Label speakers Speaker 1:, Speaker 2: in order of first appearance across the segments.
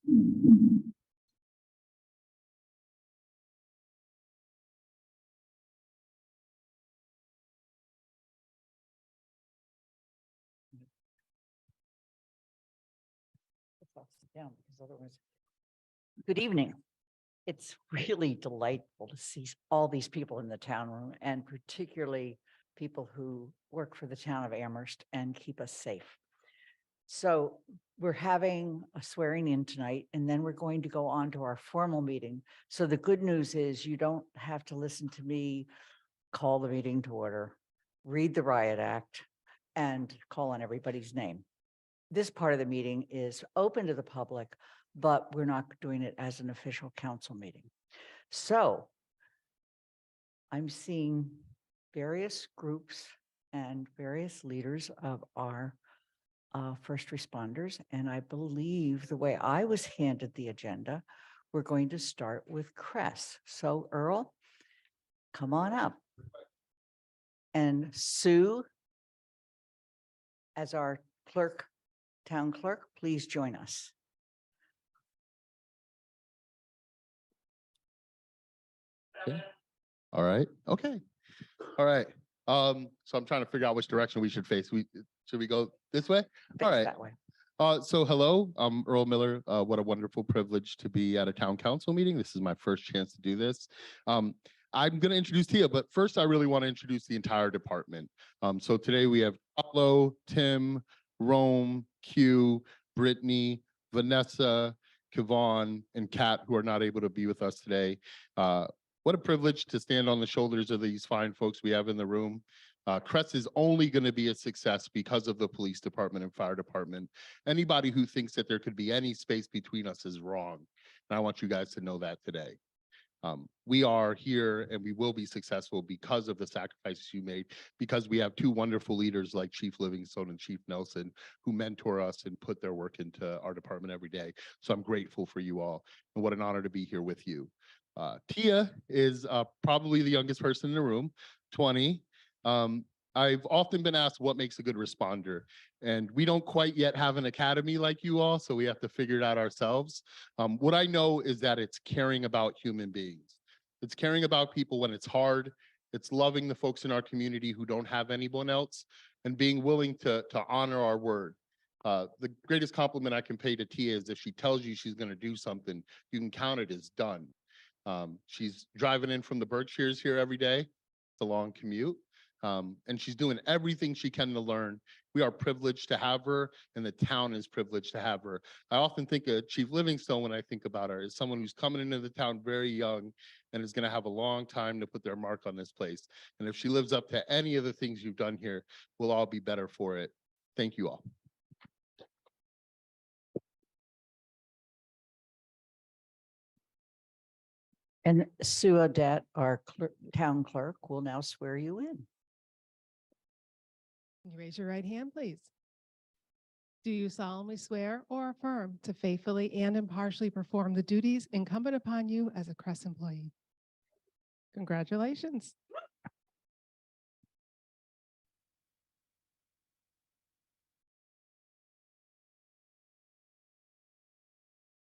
Speaker 1: Down because otherwise. Good evening. It's really delightful to see all these people in the town room, and particularly people who work for the town of Amherst and keep us safe. So we're having a swearing in tonight, and then we're going to go on to our formal meeting. So the good news is you don't have to listen to me call the meeting to order, read the riot act, and call on everybody's name. This part of the meeting is open to the public, but we're not doing it as an official council meeting. So I'm seeing various groups and various leaders of our first responders. And I believe the way I was handed the agenda, we're going to start with Cress. So Earl, come on up. And Sue, as our clerk, town clerk, please join us.
Speaker 2: Okay. All right. Okay. All right. So I'm trying to figure out which direction we should face. Should we go this way? All right.
Speaker 1: That way.
Speaker 2: So hello, I'm Earl Miller. What a wonderful privilege to be at a town council meeting. This is my first chance to do this. I'm going to introduce Tia, but first I really want to introduce the entire department. So today we have Pablo, Tim, Rome, Q, Brittany, Vanessa, Kevon, and Kat, who are not able to be with us today. What a privilege to stand on the shoulders of these fine folks we have in the room. Crest is only going to be a success because of the police department and fire department. Anybody who thinks that there could be any space between us is wrong. And I want you guys to know that today. We are here and we will be successful because of the sacrifices you made, because we have two wonderful leaders like Chief Livingstone and Chief Nelson who mentor us and put their work into our department every day. So I'm grateful for you all, and what an honor to be here with you. Tia is probably the youngest person in the room, 20. I've often been asked what makes a good responder, and we don't quite yet have an academy like you all, so we have to figure it out ourselves. What I know is that it's caring about human beings. It's caring about people when it's hard. It's loving the folks in our community who don't have anyone else, and being willing to honor our word. The greatest compliment I can pay to Tia is if she tells you she's going to do something, you can count it as done. She's driving in from the Berkshires here every day. It's a long commute. And she's doing everything she can to learn. We are privileged to have her, and the town is privileged to have her. I often think of Chief Livingstone when I think about her as someone who's coming into the town very young and is going to have a long time to put their mark on this place. And if she lives up to any of the things you've done here, we'll all be better for it. Thank you all.
Speaker 1: And Sue Adet, our town clerk, will now swear you in.
Speaker 3: Can you raise your right hand, please? Do you solemnly swear or affirm to faithfully and impartially perform the duties incumbent upon you as a Crest employee? Congratulations.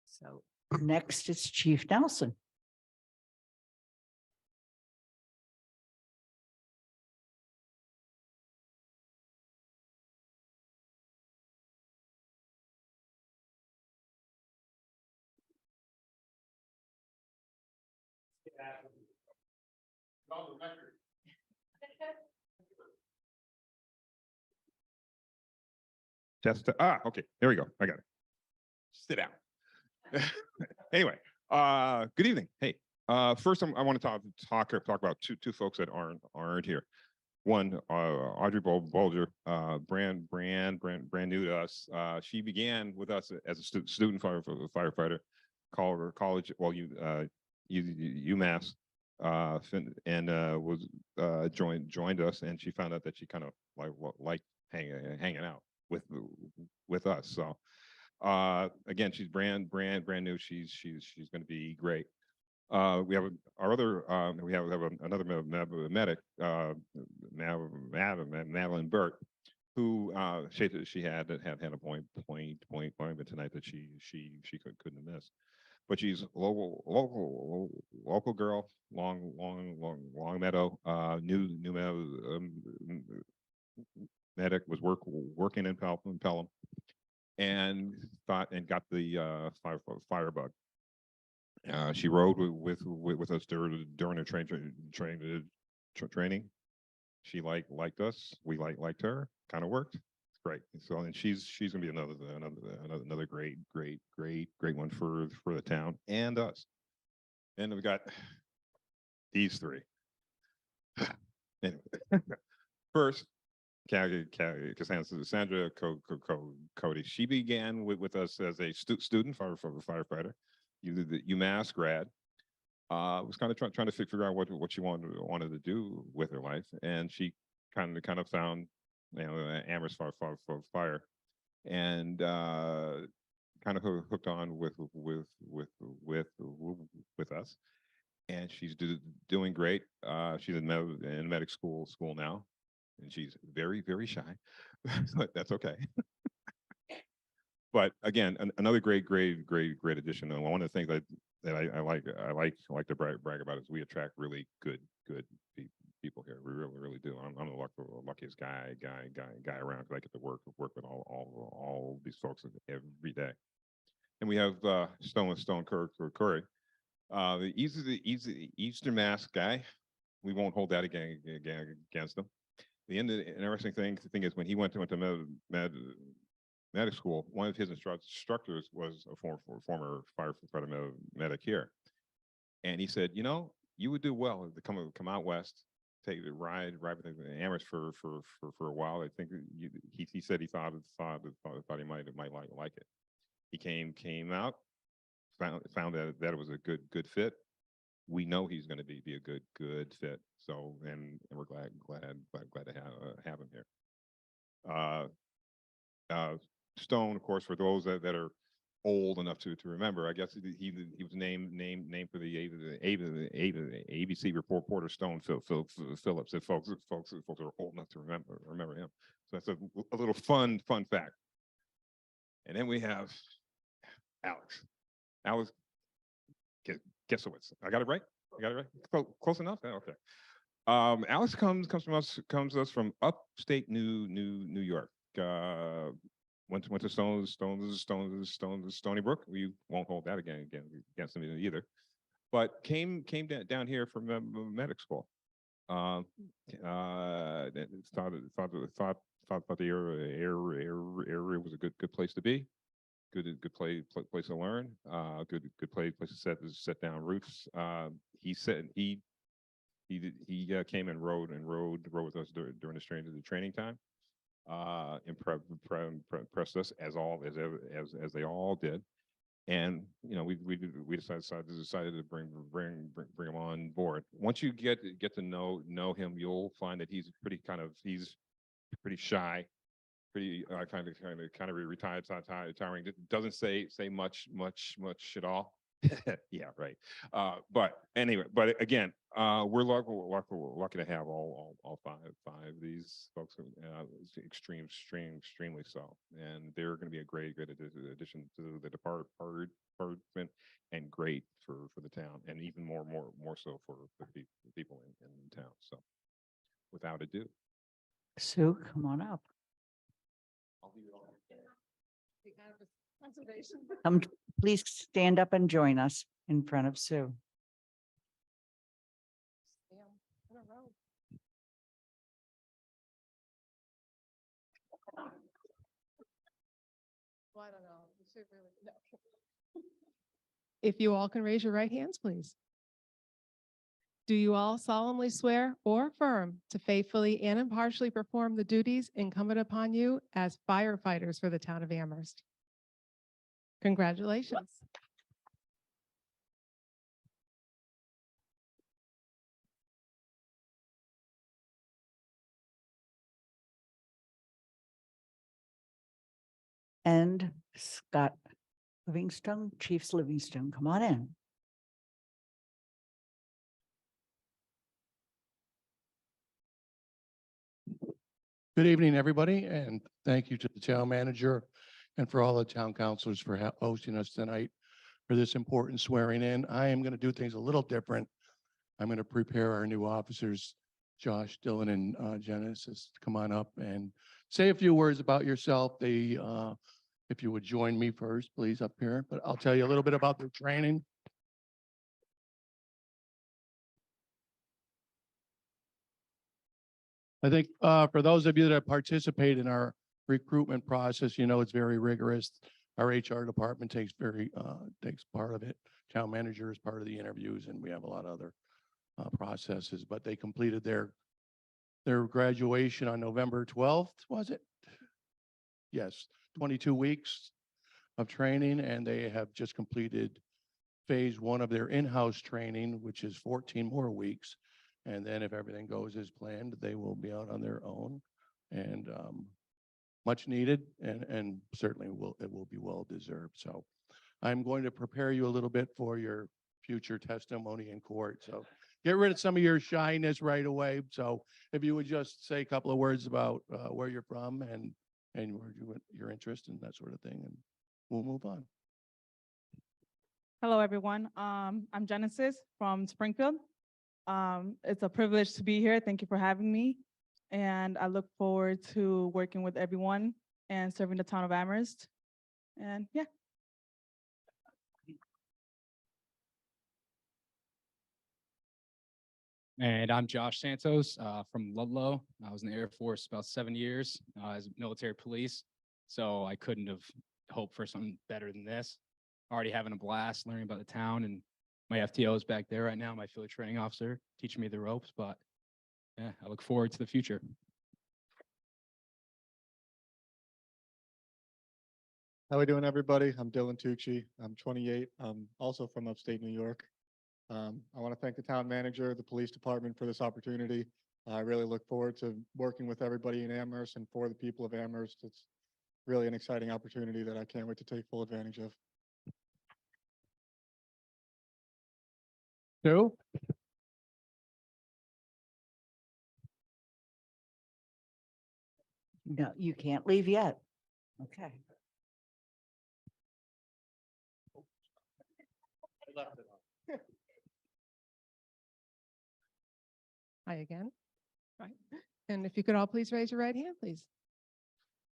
Speaker 1: So next is Chief Nelson.
Speaker 2: On the record.
Speaker 4: Okay, there we go. I got it. Sit down. Anyway, good evening. Hey, first I want to talk about two folks that aren't here. One, Audrey Bulger, brand new to us. She began with us as a student firefighter, college, well, UMass, and was joined us, and she found out that she kind of liked hanging out with us. So again, she's brand new. She's going to be great. We have our other we have another medic, Madeline Burt. who she had a appointment tonight that she couldn't miss. But she's local girl, long meadow, new meadow medic, was working in Pelham, and got the fire bug. She rode with us during the training. She liked us. We liked her. Kind of worked. Great. So, and she's gonna be another great one for the town and us. And we got these three. Anyway, first, Cassandra Cody. She began with us as a student firefighter, UMass grad. Was kind of trying to figure out what she wanted to do with her life, and she kind of found, Amherst fire, and kind of hooked on with us, and she's doing great. She's in medic school now, and she's very shy, but that's okay. But again, another great addition. And one of the things that I like to brag about is we attract really good people here. We really do. I'm the luckiest guy around, because I get to work with all these folks every day. And we have Stone Curry, the Eastern Mass guy. We won't hold that against him. The interesting thing is, when he went to medic school, one of his instructors was a former firefighter medic here, and he said, you would do well to come out west, take the ride with Amherst for a while. I think he said he thought he might like it. He came out, found that it was a good fit. We know he's going to be a good fit. So, and we're glad to have him here. Stone, of course, for those that are old enough to remember, I guess he was named for the ABC reporter Stone Phillips. If folks are old enough to remember him, so that's a little fun fact. And then we have Alex. Alex, guess what? I got it right. Close enough. Okay. Alex comes to us from upstate New York. Went to Stony Brook. We won't hold that against him either. But came down here from medic school. Thought the area was a good place to be. Good place to learn. Good place to set down roots. He said he came and rode with us during the training time. Impressed us as they all did, and we decided to bring him on board. Once you get to know him, you'll find that he's pretty shy, pretty kind of retiring. Doesn't say much at all. Yeah, right. But anyway, again, we're lucky to have all five of these folks. Extremely so, and they're going to be a great addition to the department, and great for the town, and even more so for the people in town. So, without ado,
Speaker 1: Sue, come on up.
Speaker 4: I'll leave it all there.
Speaker 1: Come, please stand up and join us in front of Sue.
Speaker 3: Well, I don't know. You should really, no. If you all can raise your right hands, please. Do you all solemnly swear or affirm to faithfully and impartially perform the duties incumbent upon you as firefighters for the town of Amherst? Congratulations.
Speaker 1: And Scott Livingstone, Chiefs Livingstone, come on in.
Speaker 5: Good evening, everybody, and thank you to the town manager and for all the town councilors for hosting us tonight for this important swearing in. I am going to do things a little different. I'm going to prepare our new officers, Josh, Dylan, and Genesis, to come on up and say a few words about yourself. If you would join me first, please, up here, but I'll tell you a little bit about their training. I think for those of you that participate in our recruitment process, you know, it's very rigorous. Our HR department takes part of it. Town manager is part of the interviews, and we have a lot of other processes, but they completed their graduation on November 12th, was it? Yes, 22 weeks of training, and they have just completed phase 1 of their in-house training, which is 14 more weeks. And then if everything goes as planned, they will be out on their own, and much needed, and certainly it will be well deserved. So I'm going to prepare you a little bit for your future testimony in court. So get rid of some of your shyness right away. So if you would just say a couple of words about where you're from and your interest and that sort of thing, and we'll move on.
Speaker 6: Hello, everyone. I'm Genesis from Springfield. It's a privilege to be here. Thank you for having me. And I look forward to working with everyone and serving the town of Amherst. And yeah.
Speaker 7: And I'm Josh Santos from Ludlow. I was in the Air Force about 7 years as military police. So I couldn't have hoped for something better than this. Already having a blast learning about the town, and my FTO is back there right now, my field training officer, teaching me the ropes. But yeah, I look forward to the future.
Speaker 8: How we doing, everybody? I'm Dylan Tucci. I'm 28. I'm also from upstate New York. I want to thank the town manager, the police department for this opportunity. I really look forward to working with everybody in Amherst and for the people of Amherst. It's really an exciting opportunity that I can't wait to take full advantage of.
Speaker 5: Two.
Speaker 1: No, you can't leave yet. Okay.
Speaker 3: Hi again. Right. And if you could all please raise your right hand, please.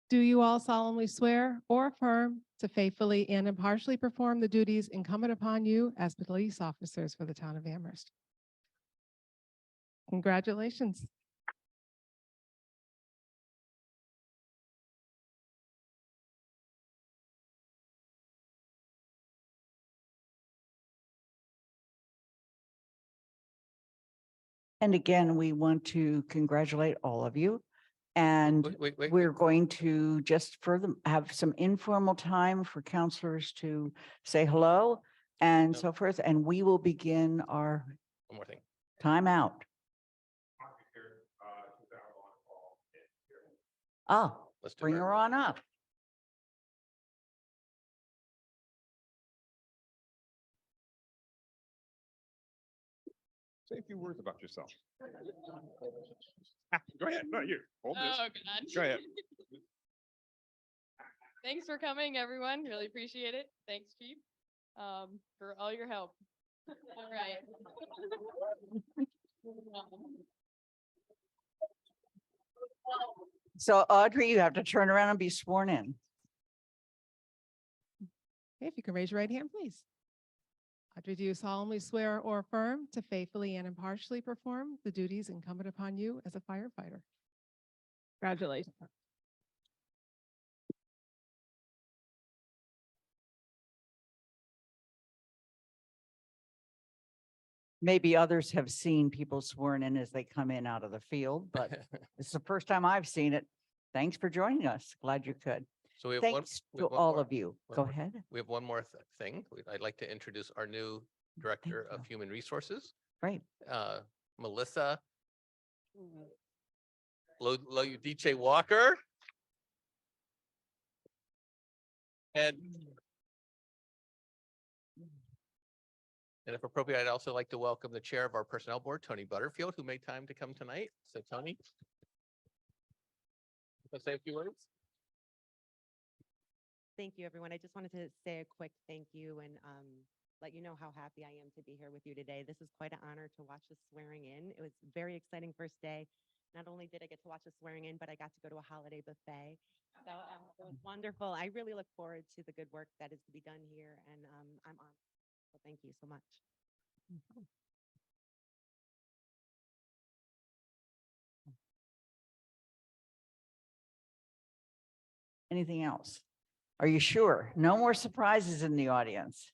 Speaker 3: Do you all solemnly swear or affirm to faithfully and impartially perform the duties incumbent upon you as police officers for the town of Amherst? Congratulations.
Speaker 1: And again, we want to congratulate all of you. And
Speaker 9: Wait.
Speaker 1: we're going to just further have some informal time for counselors to say hello and
Speaker 9: No.
Speaker 1: so forth. And we will begin our
Speaker 9: One more thing.
Speaker 1: timeout. Oh,
Speaker 9: Let's do
Speaker 1: bring
Speaker 9: her.
Speaker 1: her on up.
Speaker 4: Say a few words about yourself. Go ahead. No, you. Hold this.
Speaker 10: Oh, God.
Speaker 4: Go ahead.
Speaker 10: Thanks for coming, everyone. Really appreciate it. Thanks, Chief, for all your help. All right.
Speaker 1: So Audrey, you have to turn around and be sworn in.
Speaker 3: Okay, if you can raise your right hand, please. Audrey, do you solemnly swear or affirm to faithfully and impartially perform the duties incumbent upon you as a firefighter? Congratulations.
Speaker 1: Maybe others have seen people sworn in as they come in out of the field, but it's the first time I've seen it. Thanks for joining us. Glad you could.
Speaker 9: So
Speaker 1: Thanks
Speaker 9: we
Speaker 1: to
Speaker 9: have one
Speaker 1: all
Speaker 9: more-
Speaker 1: of you.
Speaker 9: one
Speaker 1: Go
Speaker 9: more-
Speaker 1: ahead.
Speaker 9: We have one more thing. I'd like to introduce our new Director of
Speaker 1: you.
Speaker 9: Human Resources,
Speaker 1: Great.
Speaker 9: Melissa Loyudice Walker. And if appropriate, I'd also like to welcome the Chair of our Personnel Board, Tony Butterfield, who made time to come tonight. So Tony. Want to say a few words?
Speaker 11: Thank you, everyone. I just wanted to say a quick thank you and let you know how happy I am to be here with you today. This is quite an honor to watch the swearing in. It was a very exciting first day. Not only did I get to watch the swearing in, but I got to go to a holiday buffet. So it was wonderful. I really look forward to the good work that is to be done here, and I'm honored. So thank you so much.
Speaker 1: Anything else? Are you sure? No more surprises in the audience.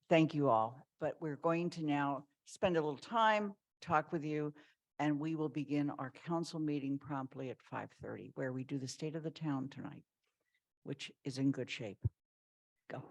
Speaker 1: Thank you all, but we're going to now spend a little time, talk with you, and we will begin our council meeting promptly at 5:30, where we do the state of the town tonight, which is in good shape. Go.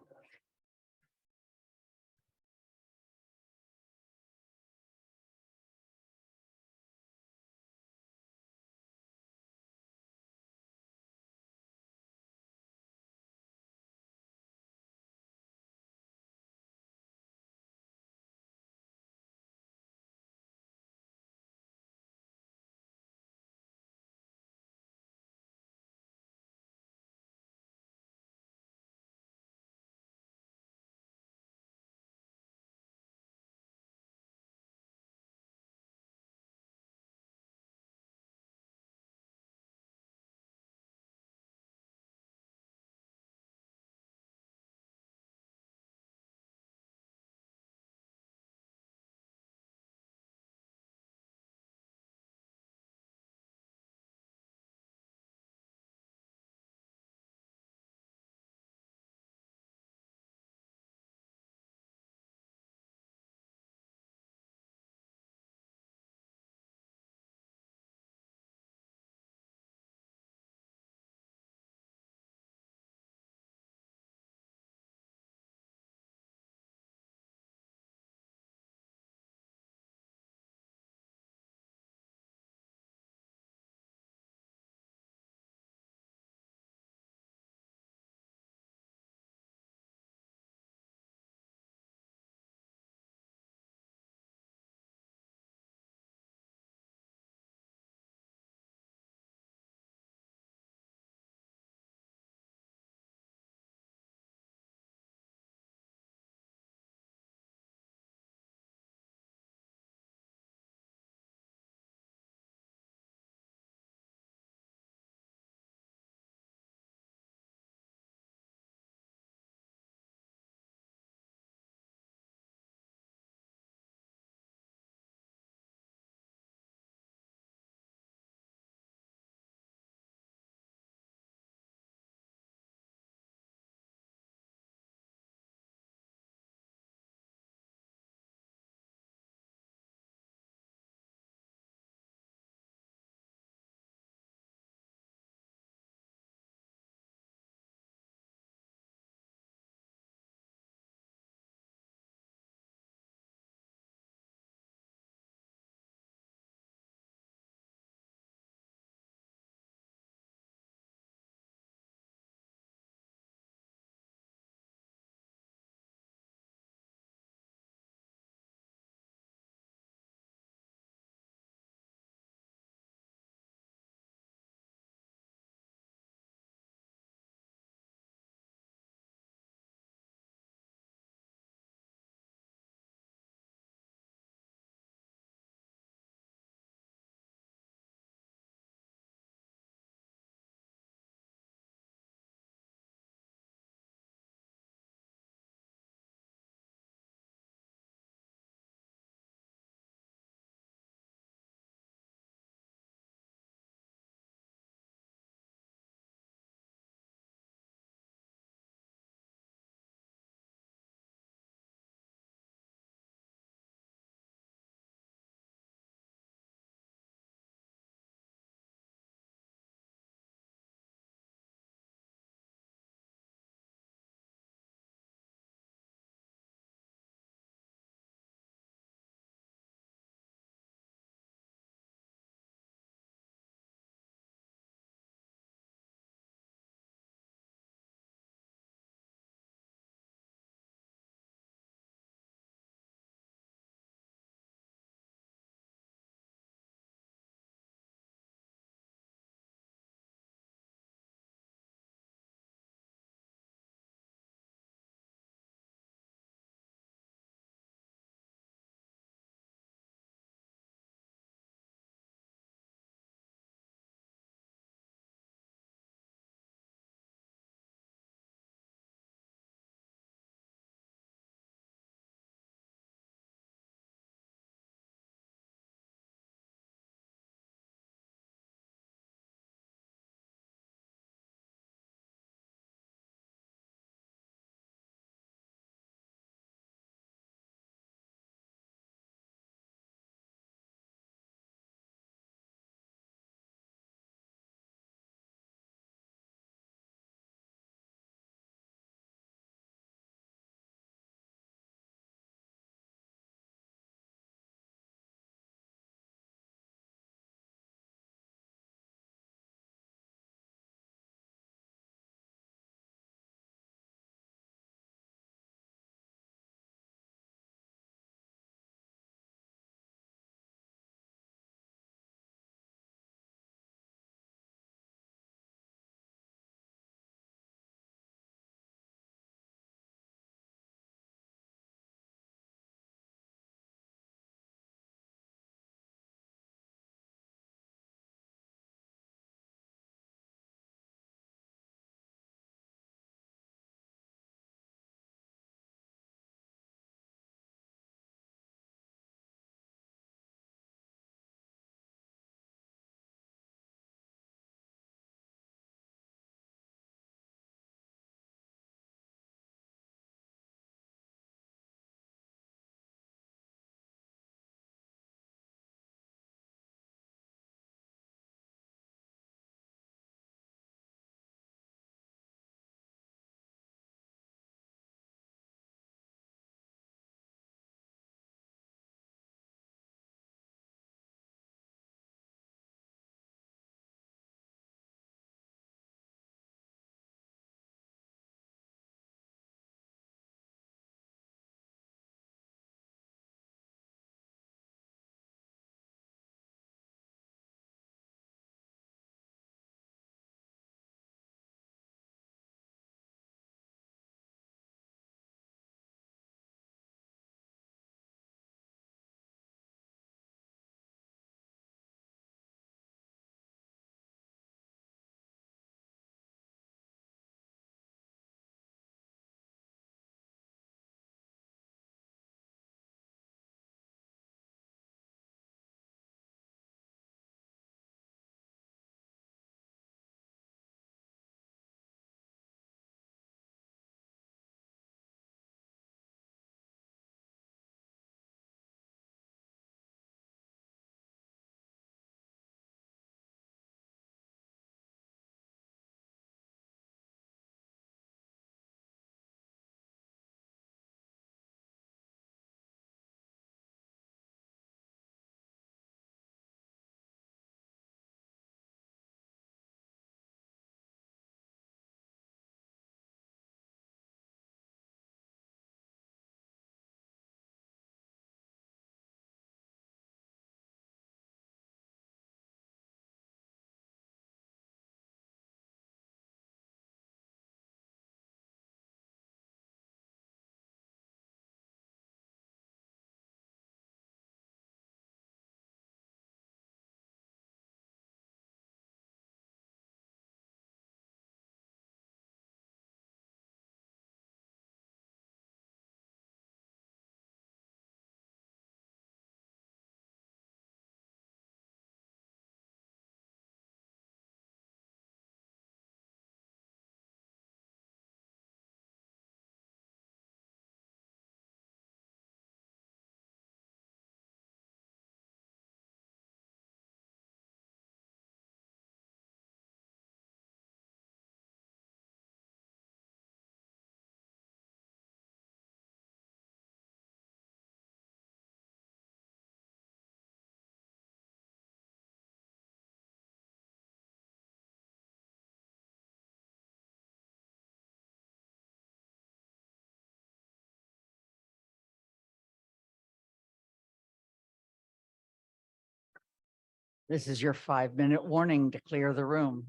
Speaker 1: This is your 5-minute warning to clear the room.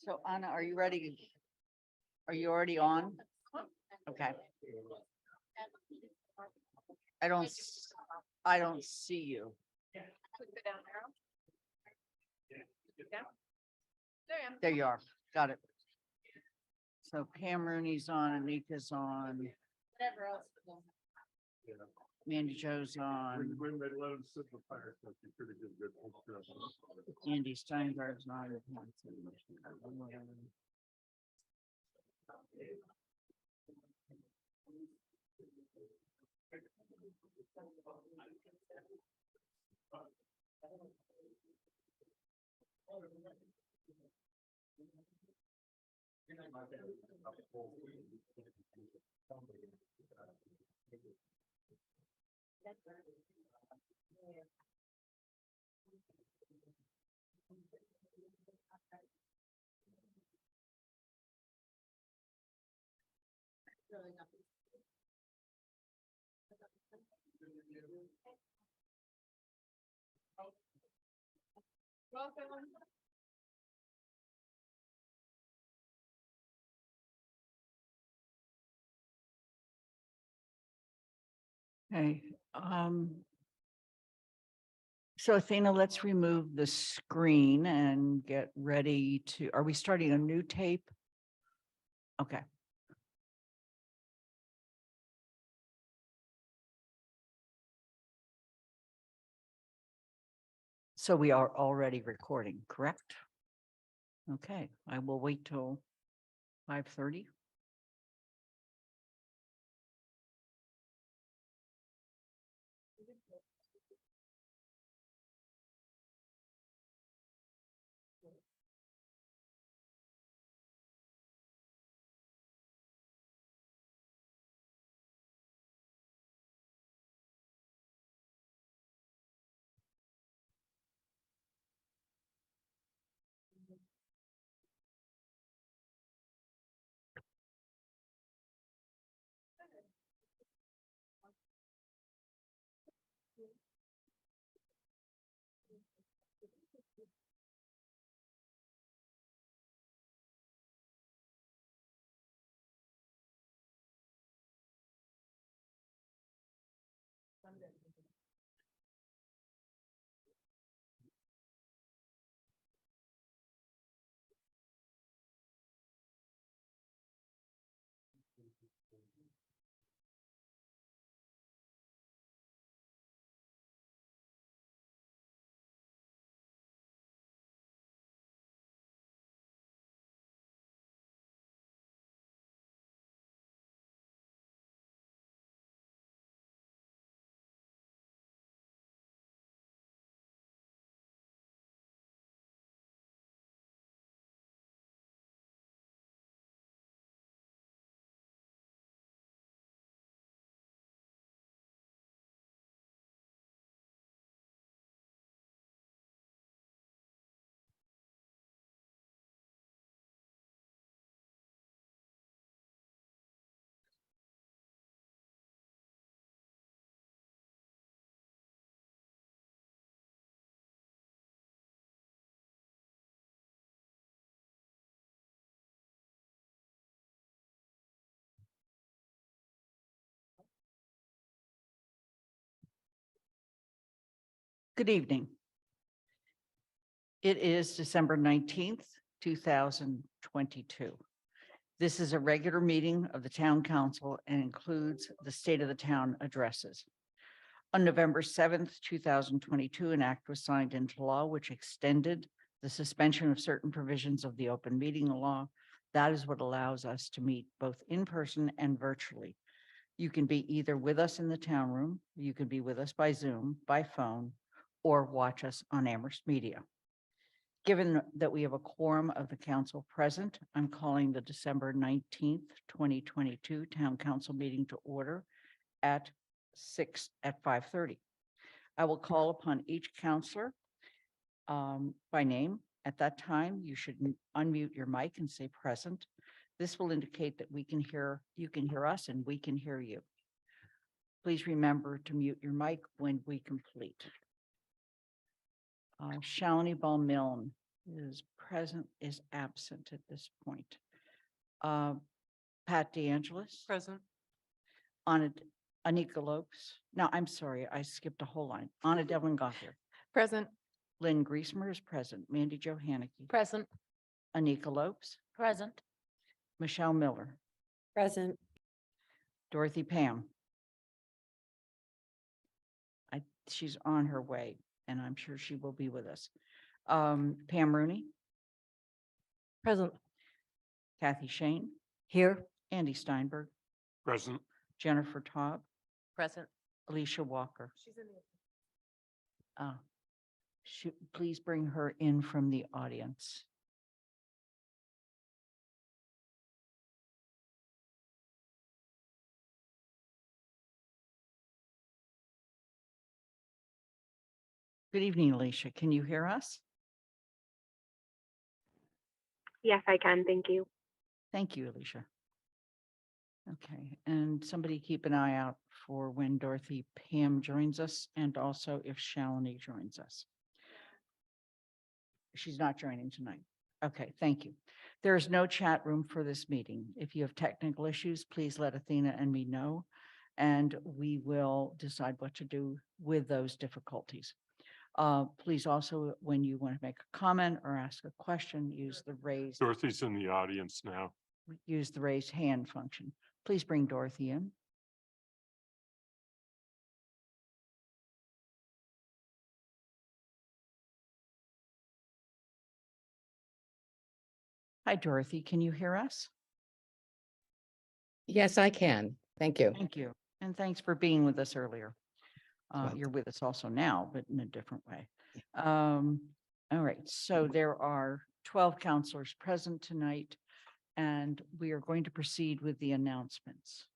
Speaker 1: So Anna, are you ready? Are you already on? Okay. I don't see you. There you are. Got it. So Pam Rooney's on, Anika's on. Mandy Jo's on. Andy Steinberg's on. Okay, so Athena, let's remove the screen and get ready to, are we starting a new tape? Okay. So we are already recording, correct? Okay, I will wait till 5:30. Good evening. It is December 19th, 2022. This is a regular meeting of the Town Council and includes the State of the Town addresses. On November 7th, 2022, an act was signed into law which extended the suspension of certain provisions of the open meeting law. That is what allows us to meet both in person and virtually. You can be either with us in the town room, you can be with us by Zoom, by phone, or watch us on Amherst Media. Given that we have a quorum of the council present, I'm calling the December 19th, 2022 Town Council meeting to order at 5:30. I will call upon each counselor by name. At that time, you should unmute your mic and say present. This will indicate that you can hear us and we can hear you. Please remember to mute your mic when we complete. Shalini Ball-Milne is absent at this point. Pat DeAngelis.
Speaker 9: Present.
Speaker 1: Anika Lopes. No, I'm sorry, I skipped a whole line. Anna Devlin Gothier.
Speaker 10: Present.
Speaker 1: Lynn Griesmer is present. Mandy Jo Haneke.
Speaker 10: Present.
Speaker 1: Anika Lopes.
Speaker 10: Present.
Speaker 1: Michelle Miller.
Speaker 10: Present.
Speaker 1: Dorothy Pam. She's on her way, and I'm sure she will be with us. Pam Rooney.
Speaker 10: Present.
Speaker 1: Kathy Shane.
Speaker 10: Here.
Speaker 1: Andy Steinberg.
Speaker 5: Present.
Speaker 1: Jennifer Taub.
Speaker 10: Present.
Speaker 1: Alicia Walker.
Speaker 10: She's in the.
Speaker 1: Please bring her in from the audience. Good evening, Alicia. Can you hear us?
Speaker 12: Yes, I can. Thank you.
Speaker 1: Thank you, Alicia. Okay, and somebody keep an eye out for when Dorothy Pam joins us and also if Shalini joins us. She's not joining tonight. Okay, thank you. There is no chat room for this meeting. If you have technical issues, please let Athena and me know, and we will decide what to do with those difficulties. Please also, when you want to make a comment or ask a question, use the raised
Speaker 5: Dorothy's in the audience now.
Speaker 1: hand function. Please bring Dorothy in. Hi, Dorothy. Can you hear us?
Speaker 13: Yes, I can. Thank you.
Speaker 1: Thank you. And thanks for being with us earlier.
Speaker 13: Welcome.
Speaker 1: You're with us also now, but in a different way. All right, so there are 12 counselors present tonight, and we are going to proceed with the announcements.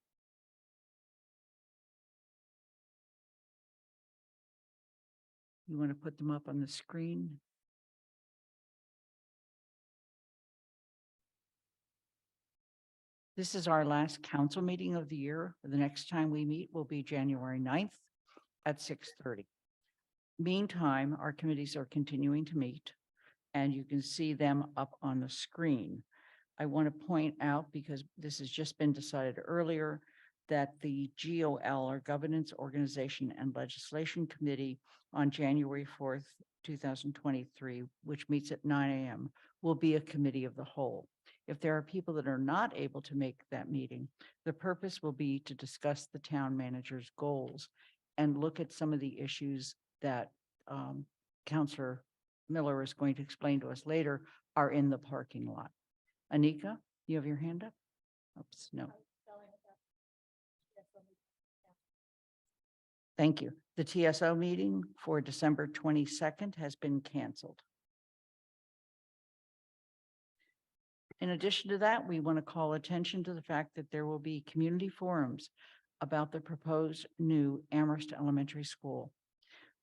Speaker 1: You want to put them up on the screen? This is our last council meeting of the year. The next time we meet will be January 9th at 6:30. Meantime, our committees are continuing to meet, and you can see them up on the screen. I want to point out, because this has just been decided earlier, that the GOL, or Governance, Organization, and Legislation Committee, on January 4th, 2023, which meets at 9 a.m., will be a committee of the whole. If there are people that are not able to make that meeting, the purpose will be to discuss the town manager's goals and look at some of the issues that Councilor Miller is going to explain to us later are in the parking lot. Anika, you have your hand up? Oops, no. Thank you. The TSO meeting for December 22nd has been canceled. In addition to that, we want to call attention to the fact that there will be community forums about the proposed new Amherst Elementary School.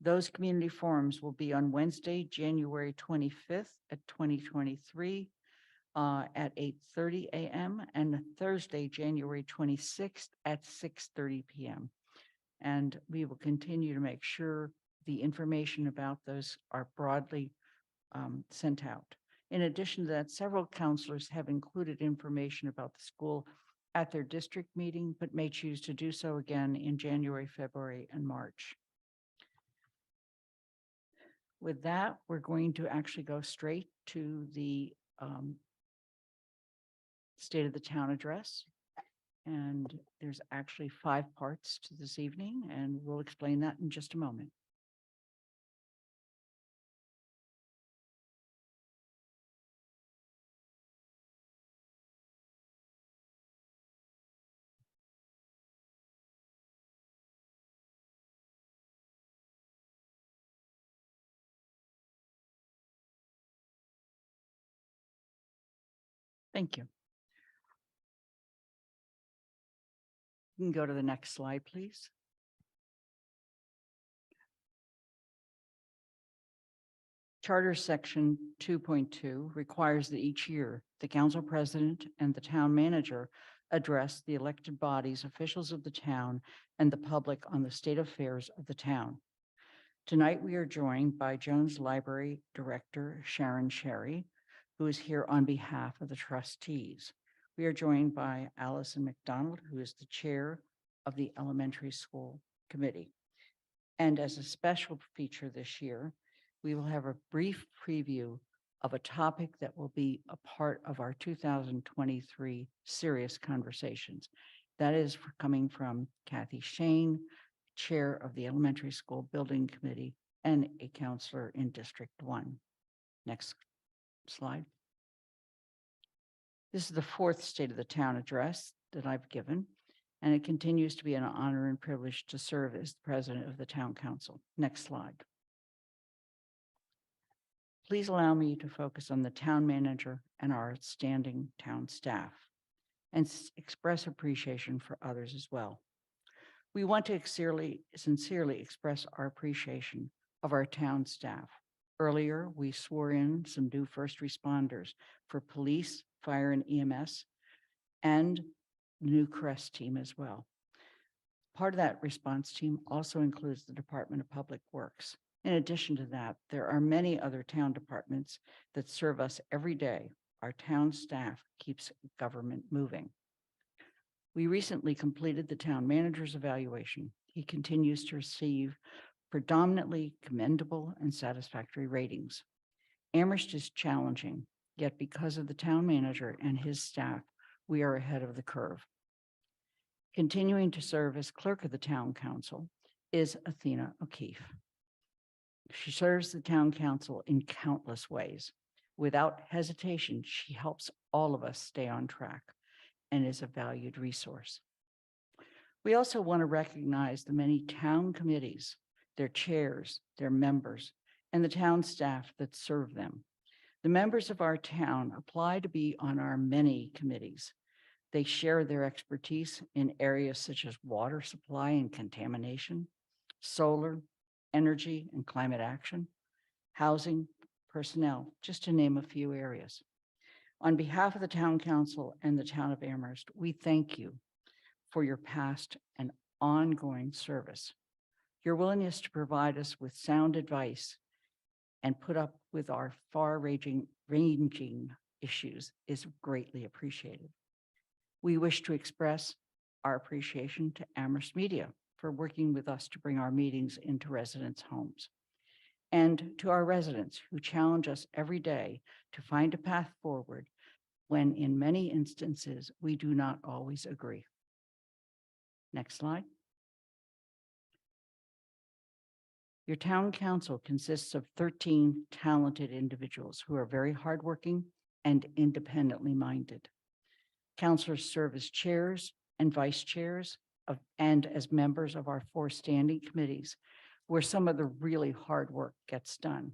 Speaker 1: Those community forums will be on Wednesday, January 25th at 2023 at 8:30 a.m. and Thursday, January 26th at 6:30 p.m. And we will continue to make sure the information about those are broadly sent out. In addition to that, several counselors have included information about the school at their district meeting, but may choose to do so again in January, February, and March. With that, we're going to actually go straight to the State of the Town address. And there's actually 5 parts to this evening, and we'll explain that in just a moment. Thank you. You can go to the next slide, please. Charter Section 2.2 requires that each year, the council president and the town manager address the elected bodies, officials of the town, and the public on the state affairs of the town. Tonight, we are joined by Jones Library Director Sharon Sherry, who is here on behalf of the trustees. We are joined by Allison McDonald, who is the chair of the Elementary School Committee. And as a special feature this year, we will have a brief preview of a topic that will be a part of our 2023 Serious Conversations. That is coming from Kathy Shane, Chair of the Elementary School Building Committee and a counselor in District 1. Next slide. This is the 4th State of the Town address that I've given, and it continues to be an honor and privilege to serve as the president of the Town Council. Next slide. Please allow me to focus on the town manager and our outstanding town staff and express appreciation for others as well. We want to sincerely express our appreciation of our town staff. Earlier, we swore in some new first responders for police, fire, and EMS, and new CREST team as well. Part of that response team also includes the Department of Public Works. In addition to that, there are many other town departments that serve us every day. Our town staff keeps government moving. We recently completed the town manager's evaluation. He continues to receive predominantly commendable and satisfactory ratings. Amherst is challenging, yet because of the town manager and his staff, we are ahead of the curve. Continuing to serve as clerk of the town council is Athena O'Keefe. She serves the town council in countless ways. Without hesitation, she helps all of us stay on track and is a valued resource. We also want to recognize the many town committees, their chairs, their members, and the town staff that serve them. The members of our town apply to be on our many committees. They share their expertise in areas such as water supply and contamination, solar, energy and climate action, housing, personnel, just to name a few areas. On behalf of the town council and the town of Amherst, we thank you for your past and ongoing service. Your willingness to provide us with sound advice and put up with our far-ranging issues is greatly appreciated. We wish to express our appreciation to Amherst Media for working with us to bring our meetings into residents' homes, and to our residents who challenge us every day to find a path forward when in many instances we do not always agree. Next slide. Your town council consists of 13 talented individuals who are very hardworking and independently minded. Councilors serve as chairs and vice chairs and as members of our 4 standing committees, where some of the really hard work gets done.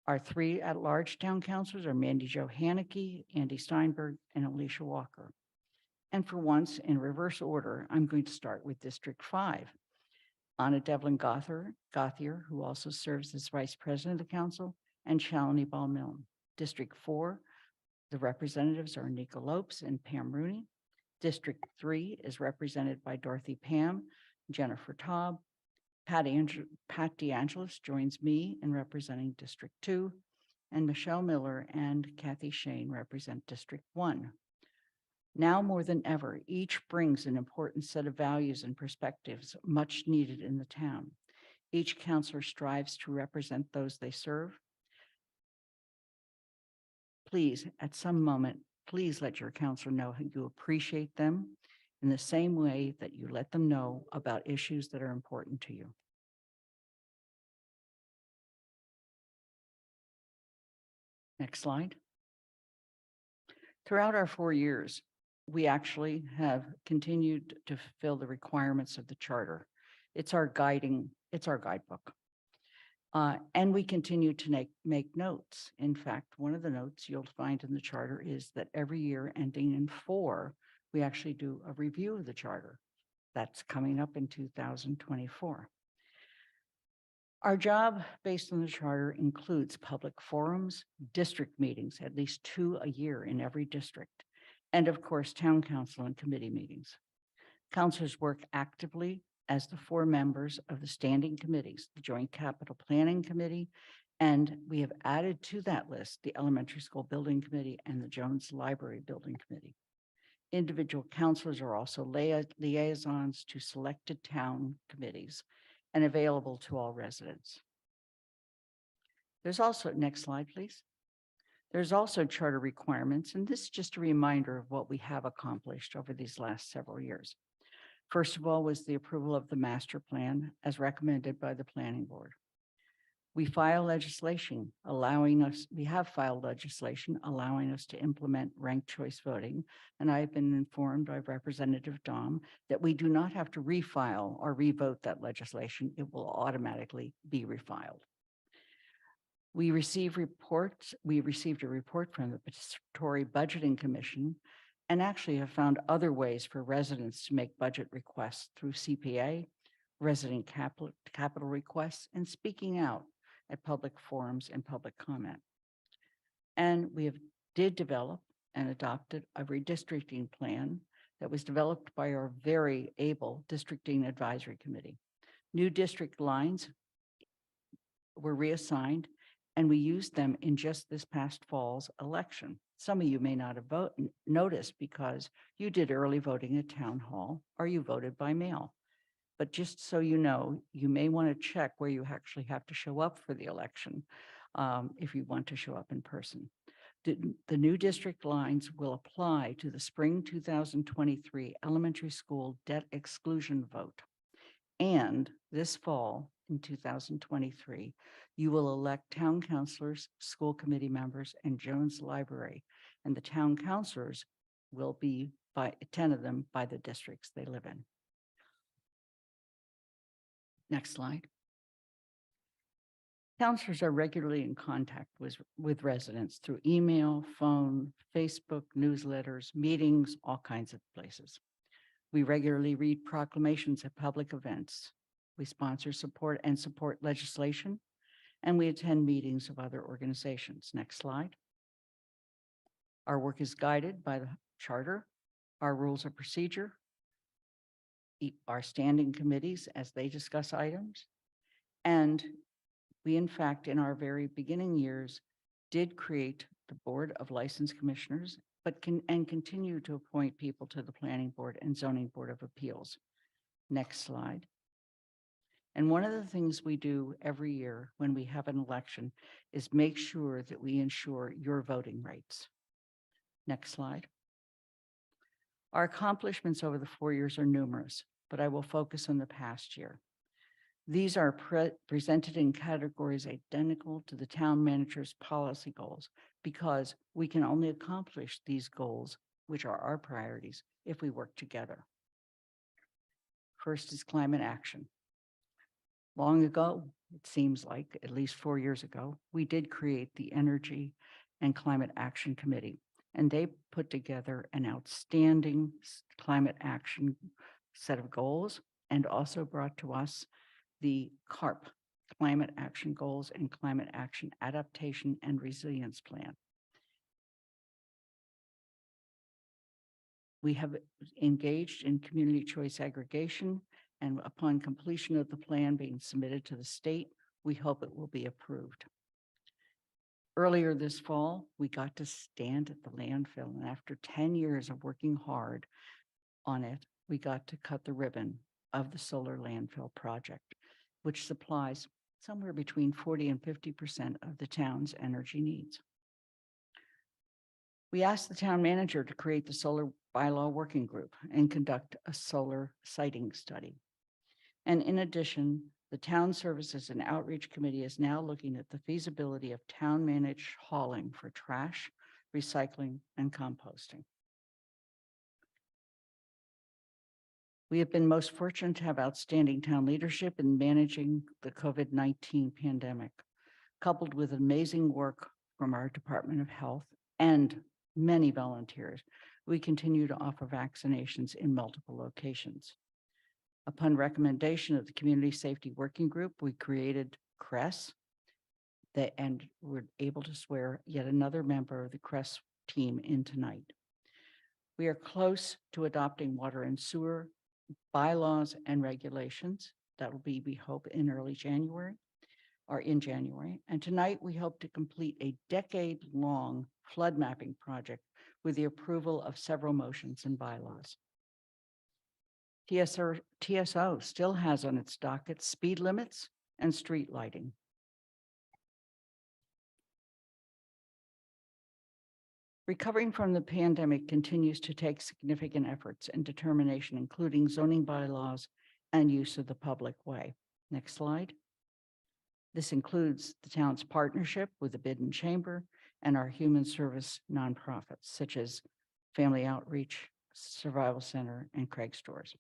Speaker 1: Our 3 at-large town councilors are Mandy Jo Haneke, Andy Steinberg, and Alicia Walker. And for once, in reverse order, I'm going to start with District 5. Anna Devlin Gothier, who also serves as Vice President of the Council, and Shalini Balmilne. District 4, the representatives are Nico Lopes and Pam Rooney. District 3 is represented by Dorothy Pam, Jennifer Taub. Pat DeAngelis joins me in representing District 2, and Michelle Miller and Kathy Shane represent District 1. Now more than ever, each brings an important set of values and perspectives much needed in the town. Each counselor strives to represent those they serve. Please, at some moment, please let your counselor know how you appreciate them in the same way that you let them know about issues that are important to you. Next slide. Throughout our 4 years, we actually have continued to fulfill the requirements of the charter. It's our guidebook. And we continue to make notes. In fact, one of the notes you'll find in the charter is that every year ending in 4, we actually do a review of the charter. That's coming up in 2024. Our job based on the charter includes public forums, district meetings, at least 2 a year in every district, and of course, town council and committee meetings. Councilors work actively as the 4 members of the standing committees, the Joint Capital Planning Committee, and we have added to that list the Elementary School Building Committee and the Jones Library Building Committee. Individual councilors are also liaisons to selected town committees and available to all residents. There's also, next slide, please. There's also charter requirements, and this is just a reminder of what we have accomplished over these last several years. First of all was the approval of the master plan as recommended by the planning board. We have filed legislation allowing us to implement ranked choice voting. And I've been informed by Representative Dom that we do not have to refile or revote that legislation. It will automatically be refiled. We received a report from the Participatory Budgeting Commission and actually have found other ways for residents to make budget requests through CPA, resident capital requests, and speaking out at public forums and public comment. And we did develop and adopted a redistricting plan that was developed by our very able districting advisory committee. New district lines were reassigned, and we used them in just this past fall's election. Some of you may not have noticed because you did early voting at town hall or you voted by mail. But just so you know, you may want to check where you actually have to show up for the election if you want to show up in person. The new district lines will apply to the spring 2023 elementary school debt exclusion vote. And this fall in 2023, you will elect town councilors, school committee members, and Jones Library. And the town councilors will be 10 of them by the districts they live in. Next slide. Counselors are regularly in contact with residents through email, phone, Facebook, newsletters, meetings, all kinds of places. We regularly read proclamations at public events. We sponsor support legislation, and we attend meetings of other organizations. Next slide. Our work is guided by the charter, our rules of procedure, our standing committees as they discuss items. And we, in fact, in our very beginning years, did create the Board of License Commissioners, but continue to appoint people to the Planning Board and Zoning Board of Appeals. Next slide. And one of the things we do every year when we have an election is make sure that we ensure your voting rights. Next slide. Our accomplishments over the 4 years are numerous, but I will focus on the past year. These are presented in categories identical to the town manager's policy goals because we can only accomplish these goals, which are our priorities, if we work together. First is climate action. Long ago, it seems like at least 4 years ago, we did create the Energy and Climate Action Committee, and they put together an outstanding climate action set of goals and also brought to us the CARP, Climate Action Goals and Climate Action Adaptation and Resilience Plan. We have engaged in community choice aggregation, and upon completion of the plan being submitted to the state, we hope it will be approved. Earlier this fall, we got to stand at the landfill, and after 10 years of working hard on it, we got to cut the ribbon of the solar landfill project. which supplies somewhere between 40 and 50% of the town's energy needs. We asked the town manager to create the solar bylaw working group and conduct a solar siting study. And in addition, the Town Services and Outreach Committee is now looking at the feasibility of town-managed hauling for trash, recycling, and composting. We have been most fortunate to have outstanding town leadership in managing the COVID-19 pandemic, coupled with amazing work from our Department of Health and many volunteers. We continue to offer vaccinations in multiple locations. Upon recommendation of the Community Safety Working Group, we created CRESS and were able to swear yet another member of the CRESS team in tonight. We are close to adopting water and sewer bylaws and regulations. That will be, we hope, in January. And tonight we hope to complete a decade-long flood mapping project with the approval of several motions and bylaws. TSO still has on its docket speed limits and street lighting. Recovering from the pandemic continues to take significant efforts and determination, including zoning bylaws and use of the public way. Next slide. This includes the town's partnership with the Bidden Chamber and our human service nonprofits, such as Family Outreach, Survival Center, and Craig Stores.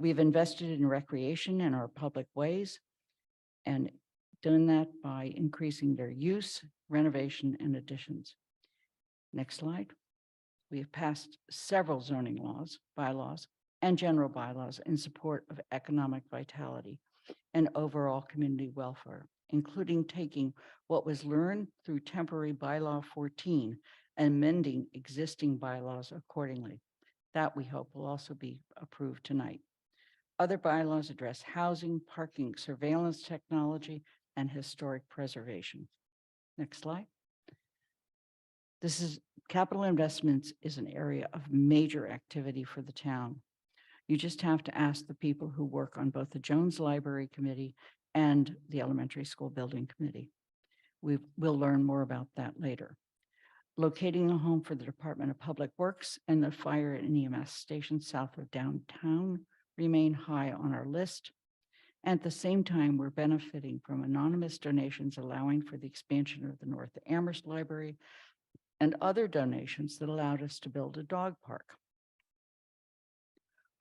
Speaker 1: We've invested in recreation in our public ways and done that by increasing their use, renovation, and additions. Next slide. We have passed several zoning laws, bylaws, and general bylaws in support of economic vitality and overall community welfare, including taking what was learned through temporary bylaw 14 and amending existing bylaws accordingly. That we hope will also be approved tonight. Other bylaws address housing, parking, surveillance technology, and historic preservation. Next slide. Capital investments is an area of major activity for the town. You just have to ask the people who work on both the Jones Library Committee and the Elementary School Building Committee. We'll learn more about that later. Locating a home for the Department of Public Works and the fire and EMS station south of downtown remain high on our list. At the same time, we're benefiting from anonymous donations allowing for the expansion of the North Amherst Library and other donations that allowed us to build a dog park.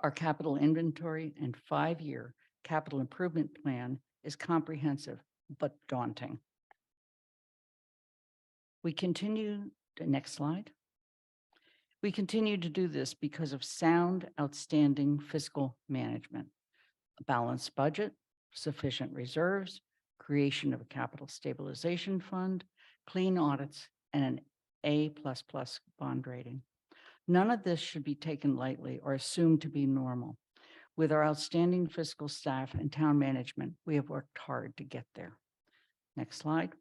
Speaker 1: Our capital inventory and 5-year capital improvement plan is comprehensive but daunting. We continue, the next slide. We continue to do this because of sound, outstanding fiscal management, a balanced budget, sufficient reserves, creation of a capital stabilization fund, clean audits, and an A++ bond rating. None of this should be taken lightly or assumed to be normal. With our outstanding fiscal staff and town management, we have worked hard to get there. Next slide.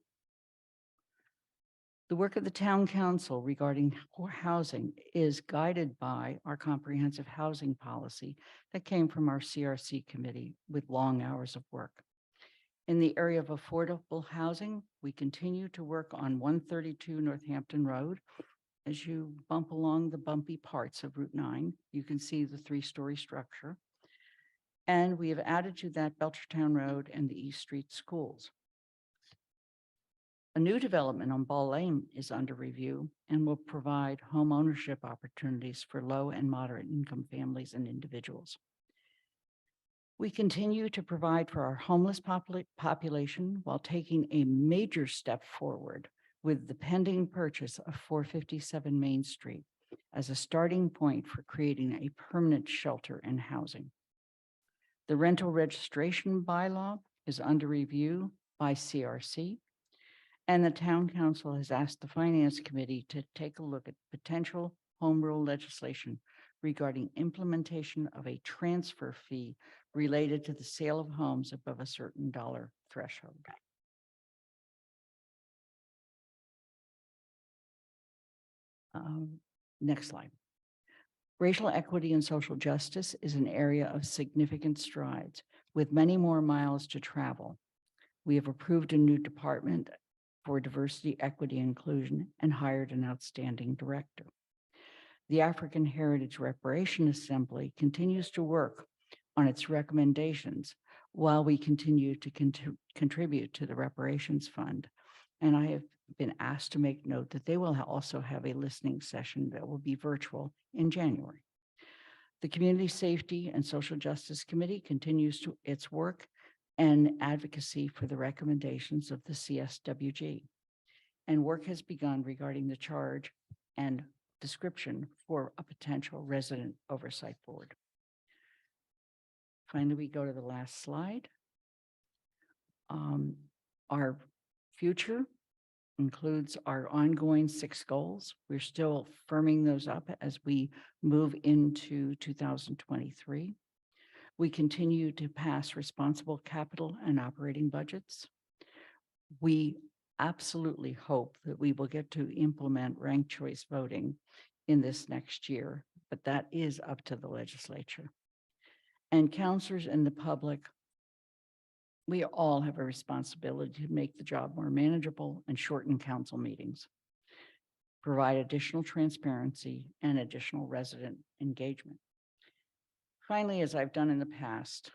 Speaker 1: The work of the town council regarding housing is guided by our comprehensive housing policy that came from our CRC committee with long hours of work. In the area of affordable housing, we continue to work on 132 Northampton Road. As you bump along the bumpy parts of Route 9, you can see the 3-story structure. And we have added to that Belchertown Road and the East Street schools. A new development on Ball Lane is under review and will provide home ownership opportunities for low and moderate income families and individuals. We continue to provide for our homeless population while taking a major step forward with the pending purchase of 457 Main Street as a starting point for creating a permanent shelter and housing. The rental registration bylaw is under review by CRC, and the town council has asked the finance committee to take a look at potential home rule legislation regarding implementation of a transfer fee related to the sale of homes above a certain dollar threshold. Next slide. Racial equity and social justice is an area of significant strides, with many more miles to travel. We have approved a new department for diversity, equity, and inclusion, and hired an outstanding director. The African Heritage Reparation Assembly continues to work on its recommendations while we continue to contribute to the reparations fund. And I have been asked to make note that they will also have a listening session that will be virtual in January. The Community Safety and Social Justice Committee continues its work and advocacy for the recommendations of the CSWG. And work has begun regarding the charge and description for a potential resident oversight board. Finally, we go to the last slide. Our future includes our ongoing 6 goals. We're still firming those up as we move into 2023. We continue to pass responsible capital and operating budgets. We absolutely hope that we will get to implement ranked choice voting in this next year, but that is up to the legislature. And counselors and the public, we all have a responsibility to make the job more manageable and shorten council meetings, provide additional transparency and additional resident engagement. Finally, as I've done in the past,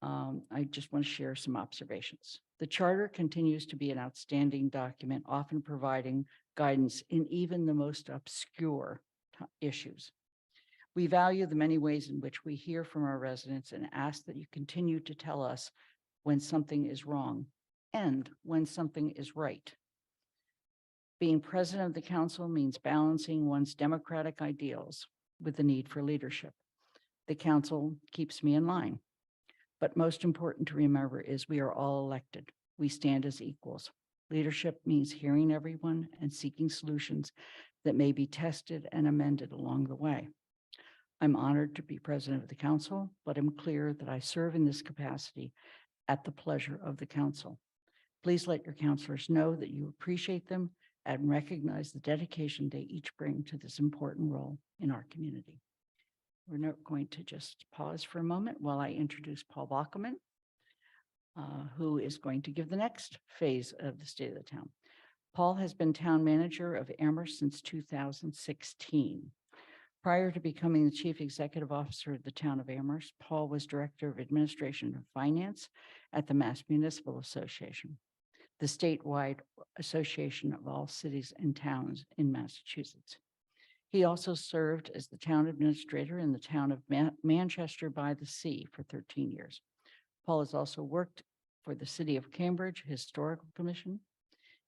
Speaker 1: I just want to share some observations. The charter continues to be an outstanding document, often providing guidance in even the most obscure issues. We value the many ways in which we hear from our residents and ask that you continue to tell us when something is wrong and when something is right. Being president of the council means balancing one's democratic ideals with the need for leadership. The council keeps me in line. But most important to remember is we are all elected. We stand as equals. Leadership means hearing everyone and seeking solutions that may be tested and amended along the way. I'm honored to be president of the council, but I'm clear that I serve in this capacity at the pleasure of the council. Please let your counselors know that you appreciate them and recognize the dedication they each bring to this important role in our community. We're now going to just pause for a moment while I introduce Paul Bockelman, who is going to give the next phase of the state of the town. Paul has been town manager of Amherst since 2016. Prior to becoming the chief executive officer of the town of Amherst, Paul was director of administration and finance at the Mass Municipal Association, the statewide association of all cities and towns in Massachusetts. He also served as the town administrator in the town of Manchester by the Sea for 13 years. Paul has also worked for the City of Cambridge Historical Commission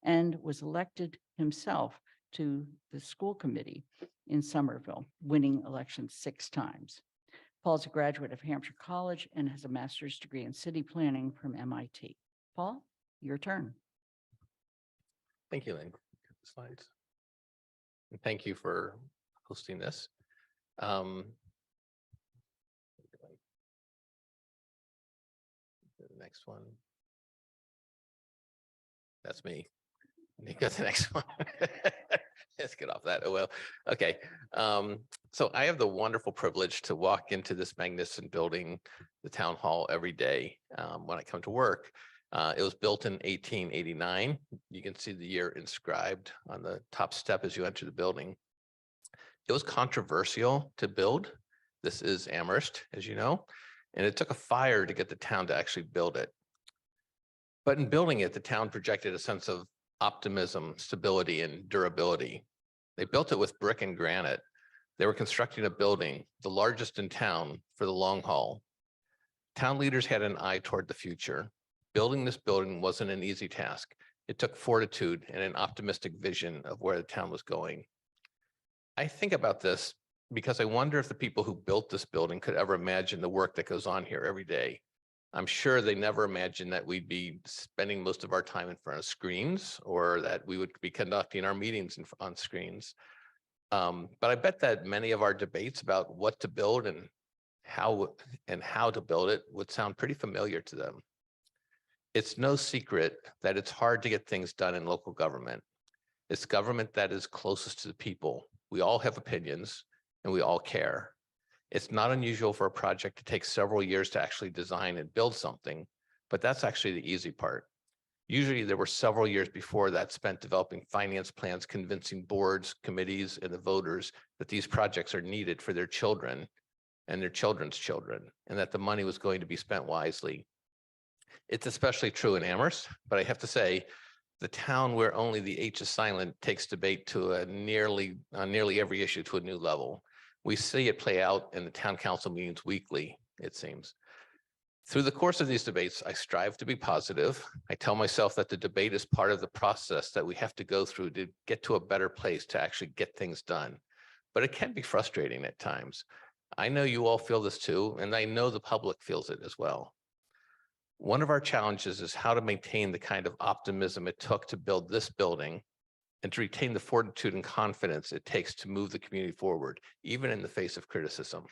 Speaker 1: and was elected himself to the school committee in Somerville, winning elections 6 times. Paul's a graduate of Hampshire College and has a master's degree in city planning from MIT. Paul, your turn.
Speaker 9: Thank you, Lynn. Slides. And thank you for hosting this. The next one. That's me. You got the next one. Let's get off that. Oh, well, okay. So I have the wonderful privilege to walk into this magnificent building, the town hall, every day when I come to work. It was built in 1889. You can see the year inscribed on the top step as you enter the building. It was controversial to build. This is Amherst, as you know, and it took a fire to get the town to actually build it. But in building it, the town projected a sense of optimism, stability, and durability. They built it with brick and granite. They were constructing a building, the largest in town, for the long haul. Town leaders had an eye toward the future. Building this building wasn't an easy task. It took fortitude and an optimistic vision of where the town was going. I think about this because I wonder if the people who built this building could ever imagine the work that goes on here every day. I'm sure they never imagined that we'd be spending most of our time in front of screens or that we would be conducting our meetings on screens. But I bet that many of our debates about what to build and how to build it would sound pretty familiar to them. It's no secret that it's hard to get things done in local government. It's government that is closest to the people. We all have opinions and we all care. It's not unusual for a project to take several years to actually design and build something, but that's actually the easy part. Usually there were several years before that spent developing finance plans, convincing boards, committees, and the voters that these projects are needed for their children and their children's children, and that the money was going to be spent wisely. It's especially true in Amherst, but I have to say, the town where only the H is silent takes debate to a nearly every issue to a new level. We see it play out in the town council meetings weekly, it seems. Through the course of these debates, I strive to be positive. I tell myself that the debate is part of the process that we have to go through to get to a better place to actually get things done. But it can be frustrating at times. I know you all feel this too, and I know the public feels it as well. One of our challenges is how to maintain the kind of optimism it took to build this building and to retain the fortitude and confidence it takes to move the community forward, even in the face of criticism.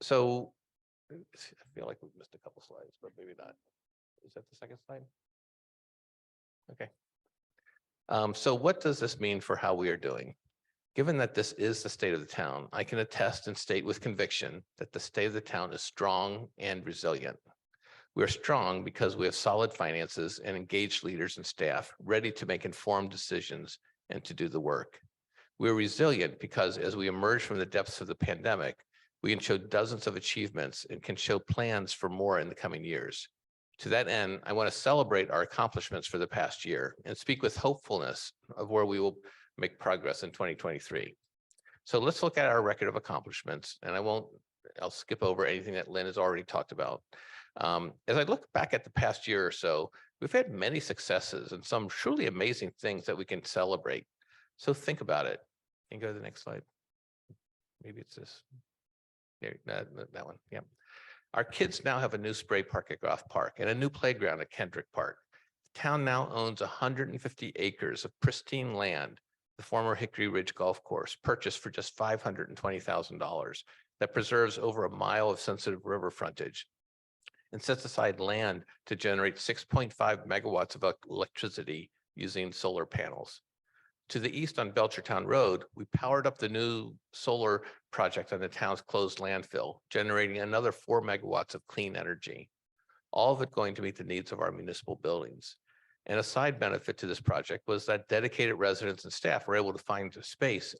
Speaker 9: So I feel like we've missed a couple slides, but maybe not. Is that the second slide? Okay. So what does this mean for how we are doing? Given that this is the state of the town, I can attest and state with conviction that the state of the town is strong and resilient. We are strong because we have solid finances and engaged leaders and staff ready to make informed decisions and to do the work. We are resilient because as we emerge from the depths of the pandemic, we can show dozens of achievements and can show plans for more in the coming years. To that end, I want to celebrate our accomplishments for the past year and speak with hopefulness of where we will make progress in 2023. So let's look at our record of accomplishments, and I'll skip over anything that Lynn has already talked about. As I look back at the past year or so, we've had many successes and some truly amazing things that we can celebrate. So think about it. Can you go to the next slide? Maybe it's this. There, that one, yeah. Our kids now have a new spray park at Groff Park and a new playground at Kendrick Park. The town now owns 150 acres of pristine land, the former Hickory Ridge Golf Course, purchased for just $520,000, that preserves over a mile of sensitive river frontage and sets aside land to generate 6.5 megawatts of electricity using solar panels. To the east on Belchertown Road, we powered up the new solar project on the town's closed landfill, generating another 4 megawatts of clean energy, all of it going to meet the needs of our municipal buildings. And a side benefit to this project was that dedicated residents and staff were able to find space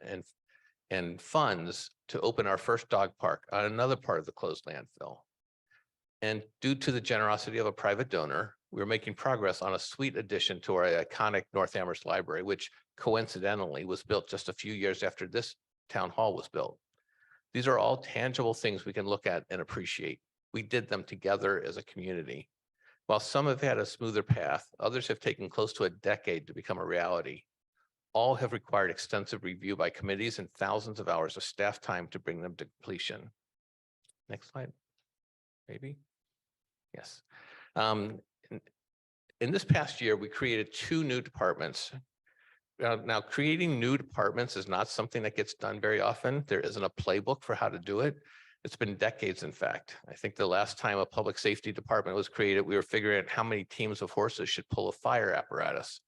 Speaker 9: and funds to open our first dog park on another part of the closed landfill. And due to the generosity of a private donor, we're making progress on a sweet addition to our iconic North Amherst Library, which coincidentally was built just a few years after this town hall was built. These are all tangible things we can look at and appreciate. We did them together as a community. While some have had a smoother path, others have taken close to a decade to become a reality. All have required extensive review by committees and thousands of hours of staff time to bring them to completion. Next slide, maybe. Yes. In this past year, we created 2 new departments. Now, creating new departments is not something that gets done very often. There isn't a playbook for how to do it. It's been decades, in fact. I think the last time a public safety department was created, we were figuring out how many teams of horses should pull a fire apparatus.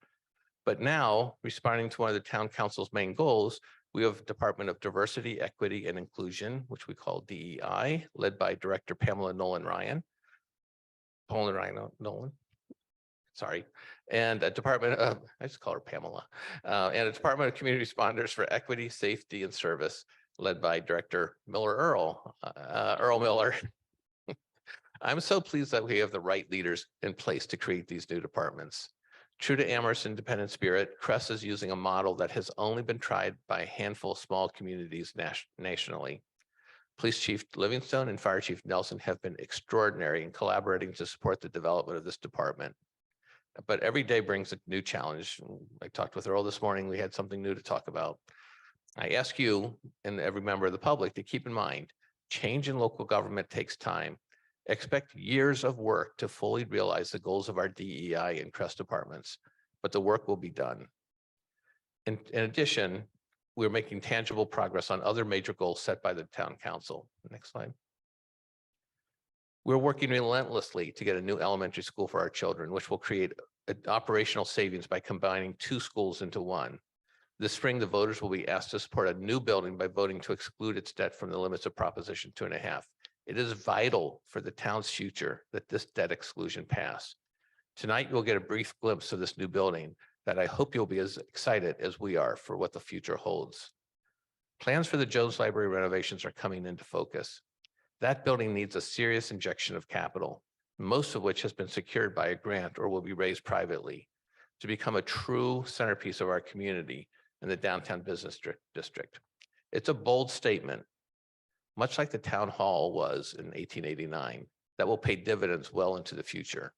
Speaker 9: But now, responding to one of the town council's main goals, we have a Department of Diversity, Equity, and Inclusion, which we call DEI, led by Director Pamela Nolan, sorry, and a Department of, I just call her Pamela, and a Department of Community Responders for Equity, Safety, and Service, led by Director Earl Miller. I'm so pleased that we have the right leaders in place to create these new departments. True to Amherst's independent spirit, CRESS is using a model that has only been tried by a handful of small communities nationally. Police Chief Livingstone and Fire Chief Nelson have been extraordinary in collaborating to support the development of this department. But every day brings a new challenge. I talked with Earl this morning. We had something new to talk about. I ask you and every member of the public to keep in mind, change in local government takes time. Expect years of work to fully realize the goals of our DEI and CRESS departments, but the work will be done. In addition, we're making tangible progress on other major goals set by the town council. Next slide. We're working relentlessly to get a new elementary school for our children, which will create operational savings by combining 2 schools into one. This spring, the voters will be asked to support a new building by voting to exclude its debt from the limits of Proposition 2.5. It is vital for the town's future that this debt exclusion pass. Tonight, you'll get a brief glimpse of this new building that I hope you'll be as excited as we are for what the future holds. Plans for the Jones Library renovations are coming into focus. That building needs a serious injection of capital, most of which has been secured by a grant or will be raised privately, to become a true centerpiece of our community in the downtown business district. It's a bold statement, much like the town hall was in 1889, that will pay dividends well into the future.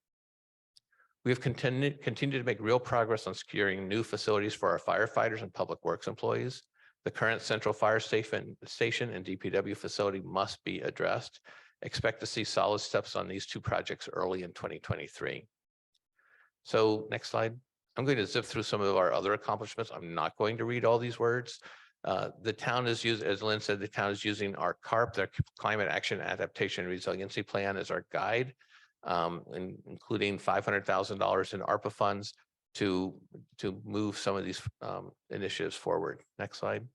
Speaker 9: We have continued to make real progress on securing new facilities for our firefighters and public works employees. The current central fire station and DPW facility must be addressed. Expect to see solid steps on these two projects early in 2023. So next slide. I'm going to zip through some of our other accomplishments. I'm not going to read all these words. The town is as Lynn said, the town is using our CARP, their Climate Action Adaptation and Resiliency Plan, as our guide, including $500,000 in ARPA funds to move some of these initiatives forward. Next slide.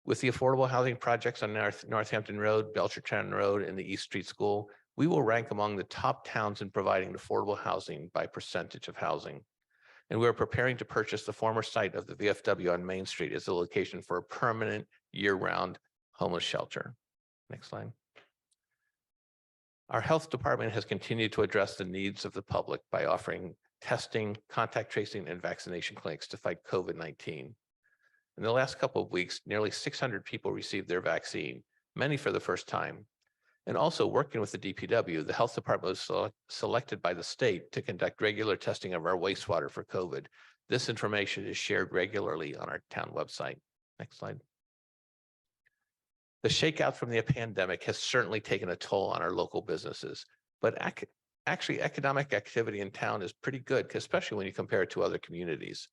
Speaker 9: With the affordable housing projects on Northampton Road, Belchertown Road, and the East Street School, we will rank among the top towns in providing affordable housing by percentage of housing. And we are preparing to purchase the former site of the VFW on Main Street as a location for a permanent year-round homeless shelter. Next slide. Our health department has continued to address the needs of the public by offering testing, contact tracing, and vaccination clinics to fight COVID-19. In the last couple of weeks, nearly 600 people received their vaccine, many for the first time. And also working with the DPW, the health department was selected by the state to conduct regular testing of our wastewater for COVID. This information is shared regularly on our town website. Next slide. The shakeout from the pandemic has certainly taken a toll on our local businesses, but actually economic activity in town is pretty good, especially when you compare it to other communities.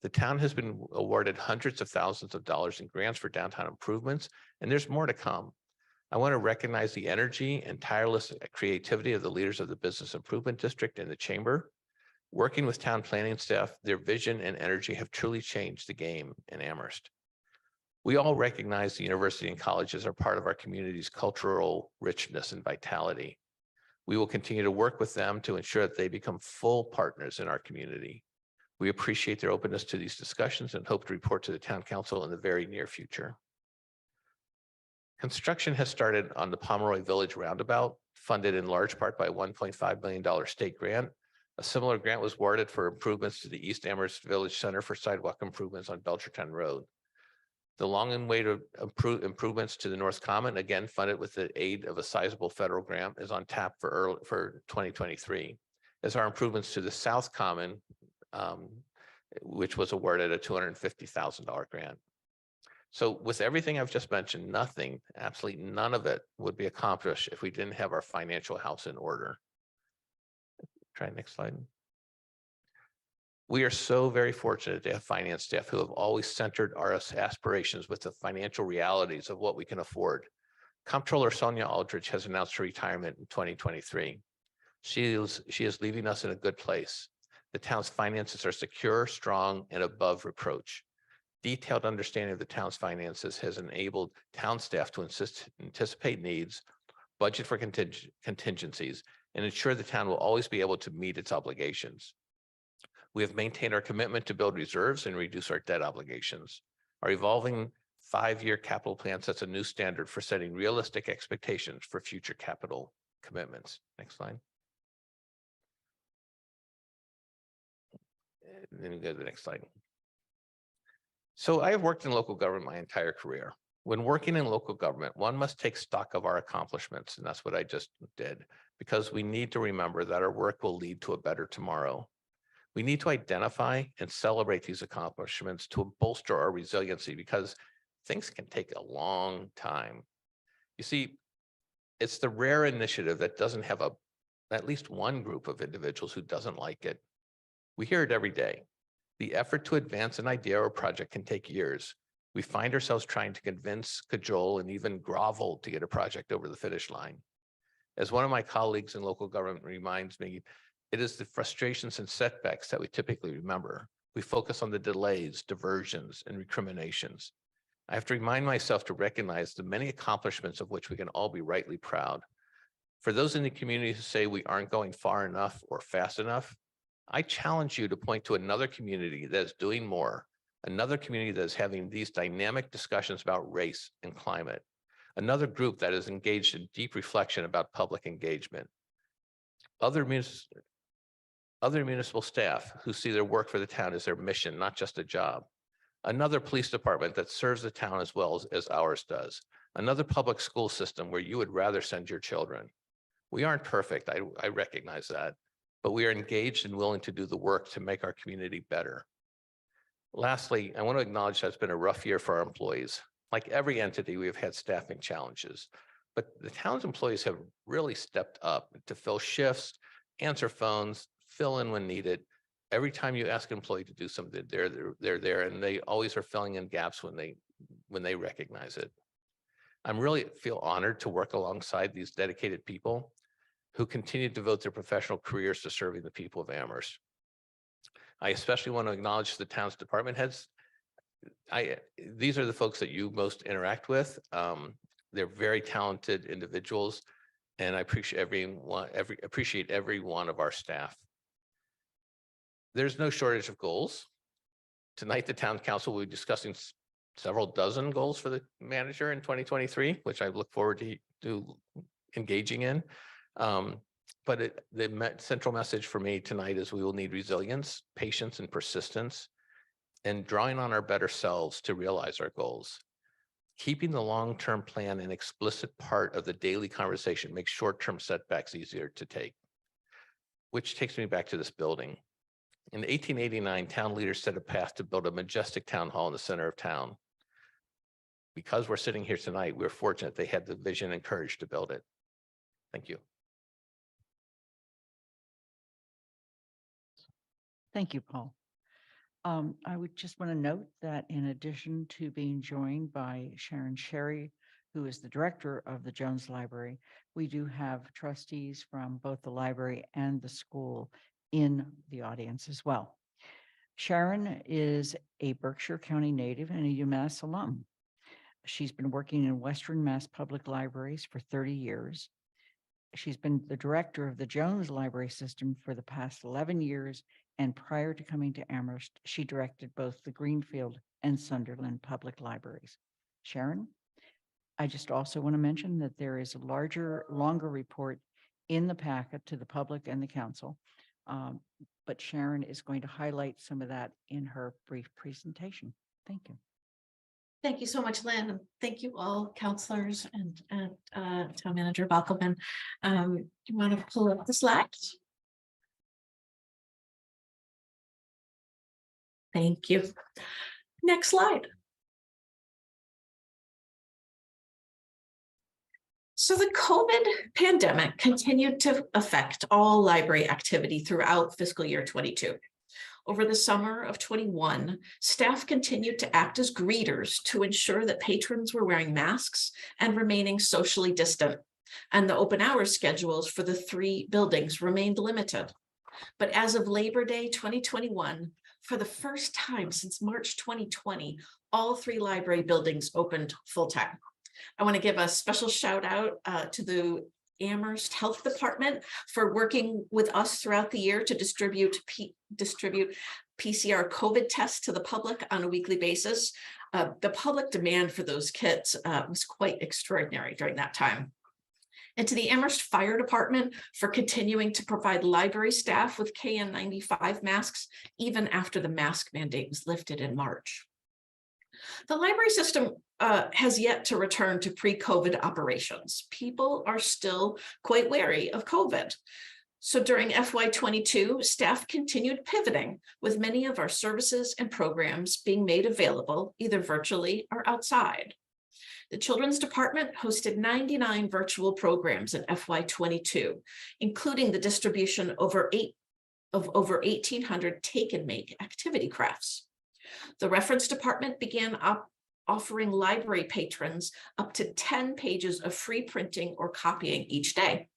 Speaker 9: The town has been awarded hundreds of thousands of dollars in grants for downtown improvements, and there's more to come. I want to recognize the energy and tireless creativity of the leaders of the Business Improvement District and the Chamber. Working with town planning staff, their vision and energy have truly changed the game in Amherst. We all recognize the university and colleges are part of our community's cultural richness and vitality. We will continue to work with them to ensure that they become full partners in our community. We appreciate their openness to these discussions and hope to report to the town council in the very near future. Construction has started on the Pomeroy Village roundabout, funded in large part by a $1.5 million state grant. A similar grant was awarded for improvements to the East Amherst Village Center for sidewalk improvements on Belchertown Road. The long and awaited improvements to the North Common, again funded with the aid of a sizable federal grant, is on tap for 2023. As our improvements to the South Common, which was awarded a $250,000 grant. So with everything I've just mentioned, nothing, absolutely none of it would be accomplished if we didn't have our financial house in order. Try next slide. We are so very fortunate to have finance staff who have always centered our aspirations with the financial realities of what we can afford. Comptroller Sonia Aldrich has announced her retirement in 2023. She is leaving us in a good place. The town's finances are secure, strong, and above reproach. Detailed understanding of the town's finances has enabled town staff to anticipate needs, budget for contingencies, and ensure the town will always be able to meet its obligations. We have maintained our commitment to build reserves and reduce our debt obligations. Our evolving 5-year capital plan sets a new standard for setting realistic expectations for future capital commitments. Next slide. And then we go to the next slide. So I have worked in local government my entire career. When working in local government, one must take stock of our accomplishments, and that's what I just did, because we need to remember that our work will lead to a better tomorrow. We need to identify and celebrate these accomplishments to bolster our resiliency, because things can take a long time. You see, it's the rare initiative that doesn't have at least one group of individuals who doesn't like it. We hear it every day. The effort to advance an idea or project can take years. We find ourselves trying to convince, cajole, and even grovel to get a project over the finish line. As one of my colleagues in local government reminds me, it is the frustrations and setbacks that we typically remember, We focus on the delays, diversions, and recriminations. I have to remind myself to recognize the many accomplishments of which we can all be rightly proud. For those in the community who say we aren't going far enough or fast enough, I challenge you to point to another community that is doing more, another community that is having these dynamic discussions about race and climate, another group that is engaged in deep reflection about public engagement, other municipal staff who see their work for the town as their mission, not just a job, another police department that serves the town as well as ours does, another public school system where you would rather send your children. We aren't perfect, I recognize that, but we are engaged and willing to do the work to make our community better. Lastly, I want to acknowledge that it's been a rough year for our employees. Like every entity, we have had staffing challenges, but the town's employees have really stepped up to fill shifts, answer phones, fill in when needed. Every time you ask an employee to do something, they're there, and they always are filling in gaps when they recognize it. I'm really feel honored to work alongside these dedicated people who continue to devote their professional careers to serving the people of Amherst. I especially want to acknowledge the town's department heads. These are the folks that you most interact with. They're very talented individuals, and I appreciate every one of our staff. There's no shortage of goals. Tonight, the town council will be discussing several dozen goals for the manager in 2023, which I look forward to engaging in. But the central message for me tonight is we will need resilience, patience, and persistence, and drawing on our better selves to realize our goals. Keeping the long-term plan an explicit part of the daily conversation makes short-term setbacks easier to take. Which takes me back to this building. In 1889, town leaders set a path to build a majestic town hall in the center of town. Because we're sitting here tonight, we're fortunate they had the vision and courage to build it. Thank you.
Speaker 1: Thank you, Paul. I would just want to note that in addition to being joined by Sharon Sherry, who is the director of the Jones Library, we do have trustees from both the library and the school in the audience as well. Sharon is a Berkshire County native and a UMass alum. She's been working in Western Mass Public Libraries for 30 years. She's been the director of the Jones Library System for the past 11 years, and prior to coming to Amherst, she directed both the Greenfield and Sunderland Public Libraries. Sharon, I just also want to mention that there is a longer report in the packet to the public and the council, but Sharon is going to highlight some of that in her brief presentation. Thank you.
Speaker 14: Thank you so much, Lynn. And thank you all, counselors and Town Manager Bockelman. You want to pull up the slides? Thank you. Next slide. So the COVID pandemic continued to affect all library activity throughout fiscal year 22. Over the summer of 21, staff continued to act as greeters to ensure that patrons were wearing masks and remaining socially distant, and the open hours schedules for the 3 buildings remained limited. But as of Labor Day 2021, for the first time since March 2020, all 3 library buildings opened full-time. I want to give a special shout out to the Amherst Health Department for working with us throughout the year to distribute PCR COVID tests to the public on a weekly basis. The public demand for those kits was quite extraordinary during that time. And to the Amherst Fire Department for continuing to provide library staff with KN95 masks, even after the mask mandate was lifted in March. The library system has yet to return to pre-COVID operations. People are still quite wary of COVID. So during FY22, staff continued pivoting, with many of our services and programs being made available either virtually or outside. The Children's Department hosted 99 virtual programs in FY22, including the distribution of over 1,800 take and make activity crafts. The Reference Department began offering library patrons up to 10 pages of free printing or copying each day.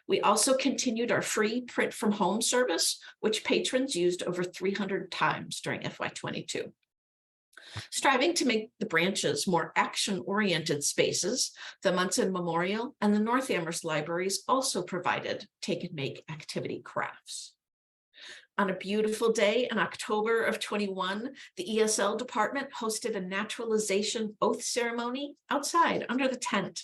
Speaker 14: We also continued our free print from home service, which patrons used over 300 times during FY22. Striving to make the branches more action-oriented spaces, the Munson Memorial and the North Amherst Libraries also provided take and make activity crafts. On a beautiful day in October of 21, the ESL department hosted a naturalization oath ceremony outside under the tent.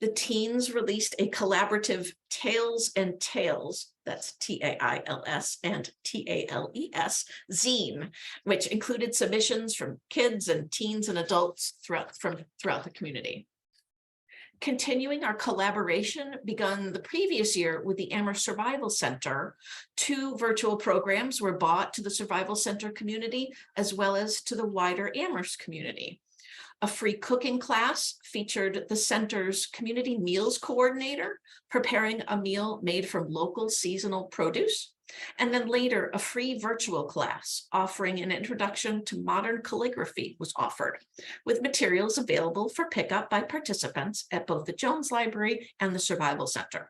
Speaker 14: The teens released a collaborative Tales and Tales, that's TAILS and TALES, zine, which included submissions from kids and teens and adults throughout the community. Continuing our collaboration begun the previous year with the Amherst Survival Center, 2 virtual programs were brought to the Survival Center community as well as to the wider Amherst community. A free cooking class featured the center's community meals coordinator preparing a meal made from local seasonal produce. And then later, a free virtual class offering an introduction to modern calligraphy was offered, with materials available for pickup by participants at both the Jones Library and the Survival Center.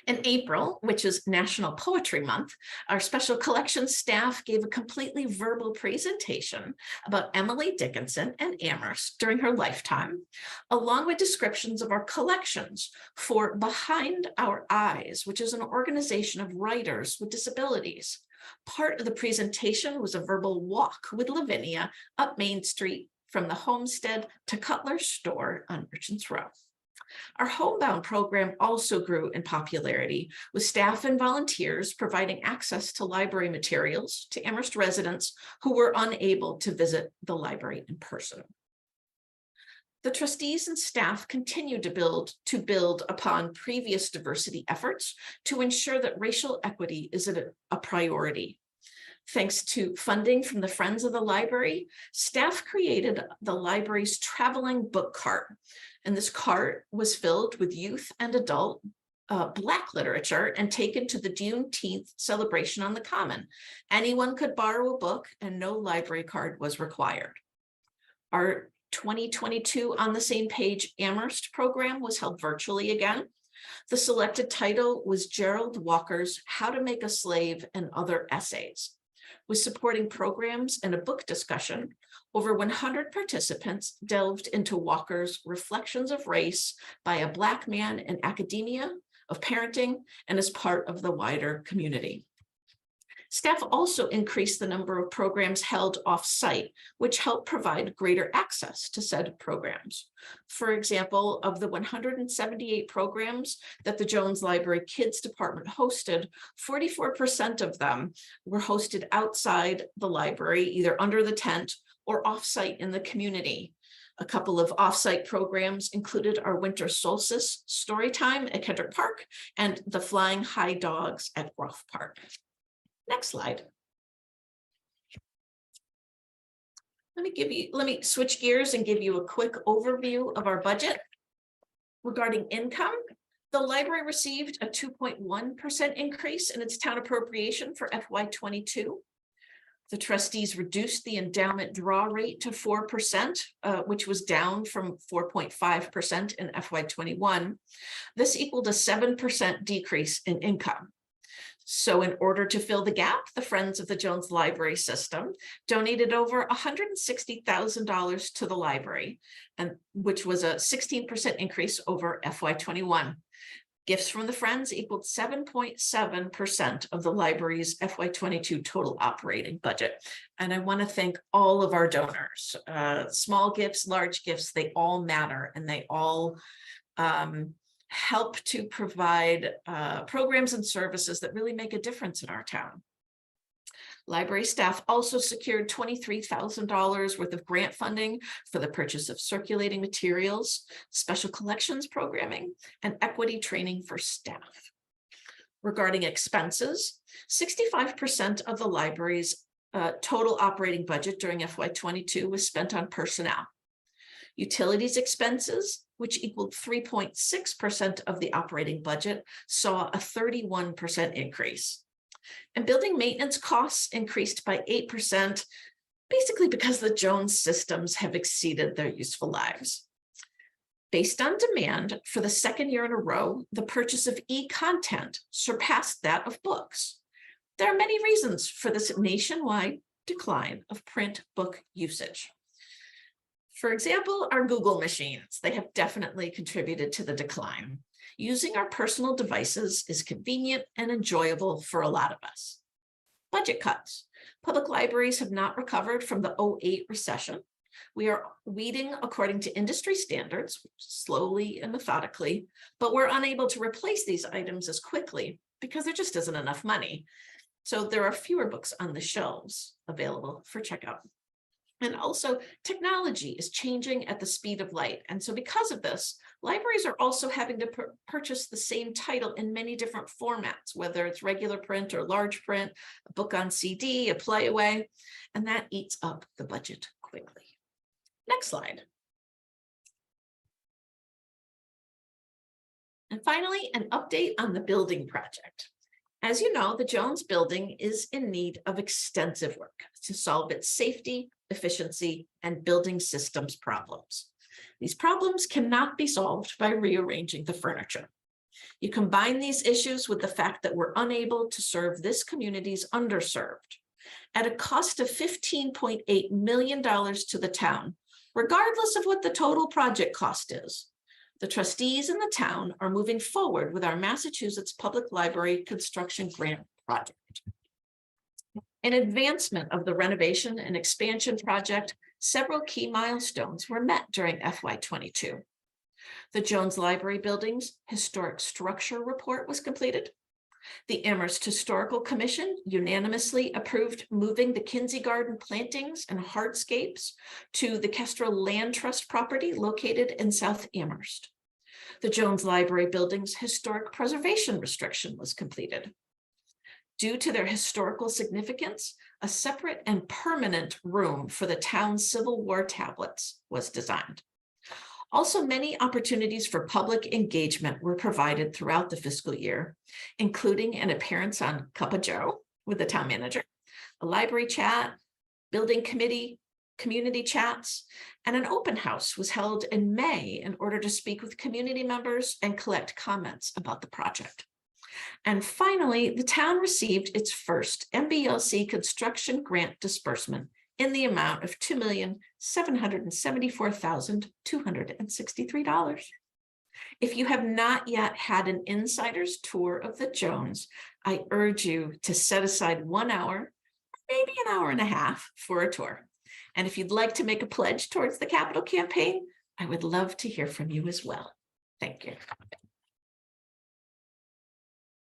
Speaker 14: In April, which is National Poetry Month, our special collections staff gave a completely verbal presentation about Emily Dickinson and Amherst during her lifetime, along with descriptions of our collections for Behind Our Eyes, which is an organization of writers with disabilities. Part of the presentation was a verbal walk with Lavinia up Main Street from the Homestead to Cutler's store on Merchants Row. Our homebound program also grew in popularity, with staff and volunteers providing access to library materials to Amherst residents who were unable to visit the library in person. The trustees and staff continue to build upon previous diversity efforts to ensure that racial equity is a priority. Thanks to funding from the Friends of the Library, staff created the library's traveling book cart. And this cart was filled with youth and adult Black literature and taken to the Juneteenth celebration on the Common. Anyone could borrow a book and no library card was required. Our 2022 On the Same Page Amherst program was held virtually again. The selected title was Gerald Walker's How to Make a Slave and Other Essays. With supporting programs and a book discussion, over 100 participants delved into Walker's Reflections of Race by a Black Man in Academia, of Parenting, and as part of the wider community. Staff also increased the number of programs held off-site, which helped provide greater access to said programs. For example, of the 178 programs that the Jones Library Kids Department hosted, 44% of them were hosted outside the library, either under the tent or off-site in the community. A couple of off-site programs included our Winter Solstice Storytime at Kendrick Park and the Flying High Dogs at Groff Park. Next slide. Let me switch gears and give you a quick overview of our budget. Regarding income, the library received a 2.1% increase in its town appropriation for FY22. The trustees reduced the endowment draw rate to 4%, which was down from 4.5% in FY21. This equaled a 7% decrease in income. So in order to fill the gap, the Friends of the Jones Library System donated over $160,000 to the library, and which was a 16% increase over FY21. Gifts from the Friends equaled 7.7% of the library's FY22 total operating budget. And I want to thank all of our donors. Small gifts, large gifts, they all matter, and they all help to provide programs and services that really make a difference in our town. Library staff also secured $23,000 worth of grant funding for the purchase of circulating materials, special collections programming, and equity training for staff. Regarding expenses, 65% of the library's total operating budget during FY22 was spent on personnel. Utilities expenses, which equaled 3.6% of the operating budget, saw a 31% increase. And building maintenance costs increased by 8%, basically because the Jones systems have exceeded their useful lives. Based on demand, for the second year in a row, the purchase of e-content surpassed that of books. There are many reasons for this nationwide decline of print book usage. For example, our Google machines, they have definitely contributed to the decline. Using our personal devices is convenient and enjoyable for a lot of us. Budget cuts. Public libraries have not recovered from the 2008 recession. We are weeding according to industry standards, slowly and methodically, but we're unable to replace these items as quickly because there just isn't enough money. So there are fewer books on the shelves available for checkout. And also, technology is changing at the speed of light. And so because of this, libraries are also having to purchase the same title in many different formats, whether it's regular print or large print, a book on CD, a playaway, and that eats up the budget quickly. Next slide. And finally, an update on the building project. As you know, the Jones Building is in need of extensive work to solve its safety, efficiency, and building systems problems. These problems cannot be solved by rearranging the furniture. You combine these issues with the fact that we're unable to serve this community's underserved. At a cost of $15.8 million to the town, regardless of what the total project cost is, the trustees in the town are moving forward with our Massachusetts Public Library Construction Grant Project. In advancement of the renovation and expansion project, several key milestones were met during FY22. The Jones Library Building's historic structure report was completed. The Amherst Historical Commission unanimously approved moving the Kinsey Garden plantings and hardscapes to the Kestrel Land Trust property located in South Amherst. The Jones Library Building's historic preservation restriction was completed. Due to their historical significance, a separate and permanent room for the town's Civil War tablets was designed. Also, many opportunities for public engagement were provided throughout the fiscal year, including an appearance on Cup of Joe with the town manager, a library chat, building committee, community chats, and an open house was held in May in order to speak with community members and collect comments about the project. And finally, the town received its first MBLC construction grant disbursement in the amount of $2,774,263. If you have not yet had an insider's tour of the Jones, I urge you to set aside 1 hour, maybe an hour and a half for a tour. And if you'd like to make a pledge towards the capital campaign, I would love to hear from you as well. Thank you.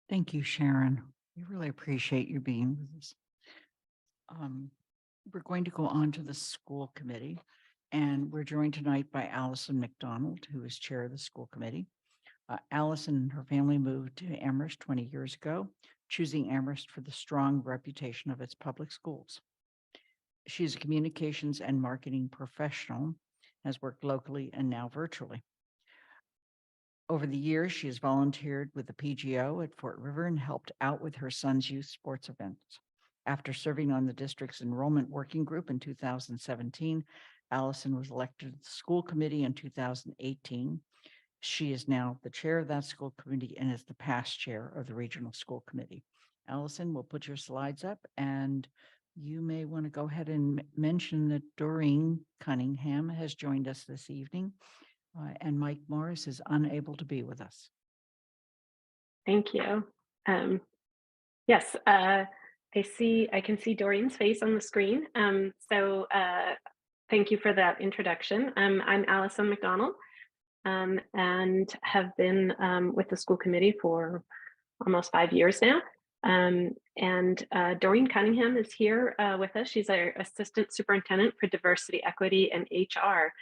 Speaker 1: Thank you, Sharon. We really appreciate you being with us. We're going to go on to the school committee, and we're joined tonight by Allison McDonald, who is chair of the school committee. Allison and her family moved to Amherst 20 years ago, choosing Amherst for the strong reputation of its public schools. She is a communications and marketing professional, has worked locally and now virtually. Over the years, she has volunteered with the PGO at Fort River and helped out with her son's youth sports events. After serving on the district's enrollment working group in 2017, Allison was elected to the school committee in 2018. She is now the chair of that school committee and is the past chair of the regional school committee. Allison, we'll put your slides up, and you may want to go ahead and mention that Doreen Cunningham has joined us this evening, and Mike Morris is unable to be with us.
Speaker 12: Thank you. Yes, I can see Doreen's face on the screen. Thank you for that introduction. I'm Allison McDonald, and have been with the school committee for almost 5 years now. Doreen Cunningham is here with us. She's our assistant superintendent for diversity, equity, and HR.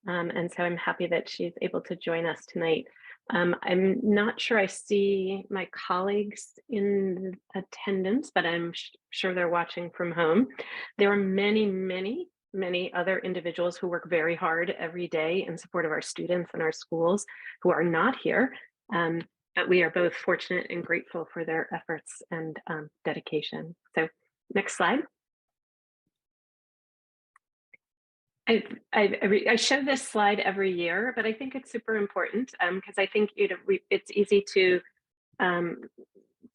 Speaker 12: And so I'm happy that she's able to join us tonight. I'm not sure I see my colleagues in attendance, but I'm sure they're watching from home. There are many other individuals who work very hard every day in support of our students and our schools who are not here. But we are both fortunate and grateful for their efforts and dedication. So next slide. I show this slide every year, but I think it's super important because I think it's easy um,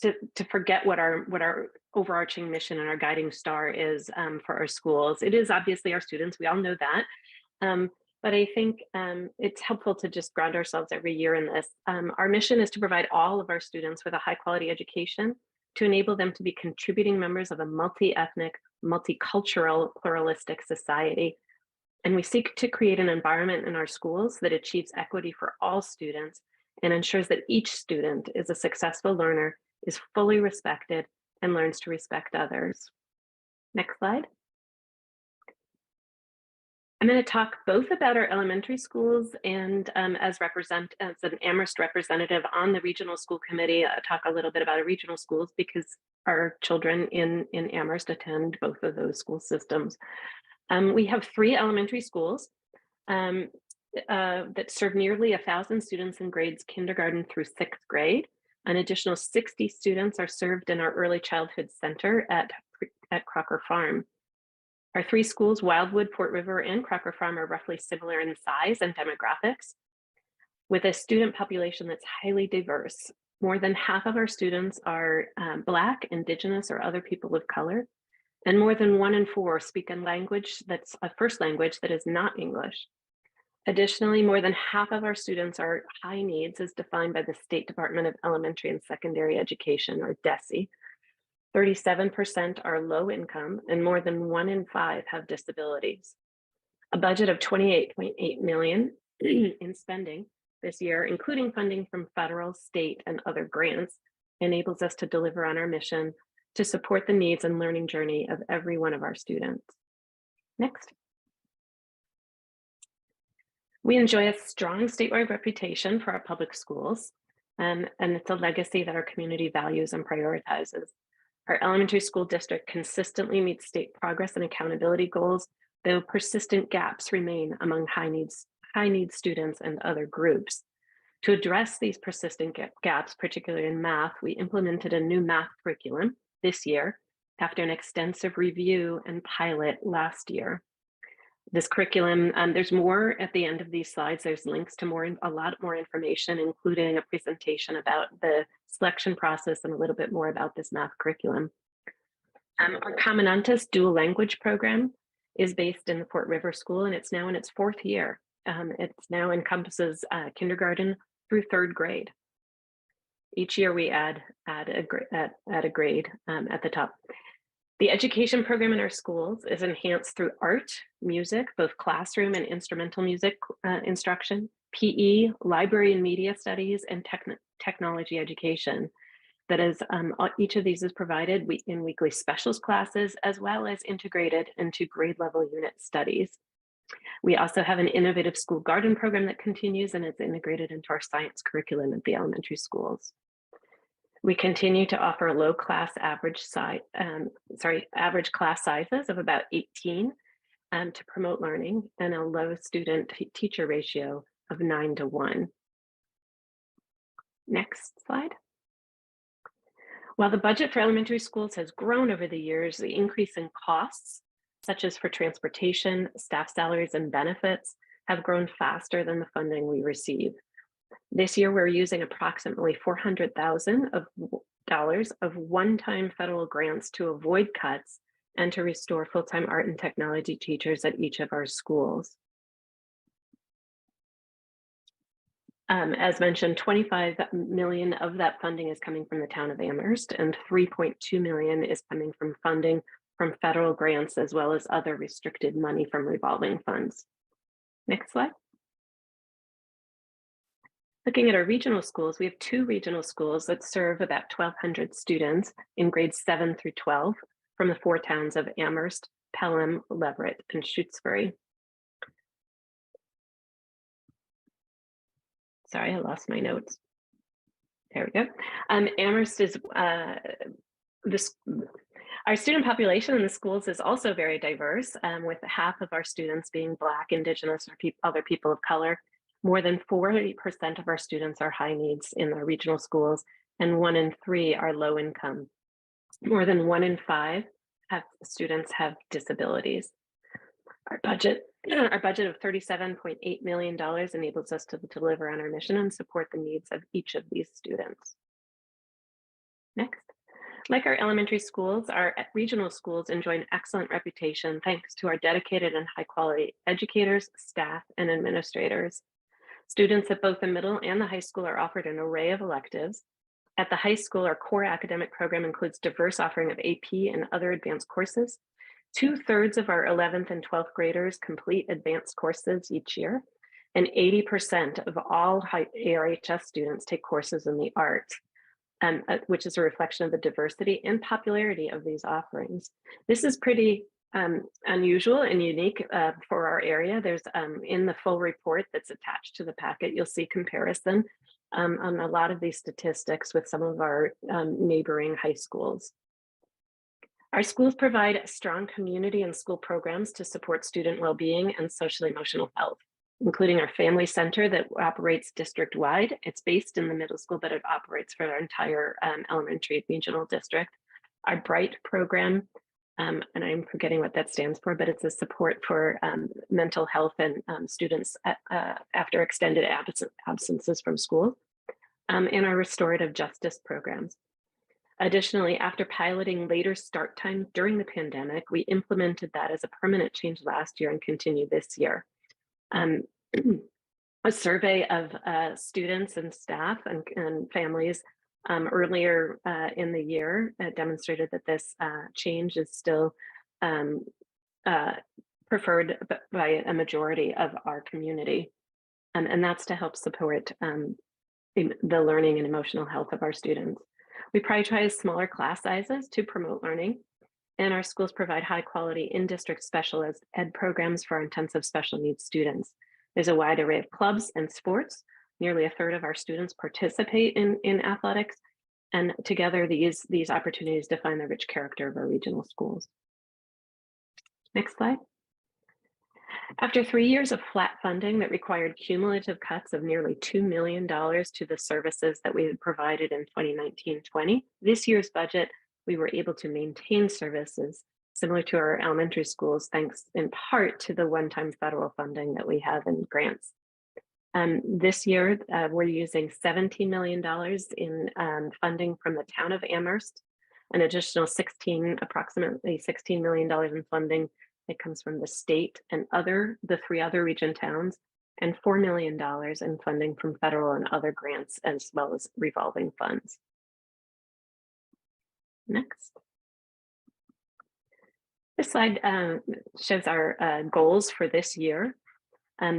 Speaker 12: to forget what our overarching mission and our guiding star is for our schools. It is obviously our students. We all know that. But I think it's helpful to just ground ourselves every year in this. Our mission is to provide all of our students with a high quality education to enable them to be contributing members of a multi-ethnic, multicultural, pluralistic society. And we seek to create an environment in our schools that achieves equity for all students and ensures that each student is a successful learner, is fully respected, and learns to respect others. Next slide. I'm going to talk both about our elementary schools and as an Amherst representative on the regional school committee, talk a little bit about our regional schools because our children in Amherst attend both of those school systems. We have 3 elementary schools that serve nearly 1,000 students in grades kindergarten through 6th grade. An additional 60 students are served in our early childhood center at Crocker Farm. Our 3 schools, Wildwood, Fort River, and Crocker Farm, are roughly similar in size and demographics, with a student population that's highly diverse. More than half of our students are Black, Indigenous, or other people of color, and more than 1 in 4 speak a language that's a first language that is not English. Additionally, more than half of our students are high needs as defined by the State Department of Elementary and Secondary Education, or DESE. 37% are low income, and more than 1 in 5 have disabilities. A budget of $28.8 million in spending this year, including funding from federal, state, and other grants, enables us to deliver on our mission to support the needs and learning journey of every one of our students. Next. We enjoy a strong statewide reputation for our public schools, and it's a legacy that our community values and prioritizes. Our elementary school district consistently meets state progress and accountability goals, though persistent gaps remain among high needs students and other groups. To address these persistent gaps, particularly in math, we implemented a new math curriculum this year after an extensive review and pilot last year. This curriculum, there's more at the end of these slides. There's links to a lot more information, including a presentation about the selection process and a little bit more about this math curriculum. Our Common-Antis dual language program is based in the Fort River School, and it's now in its 4th year. It now encompasses kindergarten through 3rd grade. Each year we add a grade at the top. The education program in our schools is enhanced through art, music, both classroom and instrumental music instruction, PE, library and media studies, and technology education. That is, each of these is provided in weekly specials classes, as well as integrated into grade level unit studies. We also have an innovative school garden program that continues, and it's integrated into our science curriculum at the elementary schools. We continue to offer average class sizes of about 18 to promote learning, and a low student teacher ratio of 9:1. Next slide. While the budget for elementary schools has grown over the years, the increase in costs, such as for transportation, staff salaries, and benefits, have grown faster than the funding we receive. This year, we're using approximately $400,000 of one-time federal grants to avoid cuts and to restore full-time art and technology teachers at each of our schools. As mentioned, $25 million of that funding is coming from the town of Amherst, and $3.2 million is coming from funding from federal grants, as well as other restricted money from revolving funds. Next slide. Looking at our regional schools, we have 2 regional schools that serve about 1,200 students in grades 7 through 12 from the 4 towns of Amherst, Pelham, Leverett, and Shutesbury. Sorry, I lost my notes. There we go. Amherst is our student population in the schools is also very diverse, with half of our students being Black, Indigenous, or other people of color. More than 40% of our students are high needs in our regional schools, and 1 in 3 are low income. More than 1 in 5 students have disabilities. Our budget of $37.8 million enables us to deliver on our mission and support the needs of each of these students. Next. Like our elementary schools, our regional schools enjoy an excellent reputation thanks to our dedicated and high quality educators, staff, and administrators. Students at both the middle and the high school are offered an array of electives. At the high school, our core academic program includes diverse offering of AP and other advanced courses. 2/3 of our 11th and 12th graders complete advanced courses each year, and 80% of all ARHS students take courses in the arts, which is a reflection of the diversity and popularity of these offerings. This is pretty unusual and unique for our area. There's in the full report that's attached to the packet, you'll see comparison on a lot of these statistics with some of our neighboring high schools. Our schools provide strong community and school programs to support student well-being and social emotional health, including our family center that operates district-wide. It's based in the middle school, but it operates for our entire elementary regional district. Our BRIGHT program, and I'm forgetting what that stands for, but it's a support for mental health and students after extended absences from school, and our restorative justice programs. Additionally, after piloting later start time during the pandemic, we implemented that as a permanent change last year and continue this year. A survey of students and staff and families earlier in the year demonstrated that this change is still preferred by a majority of our community. And that's to help support the learning and emotional health of our students. We prioritize smaller class sizes to promote learning, and our schools provide high quality in-district special ed programs for our intensive special needs students. There's a wide array of clubs and sports. Nearly 1/3 of our students participate in athletics, and together these opportunities define the rich character of our regional schools. Next slide. After 3 years of flat funding that required cumulative cuts of nearly $2 million to the services that we had provided in 2019-20, this year's budget, we were able to maintain services similar to our elementary schools, thanks in part to the one-time federal funding that we have in grants. This year, we're using $17 million in funding from the town of Amherst, an additional approximately $16 million in funding that comes from the state and the 3 other region towns, and $4 million in funding from federal and other grants, as well as revolving funds. Next. This slide shows our goals for this year.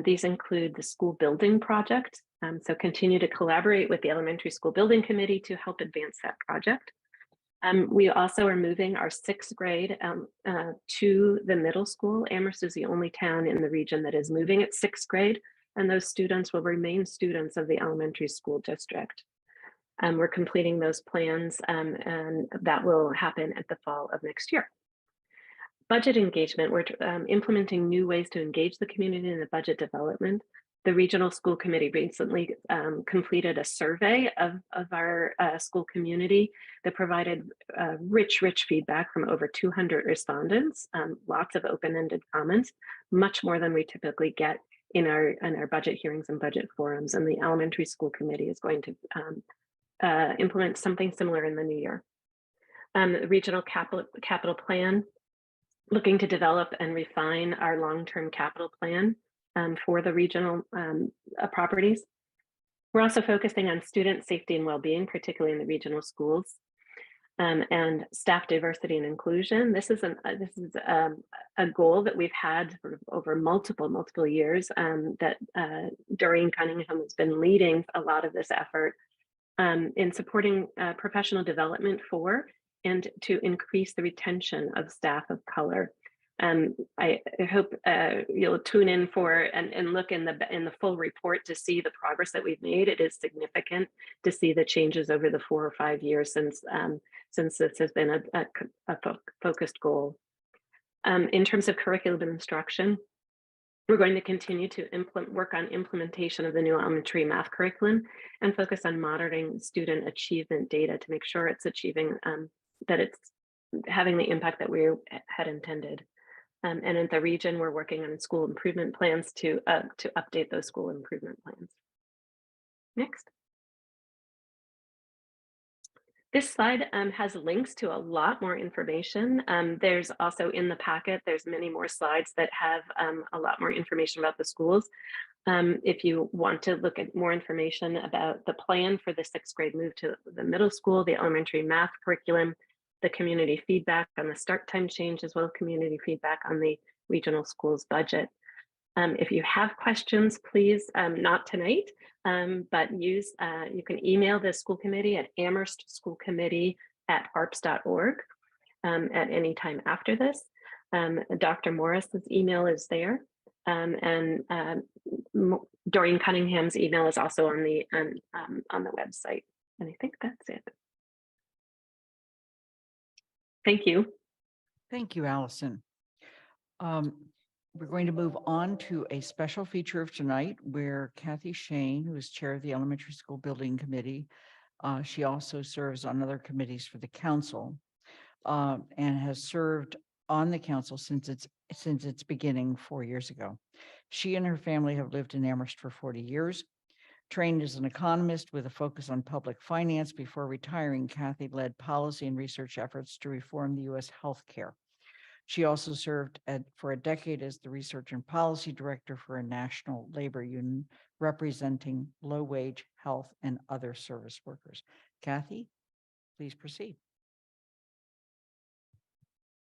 Speaker 12: These include the school building project. So continue to collaborate with the elementary school building committee to help advance that project. We also are moving our 6th grade to the middle school. Amherst is the only town in the region that is moving at 6th grade, and those students will remain students of the elementary school district. We're completing those plans, and that will happen at the fall of next year. Budget engagement, we're implementing new ways to engage the community in the budget development. The regional school committee recently completed a survey of our school community that provided rich feedback from over 200 respondents, lots of open-ended comments, much more than we typically get in our budget hearings and budget forums. And the elementary school committee is going to implement something similar in the new year. The regional capital plan, looking to develop and refine our long-term capital plan for the regional properties. We're also focusing on student safety and well-being, particularly in the regional schools, and staff diversity and inclusion. This is a goal that we've had sort of over multiple years, that Doreen Cunningham has been leading a lot of this effort in supporting professional development for and to increase the retention of staff of color. I hope you'll tune in for and look in the full report to see the progress that we've made. It is significant to see the changes over the 4 or 5 years since this has been a focused goal. In terms of curriculum instruction, we're going to continue to work on implementation of the new elementary math curriculum and focus on monitoring student achievement data to make sure it's achieving that it's having the impact that we had intended. And in the region, we're working on school improvement plans to update those school improvement plans. Next. This slide has links to a lot more information. There's also in the packet, there's many more slides that have a lot more information about the schools. If you want to look at more information about the plan for the 6th grade move to the middle school, the elementary math curriculum, the community feedback on the start time change, as well as community feedback on the regional schools budget. If you have questions, please, not tonight, but you can email the school committee at amherstschoolcommittee@arps.org at any time after this. Dr. Morris's email is there. And Doreen Cunningham's email is also on the website. And I think that's it. Thank you.
Speaker 1: Thank you, Allison. We're going to move on to a special feature of tonight where Kathy Shane, who is chair of the Elementary School Building Committee, she also serves on other committees for the council and has served on the council since its beginning 4 years ago. She and her family have lived in Amherst for 40 years. Trained as an economist with a focus on public finance, before retiring, Kathy led policy and research efforts to reform the U.S. healthcare. She also served for a decade as the research and policy director for a national labor union representing low-wage health and other service workers. Kathy, please proceed.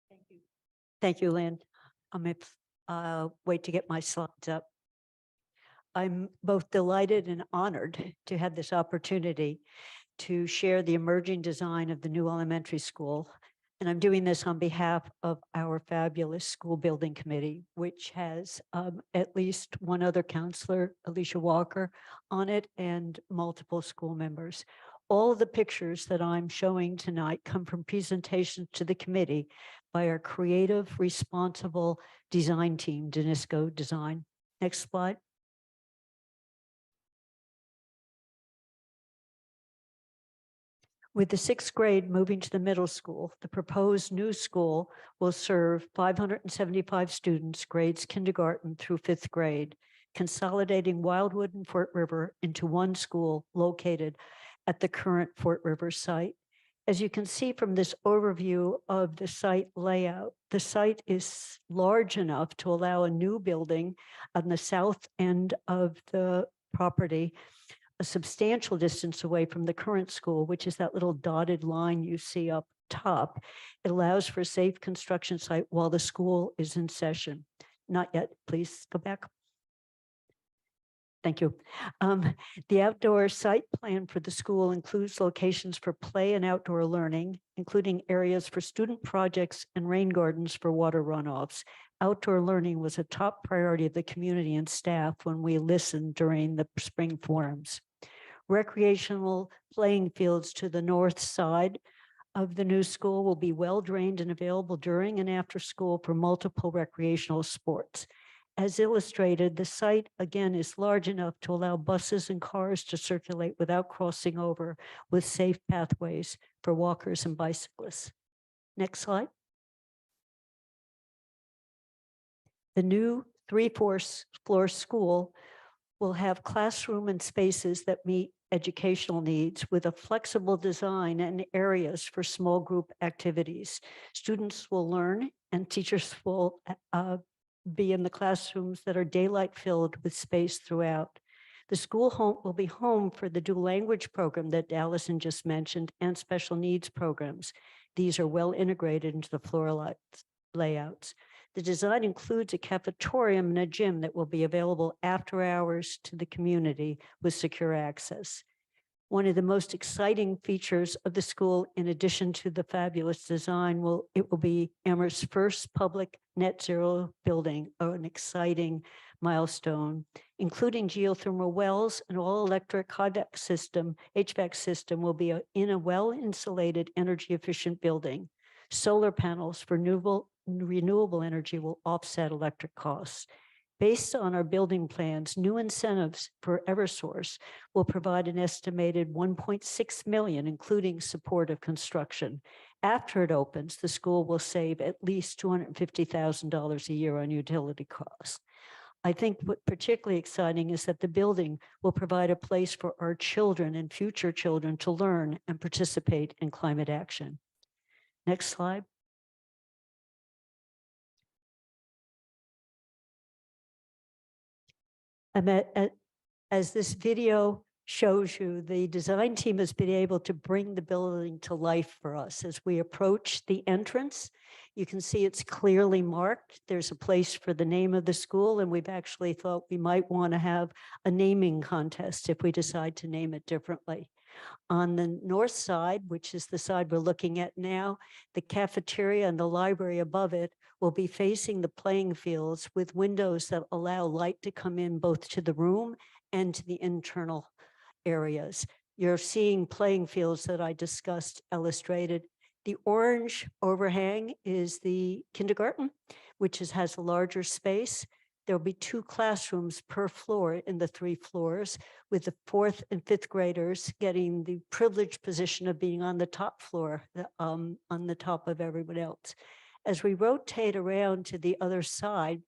Speaker 15: Thank you. Thank you, Lynn. Wait to get my slides up. I'm both delighted and honored to have this opportunity to share the emerging design of the new elementary school. And I'm doing this on behalf of our fabulous school building committee, which has at least one other counselor, Alicia Walker, on it, and multiple school members. All of the pictures that I'm showing tonight come from presentations to the committee by our creative, responsible design team, Danisco Design. Next slide. With the 6th grade moving to the middle school, the proposed new school will serve 575 students, grades kindergarten through 5th grade, consolidating Wildwood and Fort River into one school located at the current Fort River site. As you can see from this overview of the site layout, the site is large enough to allow a new building on the south end of the property, a substantial distance away from the current school, which is that little dotted line you see up top. It allows for a safe construction site while the school is in session. Not yet, please go back. Thank you. The outdoor site plan for the school includes locations for play and outdoor learning, including areas for student projects and rain gardens for water runoffs. Outdoor learning was a top priority of the community and staff when we listened during the spring forums. Recreational playing fields to the north side of the new school will be well drained and available during and after school for multiple recreational sports. As illustrated, the site again is large enough to allow buses and cars to circulate without crossing over, with safe pathways for walkers and bicyclists. Next slide. The new 3-floor school will have classroom and spaces that meet educational needs with a flexible design and areas for small group activities. Students will learn and teachers will be in the classrooms that are daylight filled with space throughout. The school home will be home for the dual language program that Allison just mentioned and special needs programs. These are well integrated into the floor layouts. The design includes a cafeteria and a gym that will be available after hours to the community with secure access. One of the most exciting features of the school, in addition to the fabulous design, will be Amherst's first public net zero building, an exciting milestone, including geothermal wells and all electric HVAC system will be in a well-insulated, energy efficient building. Solar panels for renewable energy will offset electric costs. Based on our building plans, new incentives for Eversource will provide an estimated 1.6 million, including supportive construction. After it opens, the school will save at least $250,000 a year on utility costs. I think what particularly exciting is that the building will provide a place for our children and future children to learn and participate in climate action. Next slide. As this video shows you, the design team has been able to bring the building to life for us. As we approach the entrance, you can see it's clearly marked. There's a place for the name of the school, and we've actually thought we might want to have a naming contest if we decide to name it differently. On the north side, which is the side we're looking at now, the cafeteria and the library above it will be facing the playing fields with windows that allow light to come in both to the room and to the internal areas. You're seeing playing fields that I discussed illustrated. The orange overhang is the kindergarten, which has a larger space. There'll be 2 classrooms per floor in the 3 floors, with the 4th and 5th graders getting the privileged position of being on the top floor, on the top of everyone else. As we rotate around to the other side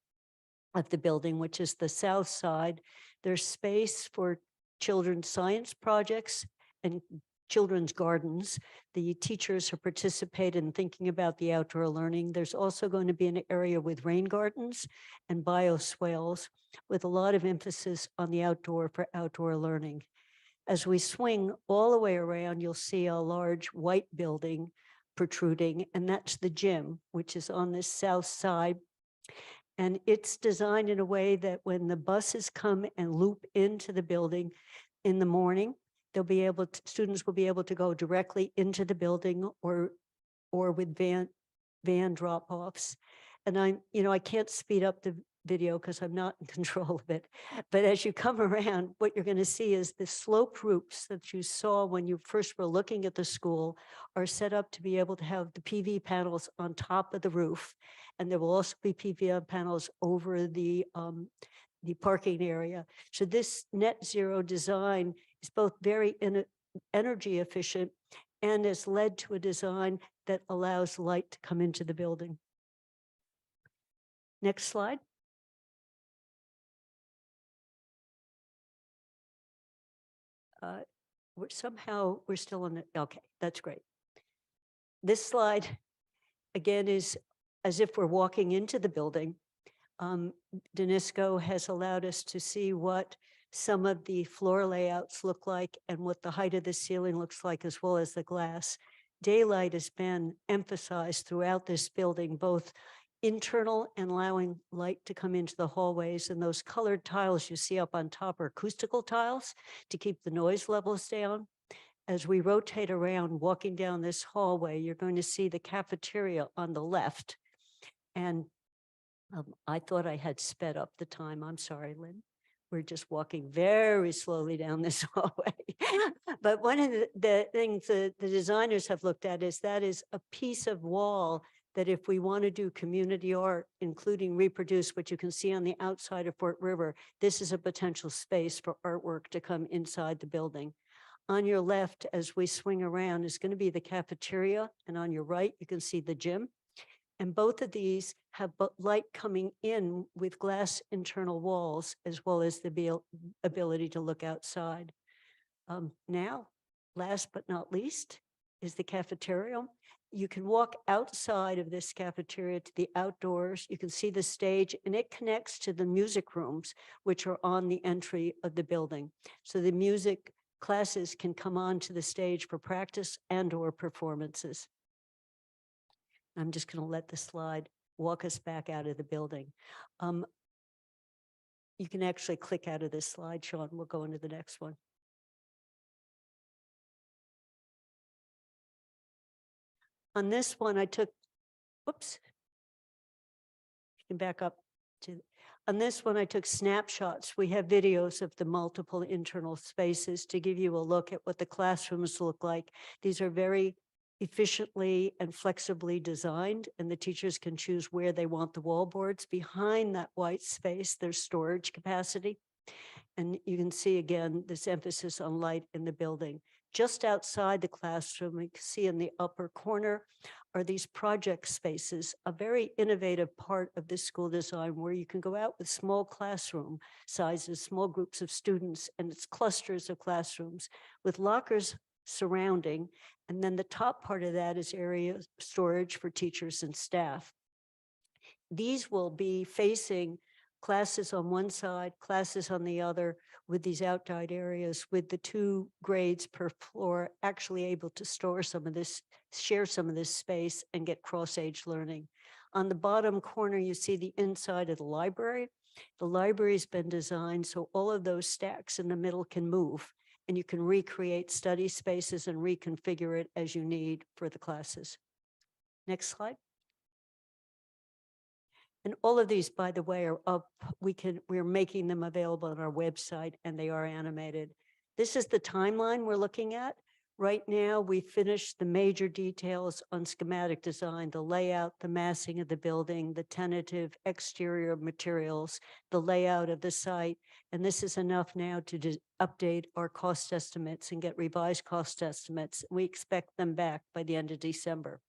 Speaker 15: of the building, which is the south side, there's space for children's science projects and children's gardens. The teachers have participated in thinking about the outdoor learning. There's also going to be an area with rain gardens and bioswales with a lot of emphasis on the outdoor for outdoor learning. As we swing all the way around, you'll see a large white building protruding, and that's the gym, which is on this south side. And it's designed in a way that when the buses come and loop into the building in the morning, students will be able to go directly into the building or with van drop-offs. And I can't speed up the video because I'm not in control of it. But as you come around, what you're going to see is the slope roofs that you saw when you first were looking at the school are set up to be able to have the PV panels on top of the roof. And there will also be PV panels over the parking area. So this net zero design is both very energy efficient and has led to a design that allows light to come into the building. Next slide. We're still on it. Okay, that's great. This slide, again, is as if we're walking into the building. Danisco has allowed us to see what some of the floor layouts look like and what the height of the ceiling looks like, as well as the glass. Daylight has been emphasized throughout this building, both internal and allowing light to come into the hallways. And those colored tiles you see up on top are acoustical tiles to keep the noise levels down. As we rotate around, walking down this hallway, you're going to see the cafeteria on the left. And I thought I had sped up the time. I'm sorry, Lynn. We're just walking very slowly down this hallway. But one of the things the designers have looked at is that is a piece of wall that if we want to do community art, including reproduce what you can see on the outside of Fort River, this is a potential space for artwork to come inside the building. On your left, as we swing around, is going to be the cafeteria. And on your right, you can see the gym. And both of these have light coming in with glass internal walls, as well as the ability to look outside. Now, last but not least, is the cafeteria. You can walk outside of this cafeteria to the outdoors. You can see the stage, and it connects to the music rooms, which are on the entry of the building. So the music classes can come onto the stage for practice and/or performances. I'm just going to let the slide walk us back out of the building. You can actually click out of this slide, Sean. We'll go into the next one. On this one, I took, whoops. You can back up to, on this one, I took snapshots. We have videos of the multiple internal spaces to give you a look at what the classrooms look like. These efficiently and flexibly designed, and the teachers can choose where they want the wall boards. Behind that white space, there's storage capacity. And you can see again, this emphasis on light in the building. Just outside the classroom, you can see in the upper corner are these project spaces, a very innovative part of this school design where you can go out with small classroom sizes, small groups of students, and it's clusters of classrooms with lockers surrounding. And then the top part of that is area storage for teachers and staff. These will be facing classes on one side, classes on the other, with these outdoor areas, with the 2 grades per floor actually able to store some of this, share some of this space and get cross-age learning. On the bottom corner, you see the inside of the library. The library's been designed so all of those stacks in the middle can move, and you can recreate study spaces and reconfigure it as you need for the classes. Next slide. And all of these, by the way, are up. We're making them available on our website, and they are animated. This is the timeline we're looking at. Right now, we finished the major details on schematic design, the layout, the massing of the building, the tentative exterior materials, the layout of the site. And this is enough now to update our cost estimates and get revised cost estimates. We expect them back by the end of December.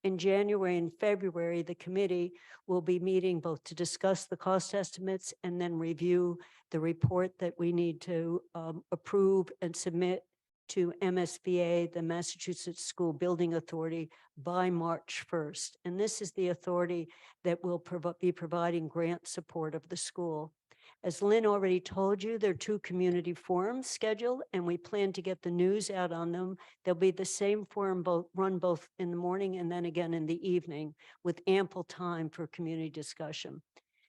Speaker 15: In January and February, the committee will be meeting both to discuss the cost estimates and then review the report that we need to approve and submit to MSBA, the Massachusetts School Building Authority, by March 1st. And this is the authority that will be providing grant support of the school. As Lynn already told you, there are 2 community forums scheduled, and we plan to get the news out on them. There'll be the same forum run both in the morning and then again in the evening, with ample time for community discussion.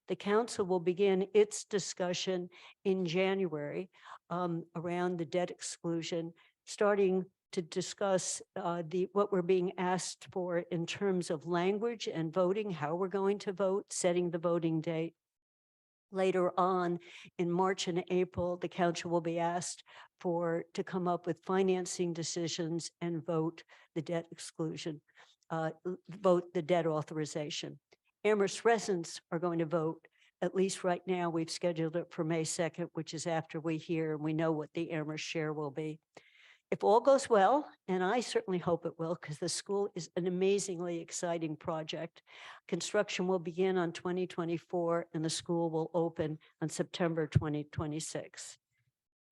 Speaker 15: The council will begin its discussion in January around the debt exclusion, starting to discuss what we're being asked for in terms of language and voting, how we're going to vote, setting the voting date. Later on in March and April, the council will be asked to come up with financing decisions and vote the debt exclusion, vote the debt authorization. Amherst residents are going to vote. At least right now, we've scheduled it for May 2nd, which is after we hear and we know what the Amherst share will be. If all goes well, and I certainly hope it will, because the school is an amazingly exciting project, construction will begin on 2024 and the school will open on September 2026.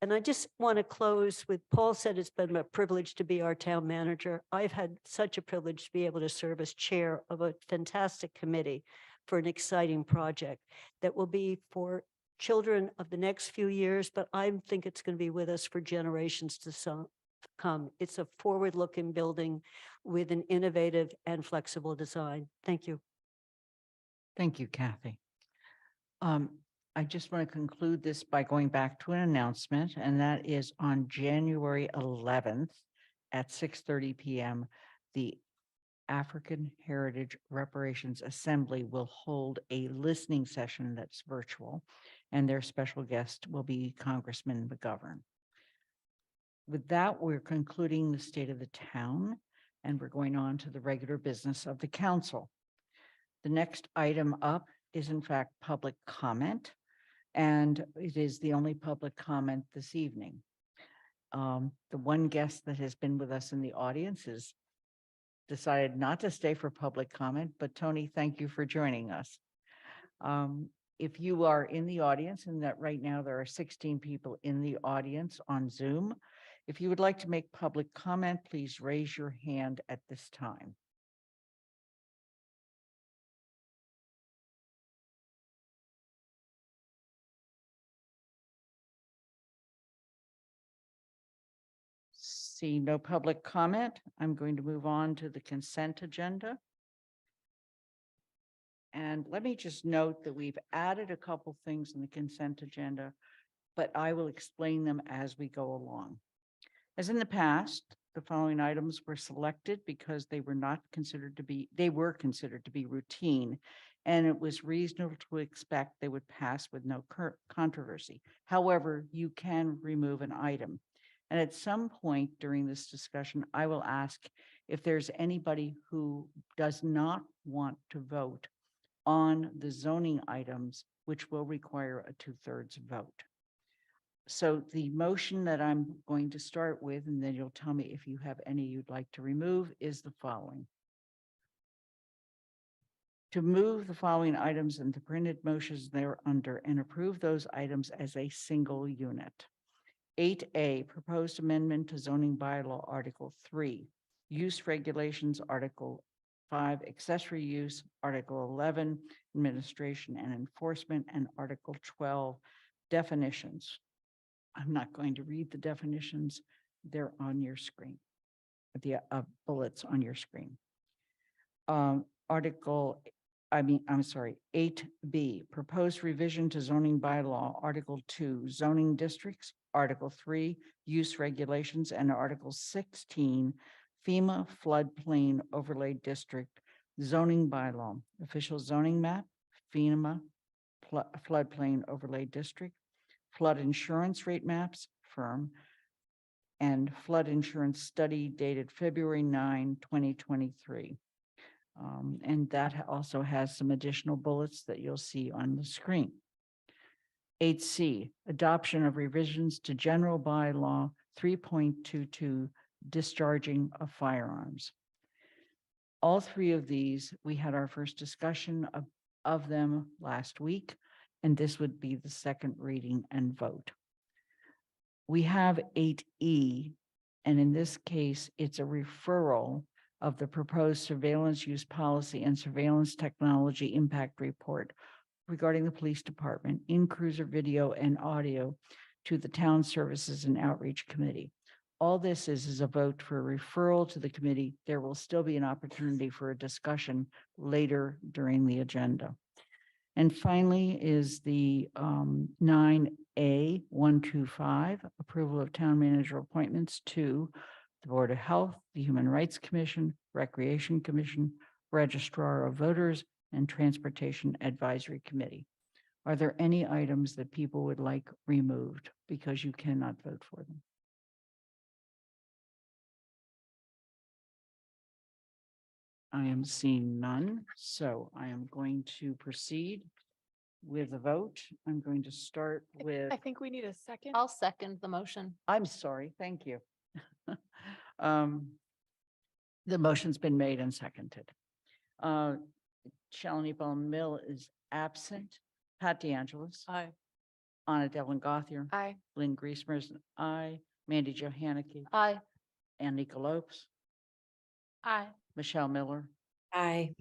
Speaker 15: And I just want to close with, Paul said it's been a privilege to be our town manager. I've had such a privilege to be able to serve as chair of a fantastic committee for an exciting project that will be for children of the next few years, but I think it's going to be with us for generations to come. It's a forward-looking building with an innovative and flexible design. Thank you.
Speaker 1: Thank you, Kathy. I just want to conclude this by going back to an announcement, and that is on January 11th at 6:30 p.m., the African Heritage Reparations Assembly will hold a listening session that's virtual, and their special guest will be Congressman McGovern. With that, we're concluding the state of the town, and we're going on to the regular business of the council. The next item up is in fact public comment, and it is the only public comment this evening. The one guest that has been with us in the audience has decided not to stay for public comment, but Tony, thank you for joining us. If you are in the audience, and that right now there are 16 people in the audience on Zoom, if you would like to make public comment, please raise your hand at this time. See no public comment, I'm going to move on to the consent agenda. And let me just note that we've added a couple things in the consent agenda, but I will explain them as we go along. As in the past, the following items were selected because they were considered to be routine, and it was reasonable to expect they would pass with no controversy. However, you can remove an item. And at some point during this discussion, I will ask If there's anybody who does not want to vote on the zoning items, which will require a 2/3 vote. So the motion that I'm going to start with, and then you'll tell me if you have any you'd like to remove, is the following. To move the following items into printed motions thereunder and approve those items as a single unit. 8A, proposed amendment to zoning bylaw, Article 3, use regulations, Article 5, accessory use, Article 11, administration and enforcement, and Article 12, definitions. I'm not going to read the definitions. They're on your screen, the bullets on your screen. I'm sorry, 8B, proposed revision to zoning bylaw, Article 2, zoning districts, Article 3, use regulations, and Article 16, FEMA floodplain overlay district, zoning bylaw, official zoning map, FEMA floodplain overlay district, flood insurance rate maps, firm, and flood insurance study dated February 9, 2023. And that also has some additional bullets that you'll see on the screen. 8C, adoption of revisions to general bylaw 3.22, discharging of firearms. All three of these, we had our first discussion of them last week, and this would be the second reading and vote. We have 8E, and in this case, it's a referral of the proposed surveillance use policy and surveillance technology impact report regarding the police department in cruiser video and audio to the Town Services and Outreach Committee. All this is a vote for a referral to the committee. There will still be an opportunity for a discussion later during the agenda. And finally is the 9A 125, approval of town manager appointments to the Board of Health, the Human Rights Commission, Recreation Commission, Registrar of Voters, and Transportation Advisory Committee. Are there any items that people would like removed because you cannot vote for them? I am seeing none, so I am going to proceed with the vote. I'm going to start with,
Speaker 10: I think we need a second.
Speaker 16: I'll second the motion.
Speaker 1: I'm sorry, thank you. The motion's been made and seconded. Shalini Bowman-Mill is absent. Pat DeAngelis.
Speaker 10: Aye.
Speaker 1: Anna Devlin Gothier.
Speaker 10: Aye.
Speaker 1: Lynn Griesmer is an aye. Mandy Johanicky.
Speaker 16: Aye.
Speaker 1: Ann Nika Lopes.
Speaker 16: Aye.
Speaker 1: Michelle Miller.
Speaker 16: Aye.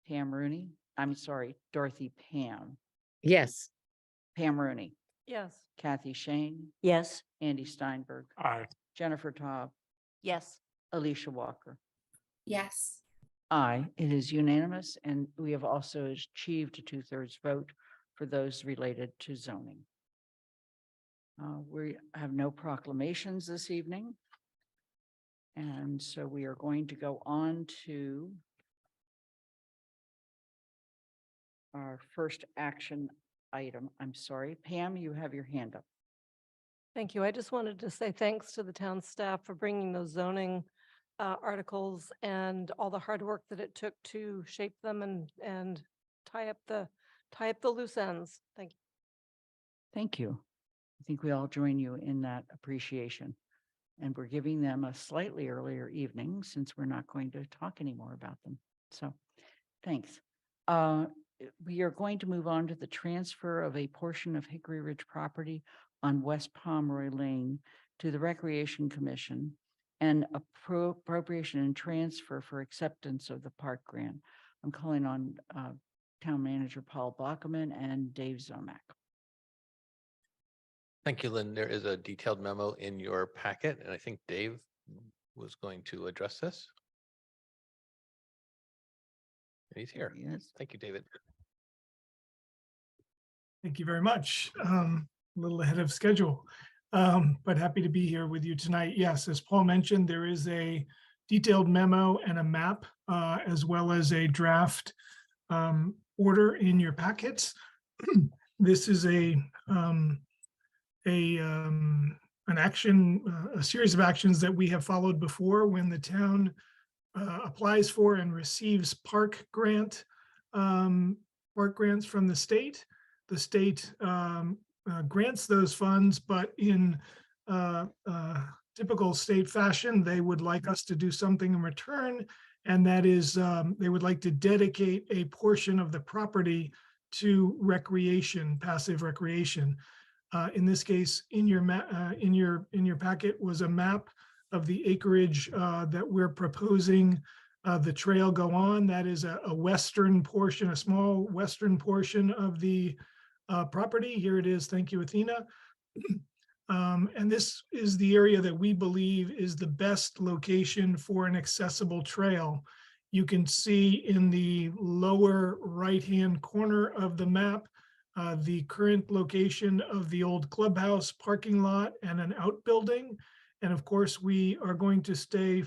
Speaker 1: Pam Rooney. I'm sorry, Dorothy Pam.
Speaker 13: Yes.
Speaker 1: Pam Rooney.
Speaker 10: Yes.
Speaker 1: Kathy Shane.
Speaker 15: Yes.
Speaker 1: Andy Steinberg.
Speaker 5: Aye.
Speaker 1: Jennifer Taub.
Speaker 16: Yes.
Speaker 1: Alicia Walker.
Speaker 16: Yes.
Speaker 1: Aye, it is unanimous, and we have also achieved a 2/3 vote for those related to zoning. We have no proclamations this evening. And so we are going to go on to our first action item. I'm sorry, Pam, you have your hand up.
Speaker 17: Thank you. I just wanted to say thanks to the town staff for bringing those zoning articles and all the hard work that it took to shape them and tie up the loose ends. Thank you.
Speaker 1: Thank you. I think we all join you in that appreciation. And we're giving them a slightly earlier evening since we're not going to talk anymore about them. So thanks. We are going to move on to the transfer of a portion of Hickory Ridge property on West Pomeroy Lane to the Recreation Commission and appropriation and transfer for acceptance of the park grant. I'm calling on Town Manager Paul Bachman and Dave Zomack.
Speaker 9: Thank you, Lynn. There is a detailed memo in your packet, and I think Dave was going to address this. And he's here.
Speaker 1: Yes.
Speaker 9: Thank you, David.
Speaker 18: Thank you very much. A little ahead of schedule, but happy to be here with you tonight. Yes, as Paul mentioned, there is a detailed memo and a map, as well as a draft order in your packets. This is a a series of actions that we have followed before when the town applies for and receives park grants from the state. The state grants those funds, but in typical state fashion, they would like us to do something in return, and that is they would like to dedicate a portion of the property to recreation, passive recreation. In this case, in your packet was a map of the acreage that we're proposing the trail go on. That is a western portion, a small western portion of the property. Here it is. Thank you, Athena. And this is the area that we believe is the best location for an accessible trail. You can see in the lower right-hand corner of the map the current location of the old clubhouse parking lot and an outbuilding. And of course, we are going to stay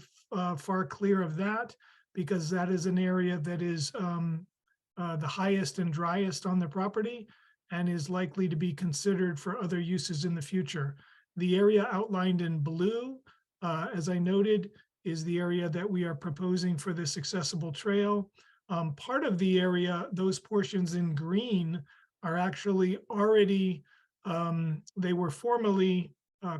Speaker 18: far clear of that because that is an area that is the highest and driest on the property and is likely to be considered for other uses in the future. The area outlined in blue, as I noted, is the area that we are proposing for this accessible trail. Part of the area, those portions in green, are actually already, they were formerly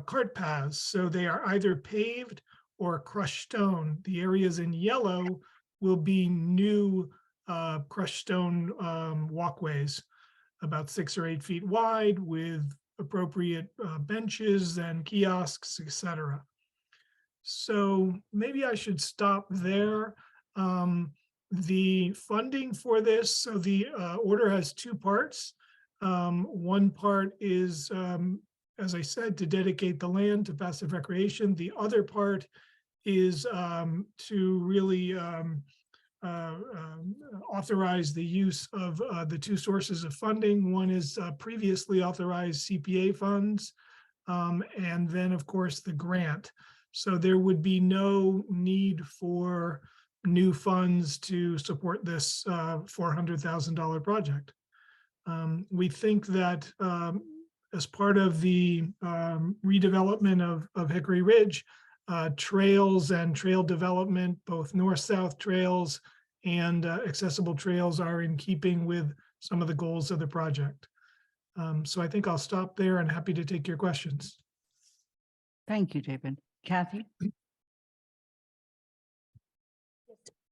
Speaker 18: cart paths, so they are either paved or crushed stone. The areas in yellow will be new crushed stone walkways, about 6 or 8 feet wide with appropriate benches and kiosks, etc. So maybe I should stop there. The funding for this, so the order has 2 parts. One part is, as I said, to dedicate the land to passive recreation. The other part is to really authorize the use of the 2 sources of funding. One is previously authorized CPA funds, and then of course the grant. So there would be no need for new funds to support this $400,000 project. We think that as part of the redevelopment of Hickory Ridge, trails and trail development, both north-south trails and accessible trails, are in keeping with some of the goals of the project. So I think I'll stop there and happy to take your questions.
Speaker 1: Thank you, David. Kathy?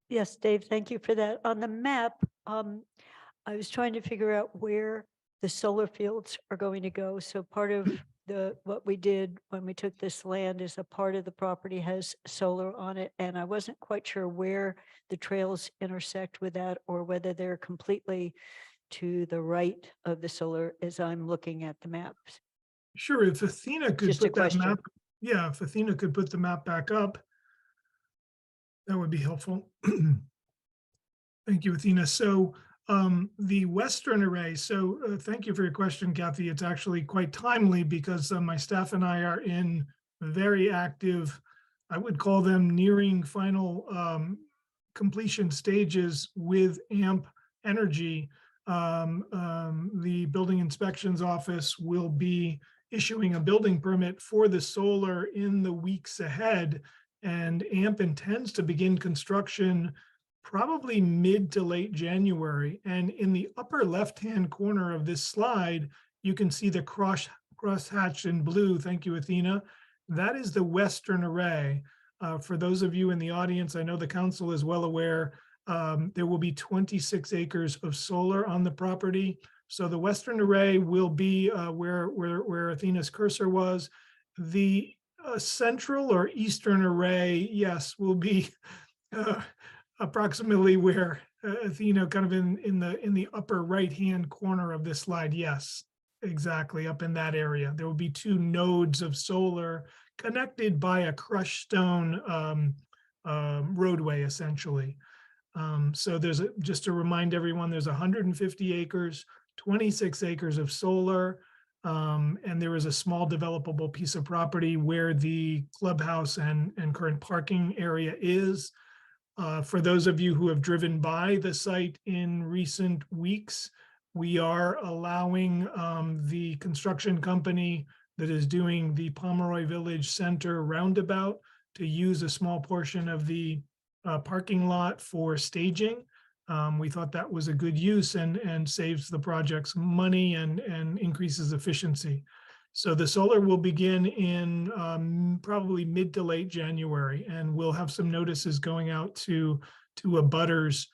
Speaker 15: Yes, Dave, thank you for that. On the map, I was trying to figure out where the solar fields are going to go. So part of what we did when we took this land is a part of the property has solar on it, and I wasn't quite sure where the trails intersect with that or whether they're completely to the right of the solar as I'm looking at the maps.
Speaker 18: Sure, if Athena could
Speaker 15: Just a
Speaker 18: put that
Speaker 15: question.
Speaker 18: map, yeah, if Athena could put the map back up, that would be helpful. Thank you, Athena. So the western array, so thank you for your question, Kathy. It's actually quite timely because my staff and I are in very active, I would call them nearing final completion stages with AMP Energy. The building inspections office will be issuing a building permit for the solar in the weeks ahead, and AMP intends to begin construction probably mid to late January. And in the upper left-hand corner of this slide, you can see the crosshatched in blue. Thank you, Athena. That is the western array. For those of you in the audience, I know the council is well aware, there will be 26 acres of solar on the property. So the western array will be where Athena's cursor was. The central or eastern array, yes, will be approximately where Athena, kind of in the upper right-hand corner of this slide. Yes, exactly, up in that area. There will be 2 nodes of solar connected by a crushed stone roadway, essentially. So there's just to remind everyone, there's 150 acres, 26 acres of solar, and there is a small developable piece of property where the clubhouse and current parking area is. For those of you who have driven by the site in recent weeks, we are allowing the construction company that is doing the Pomeroy Village Center roundabout to use a small portion of the parking lot for staging. We thought that was a good use and saves the project's money and increases efficiency. So the solar will begin in probably mid to late January, and we'll have some notices going out to abutters.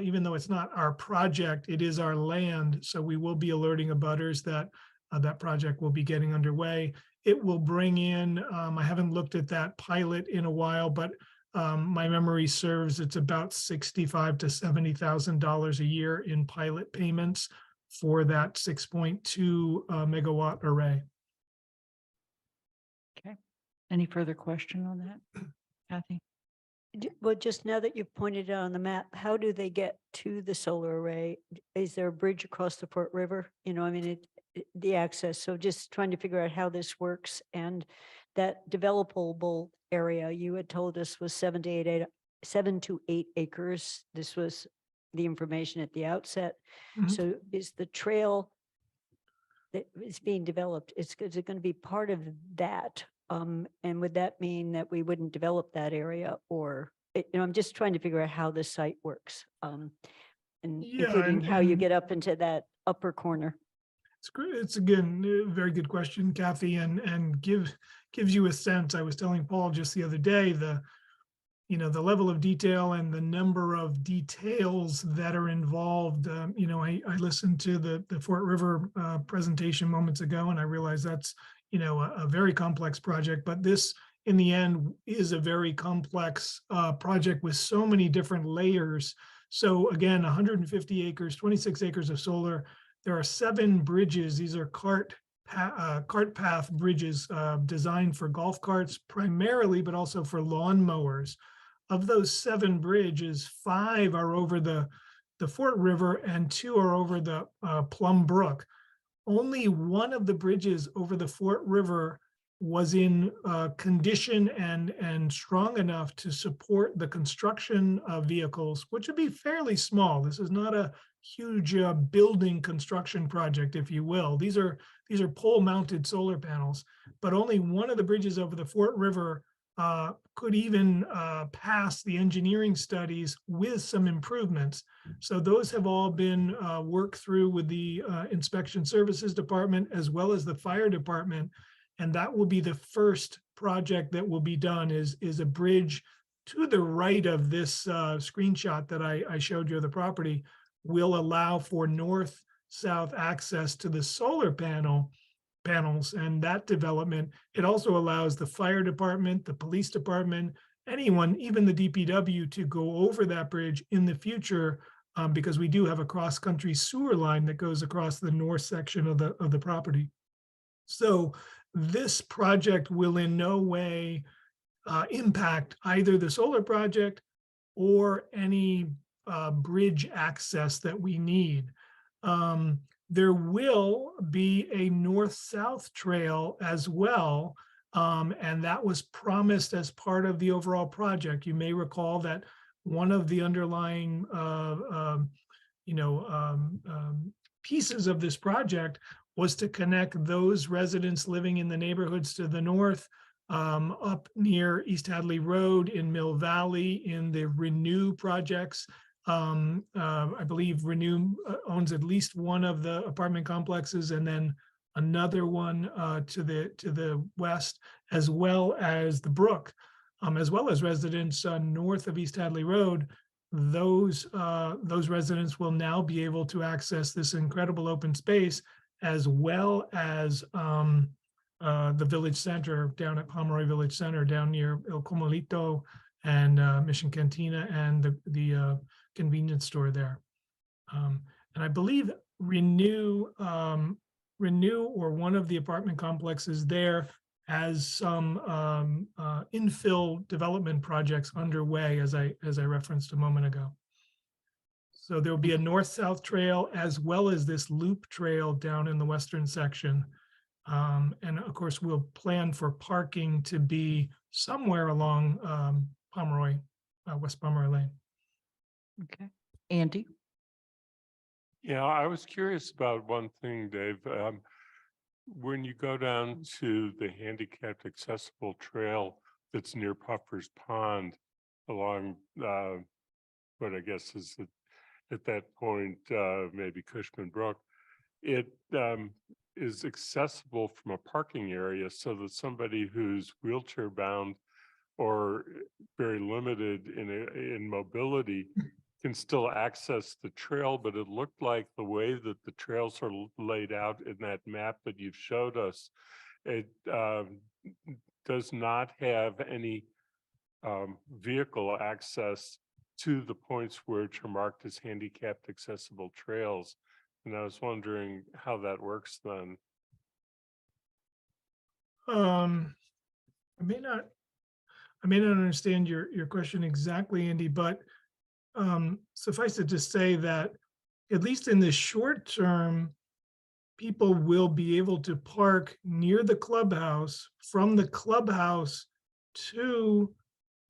Speaker 18: Even though it's not our project, it is our land. So we will be alerting abutters that that project will be getting underway. It will bring in, I haven't looked at that pilot in a while, but my memory serves, it's about $65,000 to $70,000 a year in pilot payments for that 6.2 megawatt array.
Speaker 1: Okay. Any further question on that, Kathy?
Speaker 15: Well, just now that you've pointed it out on the map, how do they get to the solar array? Is there a bridge across the Fort River? You know, I mean, the access. So just trying to figure out how this works, and that developable area you had told us was 7 to 8 acres. This was the information at the outset.
Speaker 18: Mhm.
Speaker 15: So is the trail that is being developed, is it going to be part of that? And would that mean that we wouldn't develop that area, or, you know, I'm just trying to figure out how the site works. And
Speaker 18: Yeah,
Speaker 15: including how you
Speaker 18: and
Speaker 15: get up into that upper corner.
Speaker 18: it's great. It's again, a very good question, Kathy, and gives you a sense. I was telling Paul just the other day, the level of detail and the number of details that are involved. I listened to the Fort River presentation moments ago, and I realized that's, a very complex project, but this in the end is a very complex project with so many different layers. So again, 150 acres, 26 acres of solar. There are 7 bridges. These are cart path bridges designed for golf carts primarily, but also for lawn mowers. Of those 7 bridges, 5 are over the Fort River and 2 are over the Plum Brook. Only one of the bridges over the Fort River was in condition and strong enough to support the construction of vehicles, which would be fairly small. This is not a huge building construction project, if you will. These are pole-mounted solar panels, but only one of the bridges over the Fort River could even pass the engineering studies with some improvements. So those have all been worked through with the Inspection Services Department as well as the Fire Department. And that will be the first project that will be done is a bridge to the right of this screenshot that I showed you of the property will allow for north-south access to the solar panels and that development. It also allows the fire department, the police department, anyone, even the DPW, to go over that bridge in the future because we do have a cross-country sewer line that goes across the north section of the property. So this project will in no way impact either the solar project or any bridge access that we need. There will be a north-south trail as well, and that was promised as part of the overall project. You may recall that one of the underlying pieces of this project was to connect those residents living in the neighborhoods to the north up near East Hadley Road in Mill Valley in the Renew projects. I believe Renew owns at least one of the apartment complexes and then another one to the west, as well as the Brook, as well as residents north of East Hadley Road. Those residents will now be able to access this incredible open space, as well as the village center down at Pomeroy Village Center, down near El Comolito and Mission Cantina and the convenience store there. And I believe Renew or one of the apartment complexes there has some infill development projects underway, as I referenced a moment ago. So there'll be a north-south trail as well as this loop trail down in the western section. And of course, we'll plan for parking to be somewhere along West Pomeroy Lane.
Speaker 1: Okay. Andy?
Speaker 19: Yeah, I was curious about one thing, Dave. when you go down to the handicapped accessible trail that's near Puffer's Pond along what I guess is at that point maybe Cushman Brook, it is accessible from a parking area so that somebody who's wheelchair bound or very limited in mobility can still access the trail, but it looked like the way that the trails are laid out in that map that you've showed us, it does not have any vehicle access to the points which are marked as handicapped accessible trails. And I was wondering how that works then.
Speaker 18: I may not understand your question exactly, Andy, but suffice it to say that at least in the short term, people will be able to park near the clubhouse, from the clubhouse to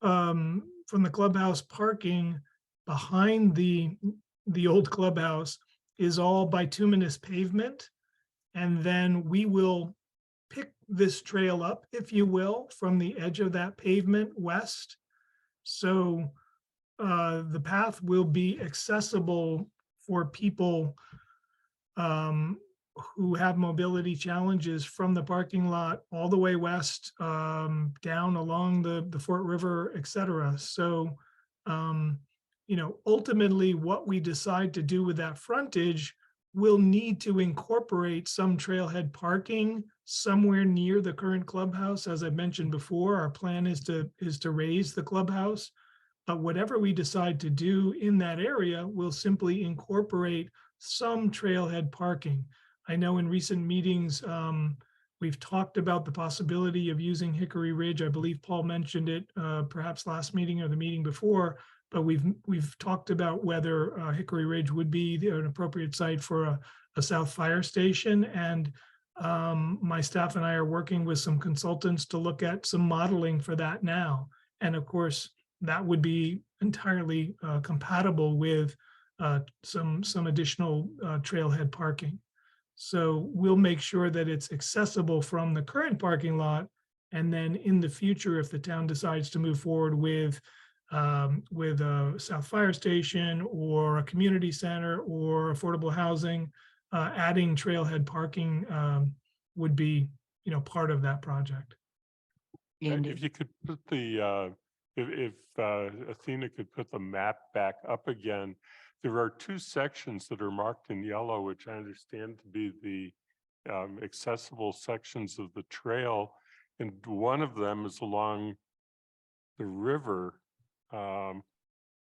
Speaker 18: from the clubhouse parking behind the old clubhouse is all bituminous pavement. And then we will pick this trail up, if you will, from the edge of that pavement west. So the path will be accessible for people who have mobility challenges from the parking lot all the way west, down along the Fort River, et cetera. So, ultimately what we decide to do with that frontage will need to incorporate some trailhead parking somewhere near the current clubhouse. As I mentioned before, our plan is to raise the clubhouse. But whatever we decide to do in that area will simply incorporate some trailhead parking. I know in recent meetings, we've talked about the possibility of using Hickory Ridge. I believe Paul mentioned it, perhaps last meeting or the meeting before, but we've talked about whether Hickory Ridge would be an appropriate site for a South Fire Station. And my staff and I are working with some consultants to look at some modeling for that now. And of course, that would be entirely compatible with some additional trailhead parking. So we'll make sure that it's accessible from the current parking lot. And then in the future, if the town decides to move forward with a South Fire Station or a community center or affordable housing, adding trailhead parking would be, part of that project.
Speaker 19: And if you could put the if Athena could put the map back up again, there are two sections that are marked in yellow, which I understand to be the accessible sections of the trail. And one of them is along the river.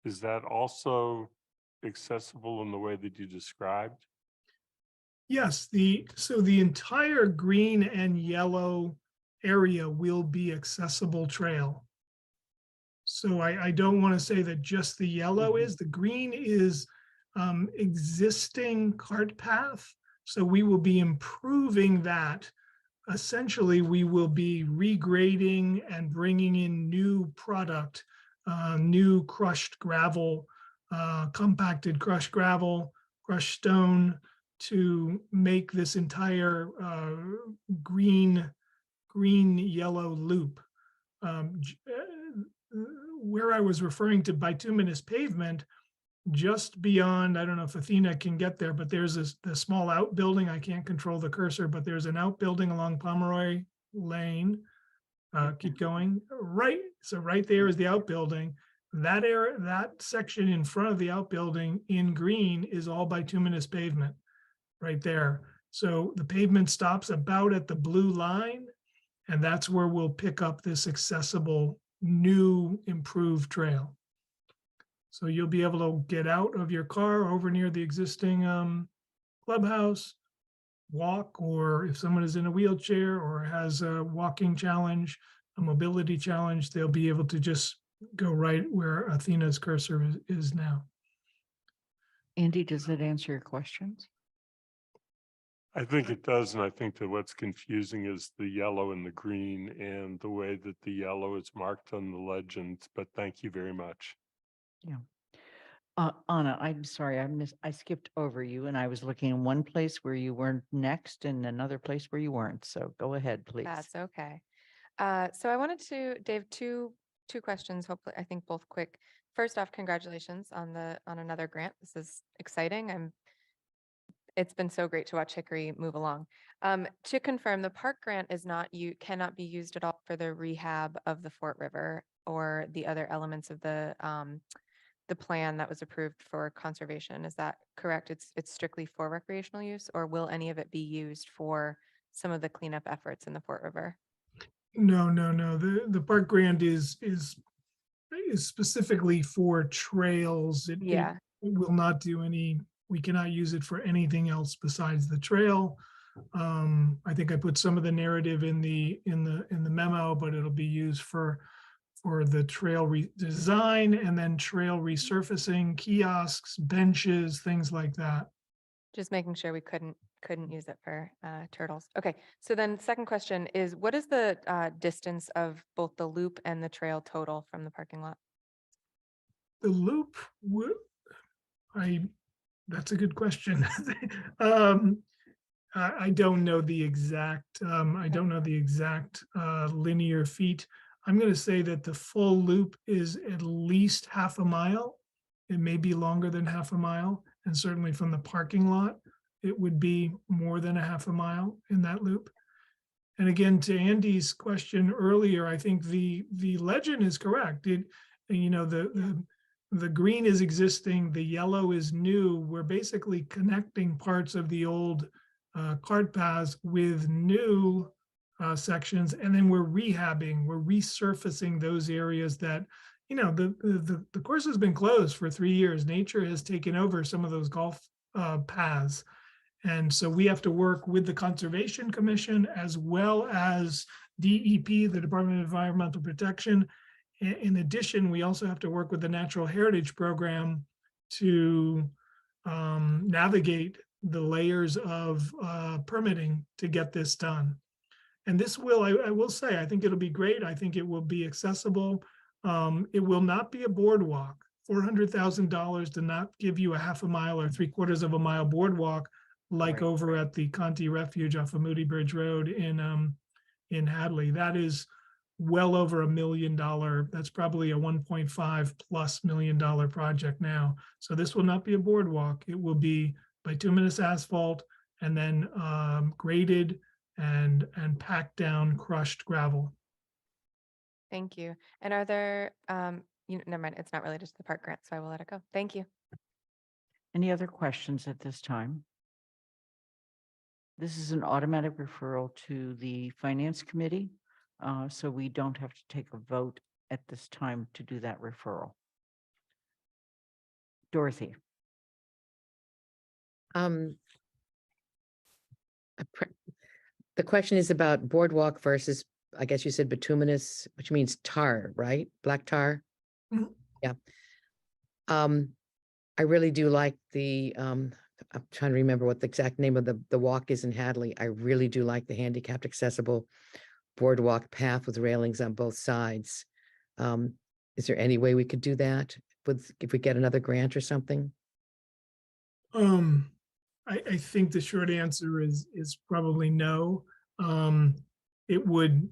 Speaker 19: Is that also accessible in the way that you described?
Speaker 18: Yes, so the entire green and yellow area will be accessible trail. So I don't want to say that just the yellow is. The green is existing cart path. So we will be improving that. Essentially, we will be regrading and bringing in new product, new crushed gravel, compacted crushed gravel, crushed stone, to make this entire green yellow loop. Where I was referring to bituminous pavement, just beyond, I don't know if Athena can get there, but there's a small outbuilding. I can't control the cursor, but there's an outbuilding along Pomeroy Lane. Keep going. Right. So right there is the outbuilding. That area, that section in front of the outbuilding in green is all bituminous pavement right there. So the pavement stops about at the blue line, and that's where we'll pick up this accessible, new, improved trail. So you'll be able to get out of your car over near the existing clubhouse, walk, or if someone is in a wheelchair or has a walking challenge, a mobility challenge, they'll be able to just go right where Athena's cursor is now.
Speaker 1: Andy, does that answer your questions?
Speaker 19: I think it does, and I think that what's confusing is the yellow and the green and the way that the yellow is marked on the legend, but thank you very much.
Speaker 1: Yeah. Anna, I'm sorry, I skipped over you and I was looking in one place where you weren't next and another place where you weren't. So go ahead, please.
Speaker 20: That's okay. So I wanted to, Dave, two questions, hopefully, I think both quick. First off, congratulations on another grant. This is exciting. It's been so great to watch Hickory move along. To confirm, the park grant cannot be used at all for the rehab of the Fort River or the other elements of the plan that was approved for conservation. Is that correct? It's strictly for recreational use, or will any of it be used for some of the cleanup efforts in the Fort River?
Speaker 18: No. The park grant is specifically for trails.
Speaker 20: Yeah.
Speaker 18: It will not do we cannot use it for anything else besides the trail. I think I put some of the narrative in the memo, but it'll be used for the trail design and then trail resurfacing, kiosks, benches, things like that.
Speaker 20: Just making sure we couldn't use it for turtles. Okay, so then second question is, what is the distance of both the loop and the trail total from the parking lot?
Speaker 18: The loop that's a good question. I don't know the exact linear feet. I'm going to say that the full loop is at least half a mile. It may be longer than half a mile, and certainly from the parking lot, it would be more than a half a mile in that loop. And again, to Andy's question earlier, I think the legend is correct. The green is existing, the yellow is new. We're basically connecting parts of the old cart paths with new sections, and then we're resurfacing those areas that, the course has been closed for 3 years. Nature has taken over some of those golf paths. And so we have to work with the Conservation Commission as well as DEP, the Department of Environmental Protection. In addition, we also have to work with the Natural Heritage Program to navigate the layers of permitting to get this done. And this I will say, I think it'll be great. I think it will be accessible. It will not be a boardwalk. $400,000 to not give you a half a mile or 3/4 of a mile boardwalk like over at the Conti Refuge off of Moody Bridge Road in Hadley. That is well over $1 million. That's probably a $1.5+ million project now. So this will not be a boardwalk. It will be bituminous asphalt and then graded and packed down crushed gravel.
Speaker 20: Thank you. And are there, never mind, it's not related to the park grant, so I will let it go. Thank you.
Speaker 1: Any other questions at this time? This is an automatic referral to the Finance Committee, so we don't have to take a vote at this time to do that referral. Dorothy.
Speaker 13: The question is about boardwalk versus, I guess you said bituminous, which means tar, right? Black tar?
Speaker 18: Mhm.
Speaker 13: Yeah. I really do like I'm trying to remember what the exact name of the walk is in Hadley. I really do like the handicapped accessible boardwalk path with railings on both sides. Is there any way we could do that if we get another grant or something?
Speaker 18: I think the short answer is probably no. It would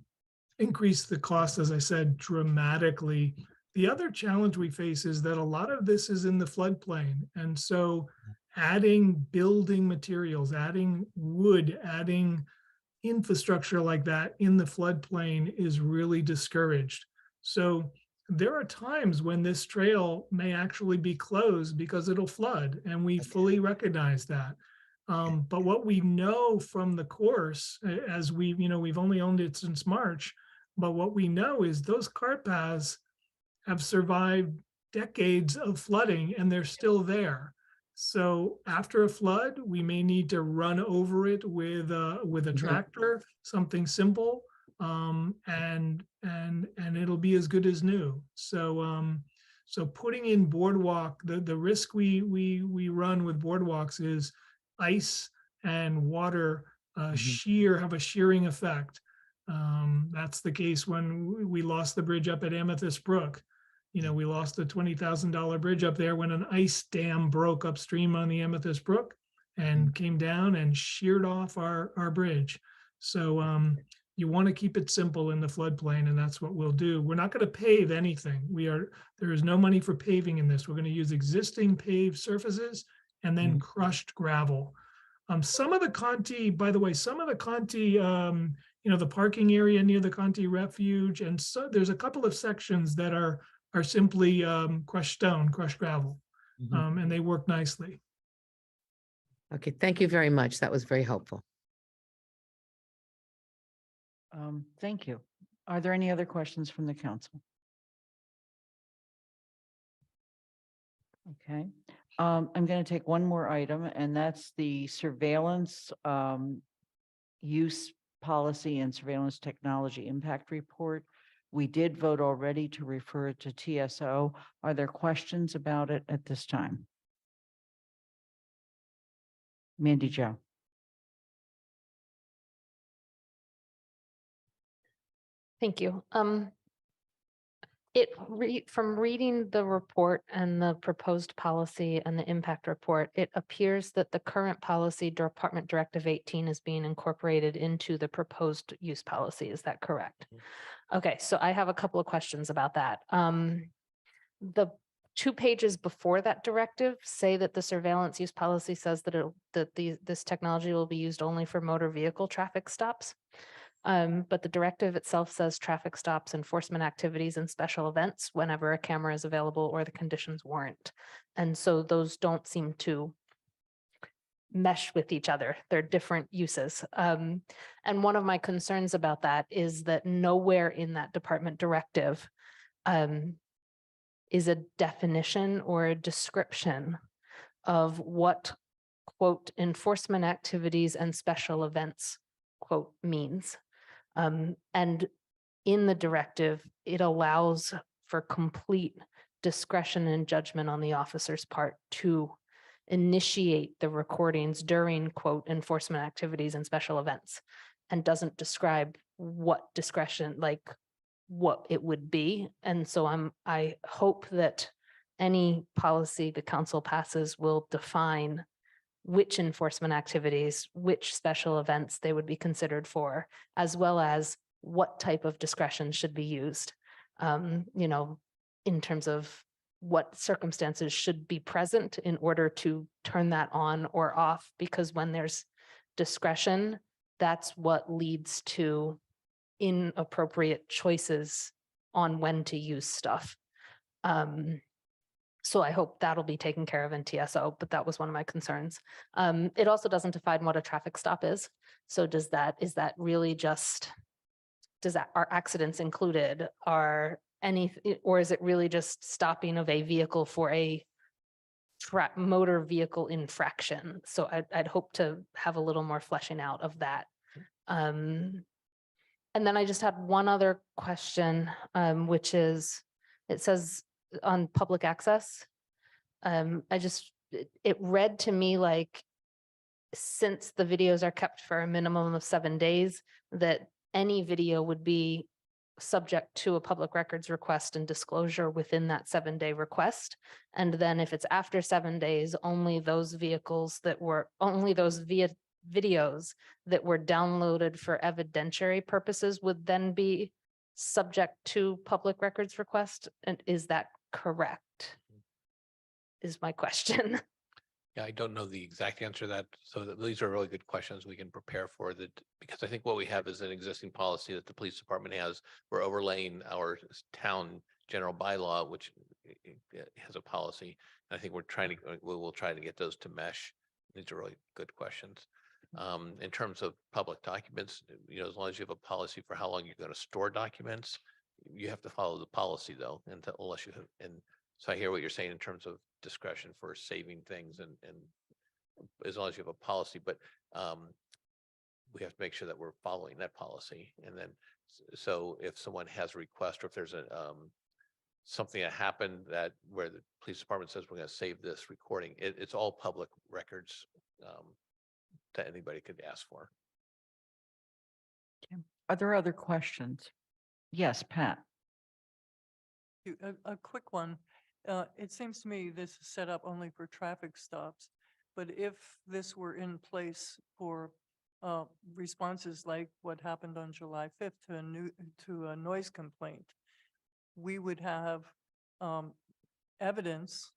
Speaker 18: increase the cost, as I said, dramatically. The other challenge we face is that a lot of this is in the floodplain. And so adding building materials, adding wood, adding infrastructure like that in the floodplain is really discouraged. So there are times when this trail may actually be closed because it'll flood, and we fully recognize that. But what we know from the course, as we've only owned it since March, but what we know is those cart paths have survived decades of flooding and they're still there. So after a flood, we may need to run over it with a tractor, something simple, and it'll be as good as new. So putting in boardwalk, the risk we run with boardwalks is ice and water have a shearing effect. That's the case when we lost the bridge up at Amethyst Brook. You know, we lost a $20,000 bridge up there when an ice dam broke upstream on the Amethyst Brook and came down and sheared off our bridge. So you want to keep it simple in the floodplain, and that's what we'll do. We're not going to pave anything. There is no money for paving in this. We're going to use existing paved surfaces and then crushed gravel. Some of the Conti, by the way, the parking area near the Conti Refuge, and so there's a couple of sections that are simply crushed stone, crushed gravel, and they work nicely.
Speaker 13: Okay, thank you very much. That was very helpful.
Speaker 1: Thank you. Are there any other questions from the council? Okay, I'm going to take one more item, and that's the surveillance use policy and surveillance technology impact report. We did vote already to refer it to TSO. Are there questions about it at this time? Mandy Jo.
Speaker 16: Thank you. From reading the report and the proposed policy and the impact report, it appears that the current policy, Department Directive 18, is being incorporated into the proposed use policy. Is that correct? Okay, so I have a couple of questions about that. The 2 pages before that directive say that the surveillance use policy says that this technology will be used only for motor vehicle traffic stops. But the directive itself says traffic stops, enforcement activities, and special events whenever a camera is available or the conditions warrant. And so those don't seem to mesh with each other. They're different uses. And one of my concerns about that is that nowhere in that department directive is a definition or a description of what, quote, enforcement activities and special events, quote, means. And in the directive, it allows for complete discretion and judgment on the officer's part to initiate the recordings during, quote, enforcement activities and special events, and doesn't describe what discretion, like what it would be. And so I hope that any policy the council passes will define which enforcement activities, which special events they would be considered for, as well as what type of discretion should be used, in terms of what circumstances should be present in order to turn that on or off, because when there's discretion, that's what leads to inappropriate choices on when to use stuff. So I hope that'll be taken care of in TSO, but that was one of my concerns. It also doesn't define what a traffic stop is. So is that really just, are accidents included? Or is it really just stopping of a vehicle for a motor vehicle infraction? So I'd hope to have a little more fleshing out of that. And then I just had one other question, which is, it says on public access, it read to me like, since the videos are kept for a minimum of 7 days, that any video would be subject to a public records request and disclosure within that 7-day request. And then if it's after 7 days, only those videos that were downloaded for evidentiary purposes would then be subject to public records request. And is that correct? Is my question.
Speaker 9: Yeah, I don't know the exact answer to that. So these are really good questions we can prepare for that, because I think what we have is an existing policy that the police department has. We're overlaying our town general bylaw, which has a policy. And I think we'll try to get those to mesh. These are really good questions. In terms of public documents, as long as you have a policy for how long you're going to store documents, you have to follow the policy though, unless you have, and so I hear what you're saying in terms of discretion for saving things and as long as you have a policy, but we have to make sure that we're following that policy. And then, so if someone has a request, or if there's something that happened where the police department says we're going to save this recording, it's all public records that anybody could ask for.
Speaker 1: Are there other questions? Yes, Pat.
Speaker 21: A quick one. It seems to me this is set up only for traffic stops. But if this were in place for responses like what happened on July 5th to a noise complaint, we would have evidence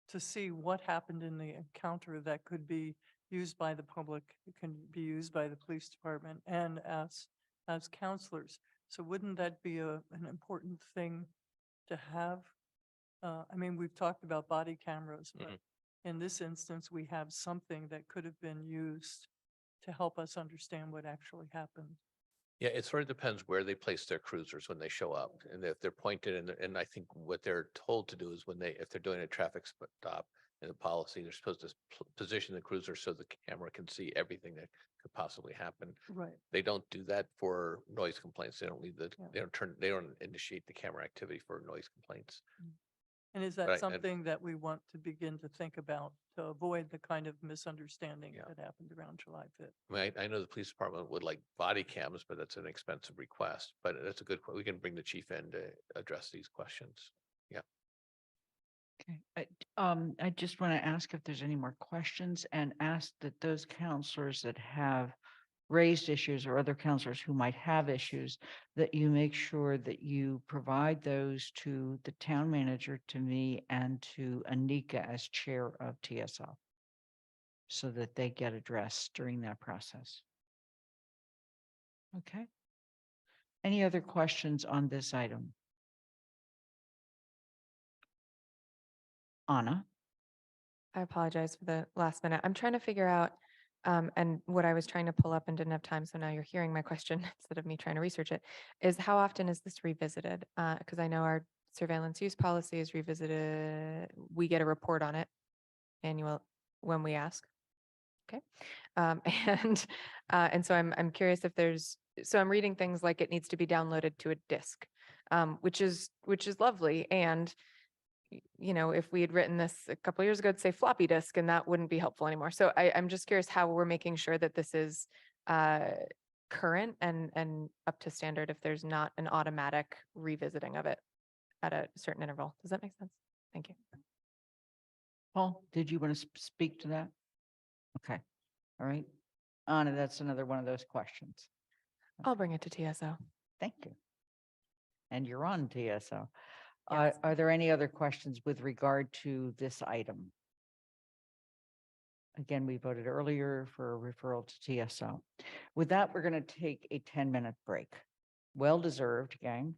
Speaker 21: to see what happened in the encounter that could be used by the public, it can be used by the police department and as counselors. So wouldn't that be an important thing to have? I mean, we've talked about body cameras, but in this instance, we have something that could have been used to help us understand what actually happened.
Speaker 9: Yeah, it sort of depends where they place their cruisers when they show up. And if they're pointed and I think what they're told to do is if they're doing a traffic stop in the policy, they're supposed to position the cruiser so the camera can see everything that could possibly happen.
Speaker 21: Right.
Speaker 9: They don't do that for noise complaints. They don't leave
Speaker 21: Yeah.
Speaker 9: they don't initiate the camera activity for noise complaints.
Speaker 21: And is
Speaker 9: But
Speaker 21: that
Speaker 9: I-
Speaker 21: something that we want to begin to think about to avoid the kind of misunderstanding that happened around July 5th?
Speaker 9: I mean, I know the police department would like body cams, but that's an expensive request, but that's a good, we can bring the chief in to address these questions. Yeah.
Speaker 1: Okay. I just want to ask if there's any more questions and ask that those counselors that have raised issues or other counselors who might have issues, that you make sure that you provide those to the town manager, to me, and to Anika as chair of TSO, so that they get addressed during that process. Okay. Any other questions on this item? Anna?
Speaker 20: I apologize for the last minute. I'm trying to figure out, and what I was trying to pull up and didn't have time, so now you're hearing my question instead of me trying to research it, is how often is this revisited? Because I know our surveillance use policy is revisited, we get a report on it annual when we ask. Okay. And so I'm curious if so I'm reading things like it needs to be downloaded to a disk, which is lovely. And if we had written this a couple years ago, it'd say floppy disk, and that wouldn't be helpful anymore. So I'm just curious how we're making sure that this is current and up to standard if there's not an automatic revisiting of it at a certain interval. Does that make sense? Thank you.
Speaker 1: Paul, did you want to speak to that? Okay. All right. Anna, that's another one of those questions.
Speaker 20: I'll bring it to TSO.
Speaker 1: Thank you. And you're on TSO. Are there any other questions with regard to this item? Again, we voted earlier for a referral to TSO. With that, we're going to take a 10-minute break. Well-deserved, gang.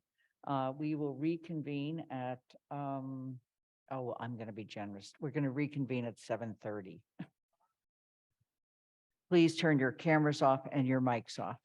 Speaker 1: We will reconvene at, I'm going to be generous. We're going to reconvene at 7:30. Please turn your cameras off and your mics off.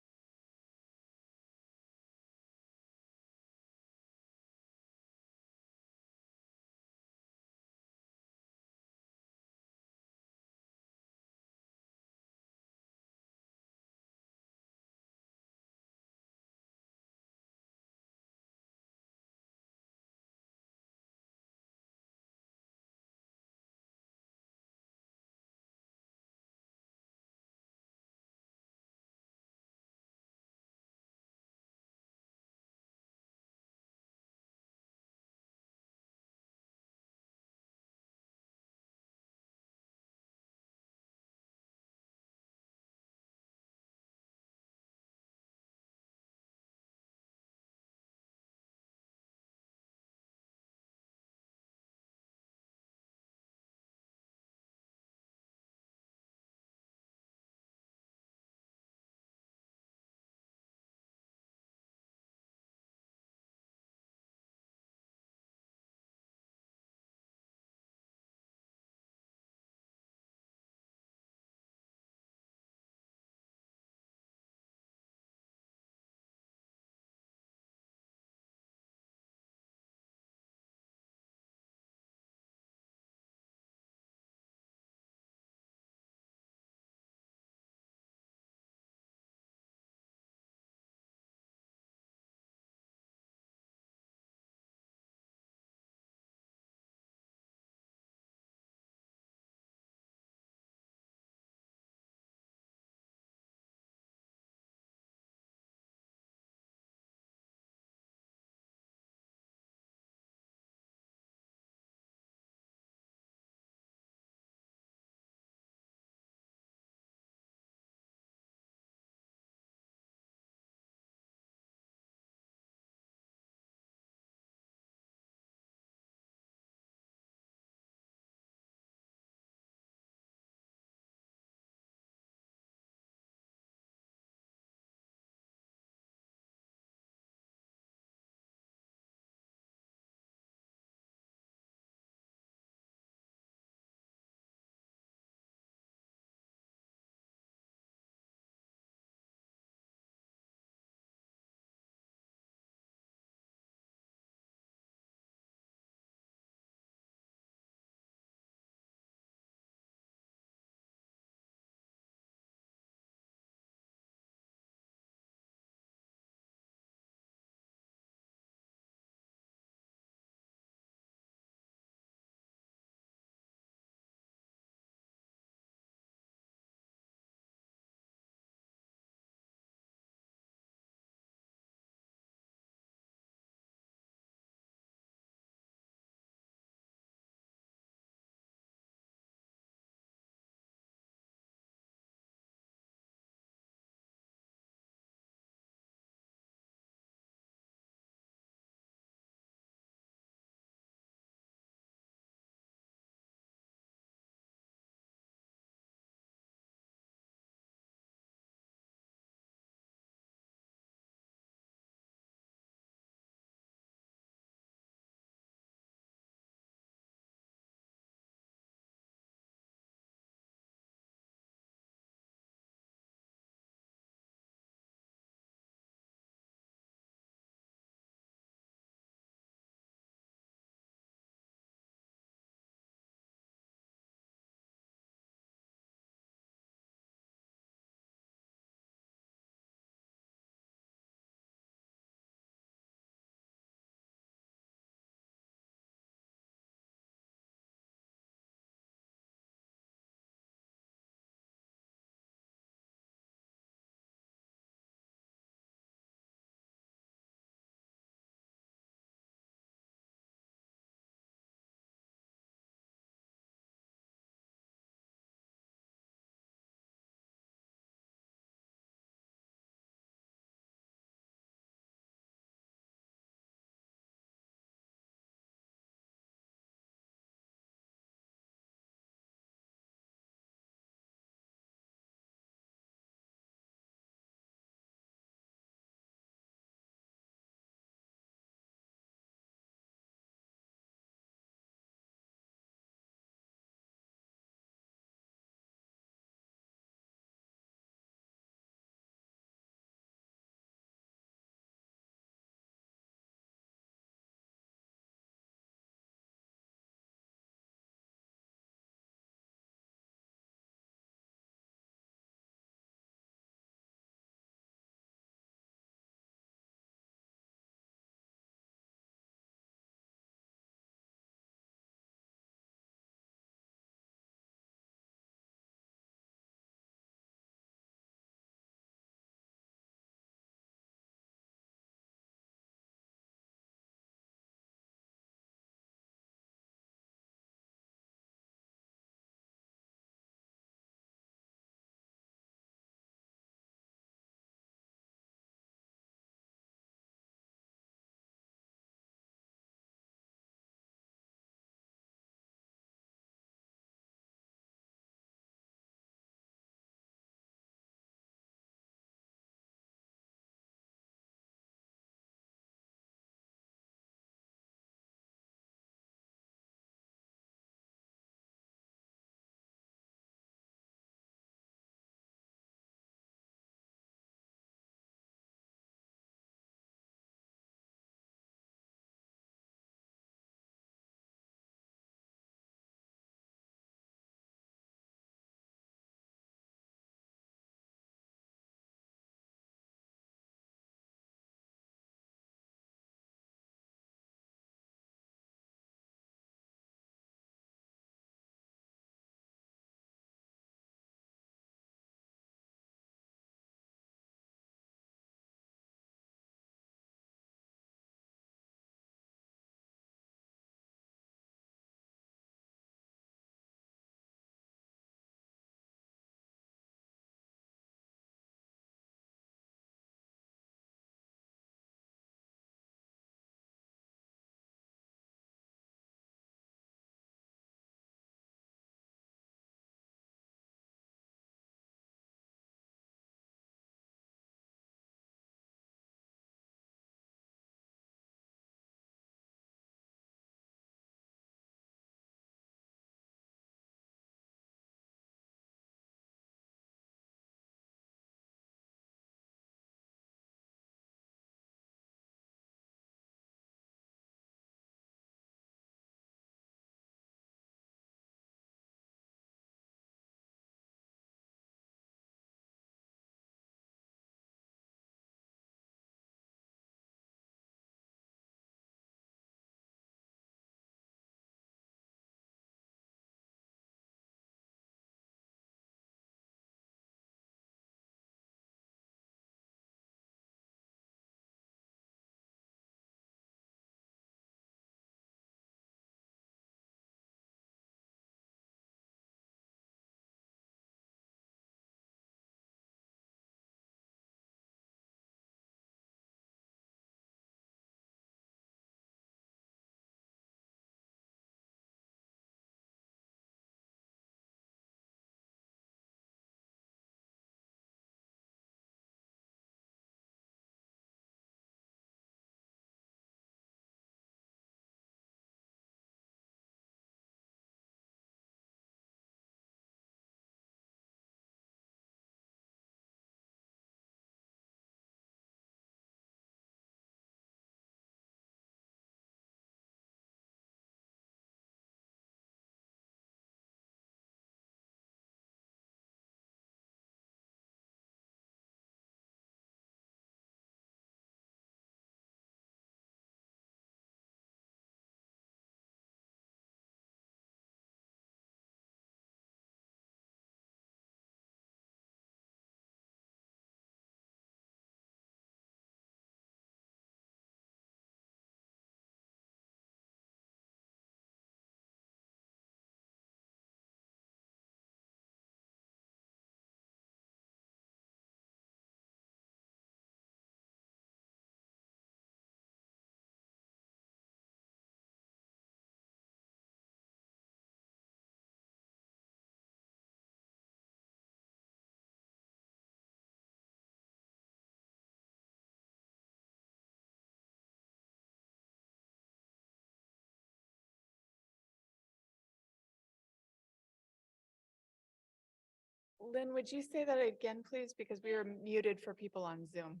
Speaker 2: Lynn, would you say that again, please? Because we were muted for people on Zoom.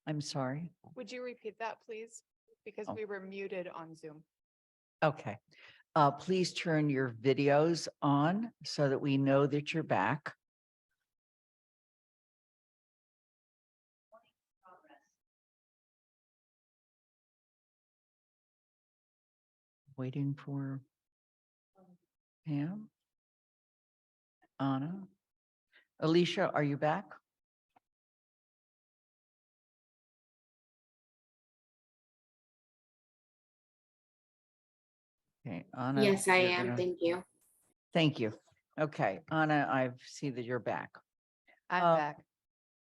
Speaker 1: I'm sorry.
Speaker 2: Would you repeat that, please? Because
Speaker 1: Oh.
Speaker 2: we were muted on Zoom.
Speaker 1: Okay. Please turn your videos on so that we know that you're back. Waiting for Pam. Anna. Alicia, are you back? Okay, Anna.
Speaker 22: Yes, I
Speaker 1: you're
Speaker 22: am.
Speaker 1: gonna-
Speaker 22: Thank you.
Speaker 1: Thank you. Okay, Anna, I see that you're back.
Speaker 20: I'm
Speaker 1: Uh,
Speaker 20: back.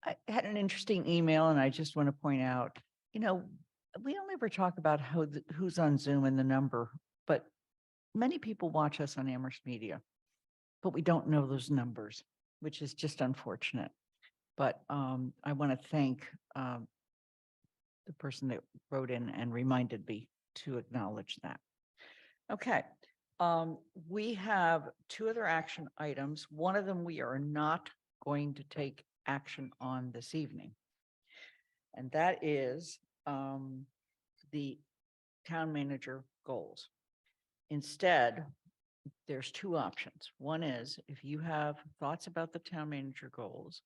Speaker 1: I had an interesting email and I just want to point out, we don't ever talk about who's on Zoom and the number, but many people watch us on Amherst Media, but we don't know those numbers, which is just unfortunate. But I want to thank the person that wrote in and reminded me to acknowledge that. Okay. We have two other action items. One of them we are not going to take action on this evening. And that is the town manager goals. Instead, there's two options. One is if you have thoughts about the town manager goals,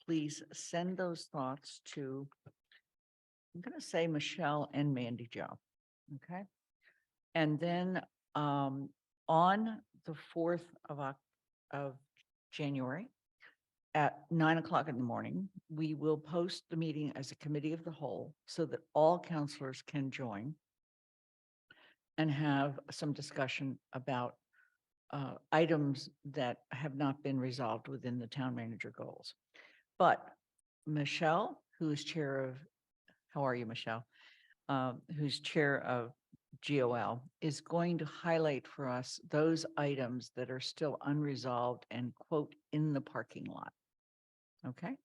Speaker 1: please send those thoughts to, I'm going to say Michelle and Mandy Jo. Okay. And then on the 4th of January at 9 o'clock in the morning, we will post the meeting as a committee of the whole so that all counselors can join and have some discussion about items that have not been resolved within the town manager goals. But Michelle, who is chair of, how are you, Michelle? Who's chair of GOL, is going to highlight for us those items that are still unresolved and quote, in the parking lot. Okay.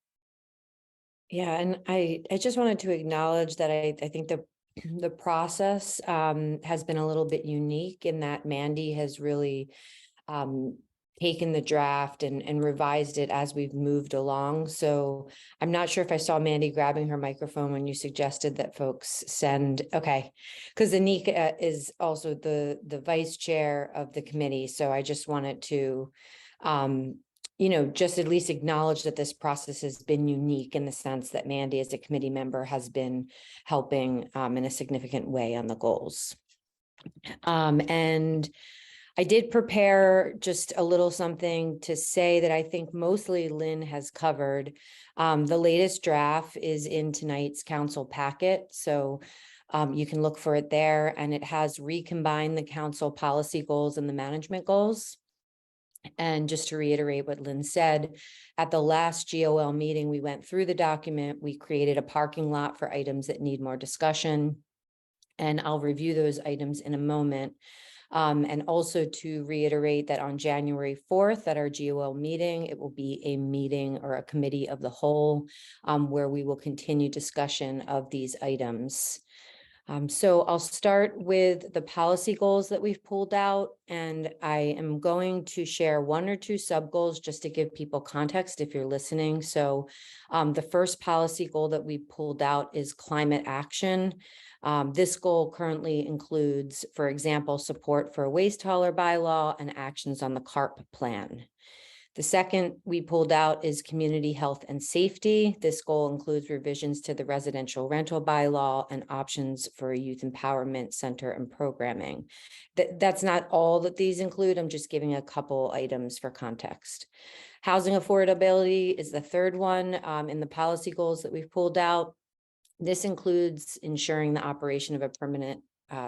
Speaker 23: Yeah, and I just wanted to acknowledge that I think the process has been a little bit unique in that Mandy has really taken the draft and revised it as we've moved along. So I'm not sure if I saw Mandy grabbing her microphone when you suggested that folks send, okay, because Anika is also the vice chair of the committee. So I just wanted to, just at least acknowledge that this process has been unique in the sense that Mandy as a committee member has been helping in a significant way on the goals. And I did prepare just a little something to say that I think mostly Lynn has covered. The latest draft is in tonight's council packet, so you can look for it there, and it has recombined the council policy goals and the management goals. And just to reiterate what Lynn said, at the last GOL meeting, we went through the document, we created a parking lot for items that need more discussion, and I'll review those items in a moment. And also to reiterate that on January 4th at our GOL meeting, it will be a meeting or a committee of the whole where we will continue discussion of these items. So I'll start with the policy goals that we've pulled out, and I am going to share one or two sub goals just to give people context if you're listening. So the first policy goal that we pulled out is climate action. This goal currently includes, for example, support for a waste hauler bylaw and actions on the CARP plan. The second we pulled out is community health and safety. This goal includes revisions to the residential rental bylaw and options for a youth empowerment center and programming. That's not all that these include. I'm just giving a couple items for context. Housing affordability is the third one in the policy goals that we've pulled out. This includes ensuring the operation of a permanent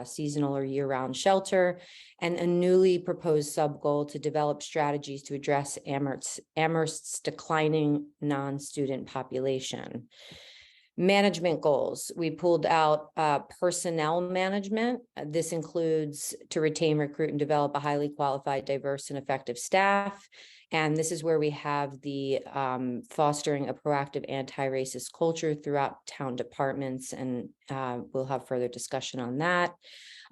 Speaker 23: seasonal or year-round shelter, and a newly proposed sub-goal to develop strategies to address Amherst's declining non-student population. Management goals, we pulled out personnel management. This includes to retain, recruit, and develop a highly qualified, diverse, and effective staff. And this is where we have the fostering a proactive anti-racist culture throughout town departments, and we'll have further discussion on that.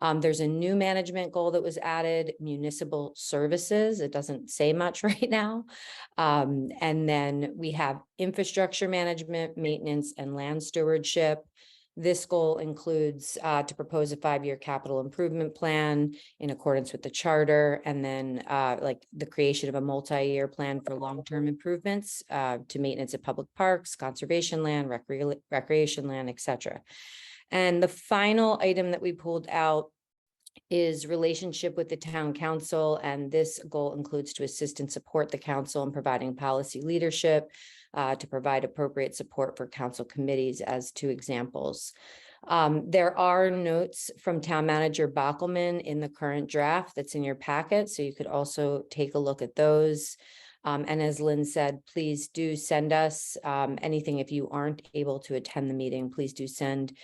Speaker 23: There's a new management goal that was added, municipal services. It doesn't say much right now. And then we have infrastructure management, maintenance, and land stewardship. This goal includes to propose a 5-year capital improvement plan in accordance with the charter, and then like the creation of a multi-year plan for long-term improvements to maintenance of public parks, conservation land, recreation land, etc. And the final item that we pulled out is relationship with the town council, and this goal includes to assist and support the council in providing policy leadership, to provide appropriate support for council committees as 2 examples. There are notes from Town Manager Bockelman in the current draft that's in your packet, so you could also take a look at those. And as Lynn said, please do send us anything. If you aren't able to attend the meeting, please do send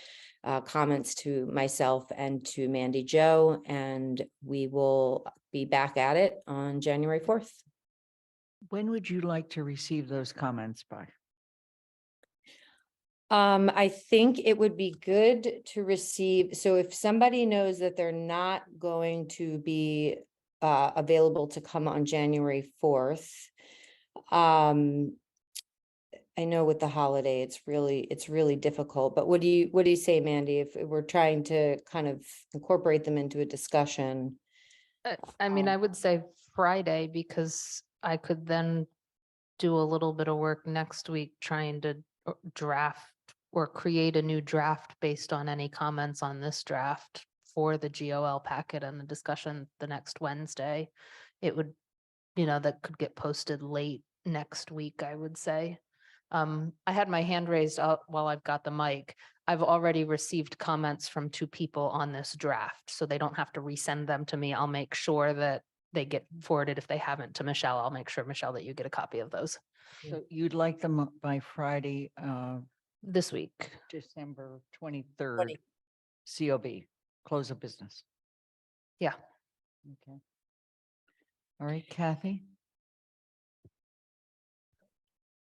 Speaker 23: comments to myself and to Mandy Jo, and we will be back at it on January 4th.
Speaker 1: When would you like to receive those comments by?
Speaker 23: I think it would be good to receive, so if somebody knows that they're not going to be available to come on January 4th, I know with the holiday, it's really difficult, but what do you say, Mandy, if we're trying to kind of incorporate them into a discussion?
Speaker 16: I mean, I would say Friday, because I could then do a little bit of work next week trying to draft or create a new draft based on any comments on this draft for the GOL packet and the discussion the next Wednesday. It would, that could get posted late next week, I would say. I had my hand raised up while I've got the mic. I've already received comments from 2 people on this draft, so they don't have to resend them to me. I'll make sure that they get forwarded if they haven't to Michelle. I'll make sure, Michelle, that you get a copy of those
Speaker 1: So you'd like them by Friday,
Speaker 16: this week.
Speaker 1: December 23rd, COB, close of business.
Speaker 16: Yeah.
Speaker 1: Okay. All right, Kathy?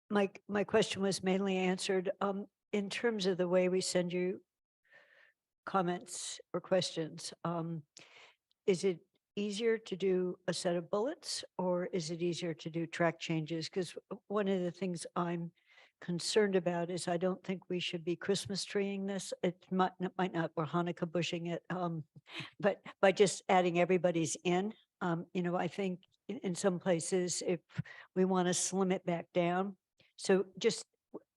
Speaker 15: My question was mainly answered. In terms of the way we send you comments or questions, is it easier to do a set of bullets, or is it easier to do track changes? Because one of the things I'm concerned about is I don't think we should be Christmas treeing this. It might not, or Hanukkah bushing it. But by just adding everybody's in, I think in some places, if we want to slim it back down. So just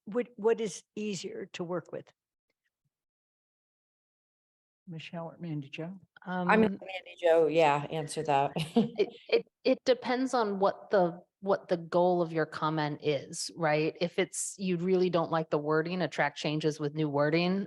Speaker 15: what is easier to work with?
Speaker 1: Michelle or Mandy Jo?
Speaker 23: I'm gonna let Mandy Jo, answer that.
Speaker 16: It depends on what the goal of your comment is, right? If it's, you really don't like the wording, track changes with new wording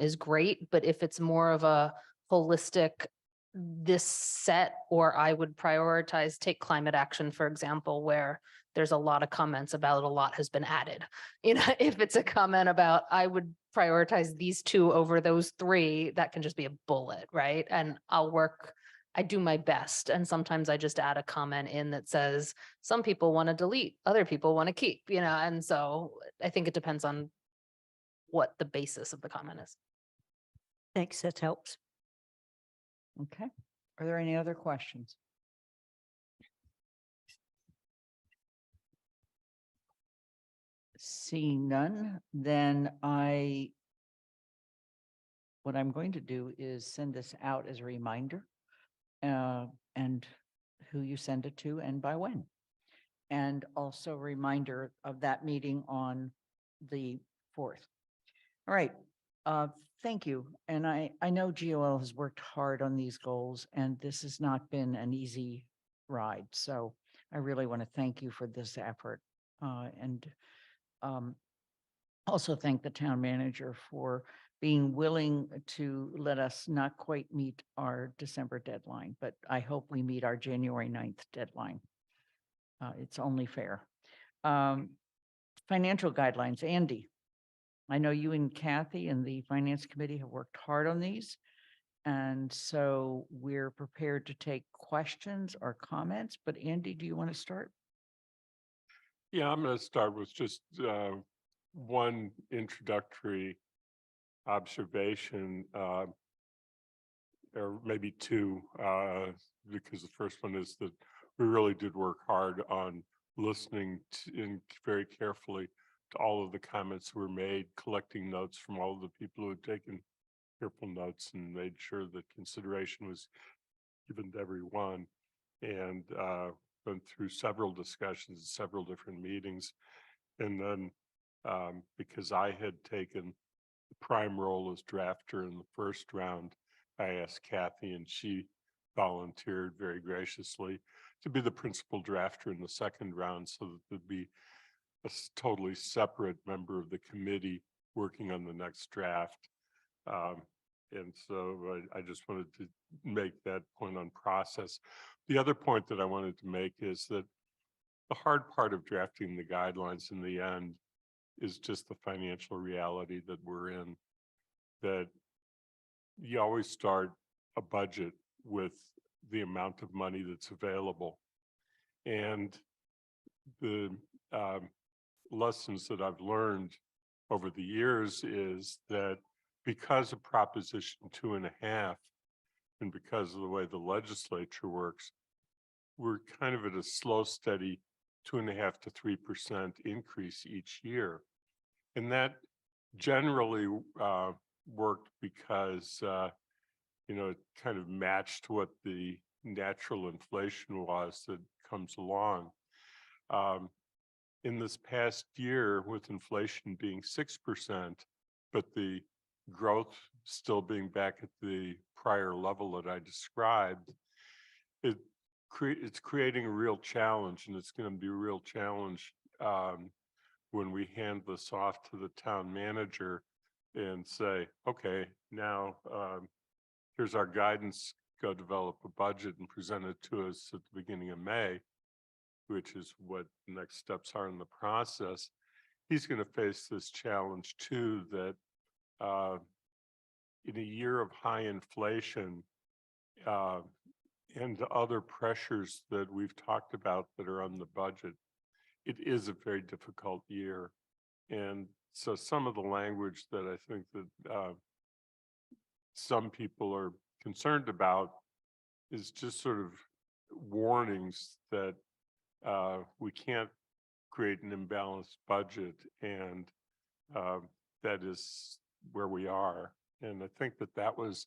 Speaker 16: is great. But if it's more of a holistic, this set, or I would prioritize, take climate action, for example, where there's a lot of comments about it, a lot has been added. If it's a comment about, I would prioritize these 2 over those 3, that can just be a bullet, right? And I do my best. And sometimes I just add a comment in that says, some people want to delete, other people want to keep, and so I think it depends on what the basis of the comment is.
Speaker 15: Thanks, that helps.
Speaker 1: Okay. Are there any other questions? Seeing none, then what I'm going to do is send this out as a reminder, and who you send it to and by when. And also a reminder of that meeting on the 4th. All right. Thank you. And I know GOL has worked hard on these goals, and this has not been an easy ride. So I really want to thank you for this effort. And also thank the town manager for being willing to let us not quite meet our December deadline, but I hope we meet our January 9th deadline. It's only fair. Financial guidelines, Andy. I know you and Kathy and the Finance Committee have worked hard on these. And so we're prepared to take questions or comments, but Andy, do you want to start?
Speaker 19: Yeah, I'm going to start with just one introductory observation. or maybe two, because the first one is that we really did work hard on listening to, and very carefully to all of the comments that were made, collecting notes from all of the people who had taken careful notes and made sure that consideration was given to everyone, and went through several discussions, several different meetings. And then because I had taken the prime role as drafter in the first round, I asked Kathy, and she volunteered very graciously to be the principal drafter in the second round, so that there'd be a totally separate member of the committee working on the next draft. And so I just wanted to make that point on process. The other point that I wanted to make is that the hard part of drafting the guidelines in the end is just the financial reality that we're in, that you always start a budget with the amount of money that's available. And the lessons that I've learned over the years is that because of Proposition 2.5, and because of the way the legislature works, we're kind of at a slow, steady 2.5 to 3% increase each year. And that generally worked because, it kind of matched what the natural inflation was that comes along. In this past year, with inflation being 6%, but the growth still being back at the prior level that I described, it's creating a real challenge, and it's going to be a real challenge when we hand this off to the town manager and say, okay, now here's our guidance, go develop a budget and present it to us at the beginning of May, which is what the next steps are in the process. He's going to face this challenge too, that in a year of high inflation and the other pressures that we've talked about that are on the budget, it is a very difficult year. And so some of the language that I think that some people are concerned about is just sort of warnings that we can't create an imbalanced budget, and that is where we are. And I think that that was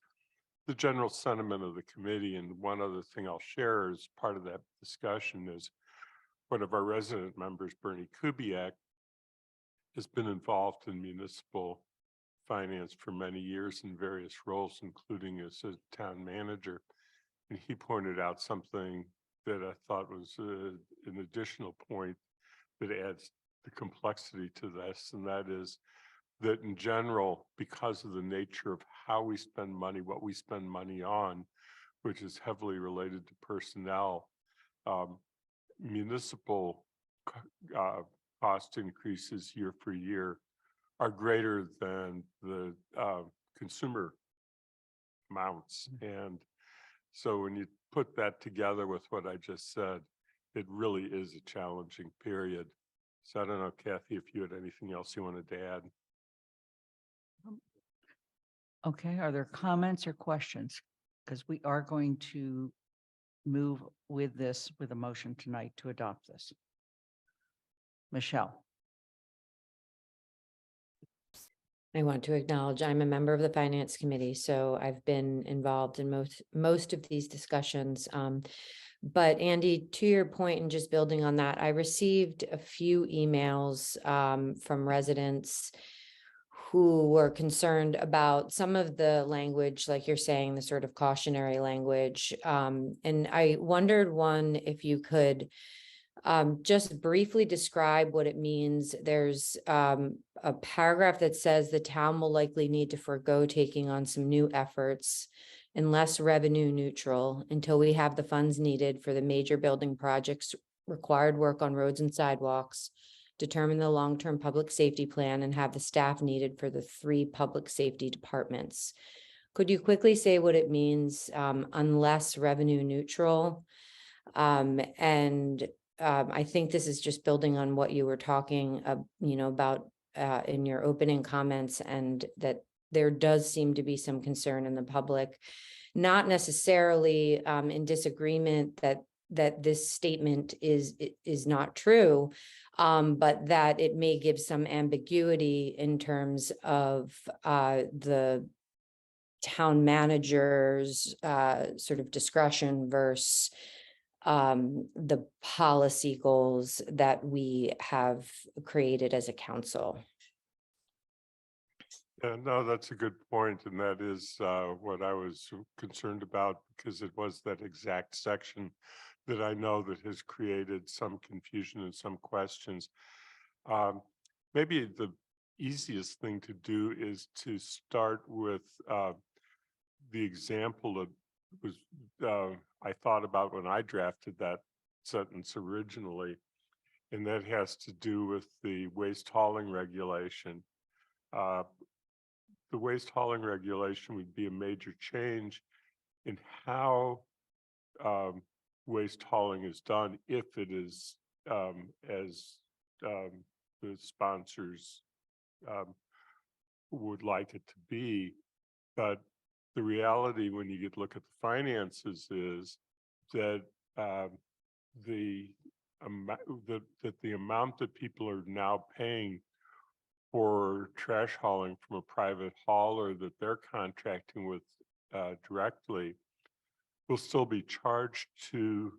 Speaker 19: the general sentiment of the committee. And one other thing I'll share as part of that discussion is one of our resident members, Bernie Kubiak, has been involved in municipal finance for many years in various roles, including as a town manager. And he pointed out something that I thought was an additional point that adds the complexity to this, and that is that in general, because of the nature of how we spend money, what we spend money on, which is heavily related to personnel, municipal cost increases year for year are greater than the consumer amounts. And so when you put that together with what I just said, it really is a challenging period. So I don't know, Kathy, if you had anything else you wanted to add.
Speaker 1: Okay, are there comments or questions? Because we are going to move with this, with a motion tonight to adopt this. Michelle.
Speaker 23: I want to acknowledge I'm a member of the Finance Committee, so I've been involved in most of these discussions. But Andy, to your point, and just building on that, I received a few emails from residents who were concerned about some of the language, like you're saying, the sort of cautionary language. And I wondered, one, if you could just briefly describe what it means. There's a paragraph that says the town will likely need to forego taking on some new efforts unless revenue neutral until we have the funds needed for the major building projects, required work on roads and sidewalks, determine the long-term public safety plan, and have the staff needed for the 3 public safety departments. Could you quickly say what it means, unless revenue neutral? I think this is just building on what you were talking, about in your opening comments, and that there does seem to be some concern in the public. not necessarily in disagreement that this statement is not true, but that it may give some ambiguity in terms of the town manager's sort of discretion versus the policy goals that we have created as a council.
Speaker 19: Yeah, no, that's a good point, and that is what I was concerned about, because it was that exact section that I know that has created some confusion and some questions. Maybe the easiest thing to do is to start with the example that was I thought about when I drafted that sentence originally, and that has to do with the waste hauling regulation. The waste hauling regulation would be a major change in how waste hauling is done if it is as the sponsors would like it to be. But the reality when you look at the finances is that the amount that people are now paying for trash hauling from a private hauler that they're contracting with directly will still be charged to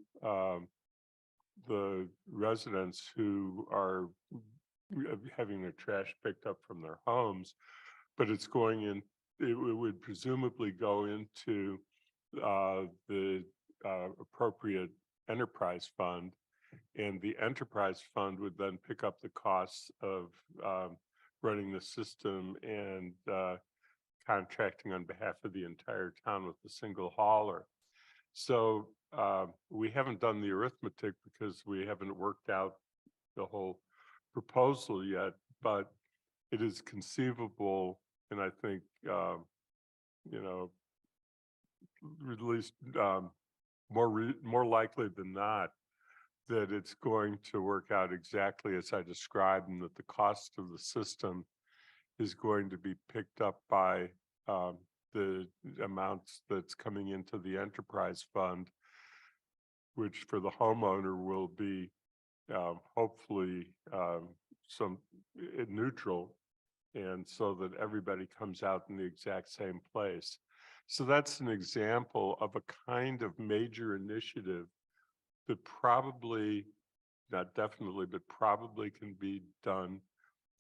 Speaker 19: the residents who are having their trash picked up from their homes, but it's going in, it would presumably go into the appropriate enterprise fund, and the enterprise fund would then pick up the costs of running the system and contracting on behalf of the entire town with a single hauler. So we haven't done the arithmetic because we haven't worked out the whole proposal yet, but it is conceivable, and I think you know, at least more likely than not, that it's going to work out exactly as I described, and that the cost of the system is going to be picked up by the amounts that's coming into the enterprise fund, which for the homeowner will be hopefully some neutral, and so that everybody comes out in the exact same place. So that's an example of a kind of major initiative that probably, not definitely, but probably can be done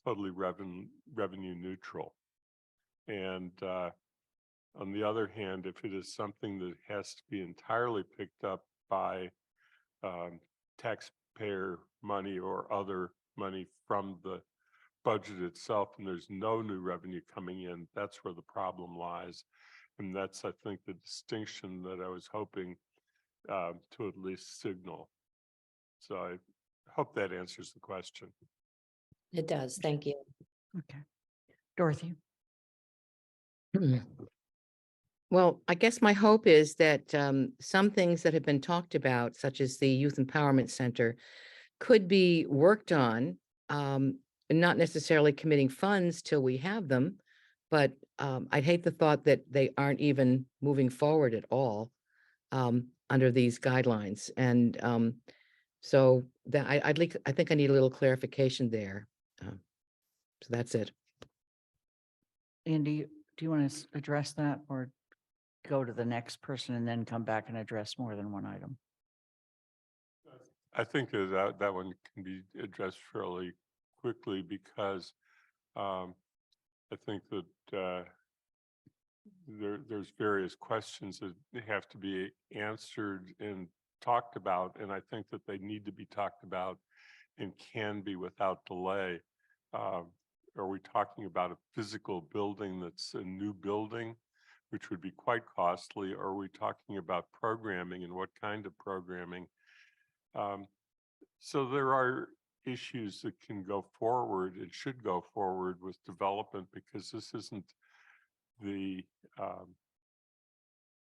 Speaker 19: totally revenue neutral. And on the other hand, if it is something that has to be entirely picked up by taxpayer money or other money from the budget itself, and there's no new revenue coming in, that's where the problem lies. And that's, I think, the distinction that I was hoping to at least signal. So I hope that answers the question.
Speaker 23: It does. Thank you.
Speaker 1: Okay. Dorothy?
Speaker 13: Well, I guess my hope is that some things that have been talked about, such as the Youth Empowerment Center, could be worked on, and not necessarily committing funds till we have them, but I'd hate the thought that they aren't even moving forward at all under these guidelines. And so that I think I need a little clarification there. So that's it.
Speaker 1: Andy, do you want to address that, or go to the next person and then come back and address more than one item?
Speaker 19: I think that one can be addressed fairly quickly, because I think that there's various questions that have to be answered and talked about, and I think that they need to be talked about and can be without delay. Are we talking about a physical building that's a new building, which would be quite costly? Or are we talking about programming, and what kind of programming? So there are issues that can go forward and should go forward with development, because this isn't the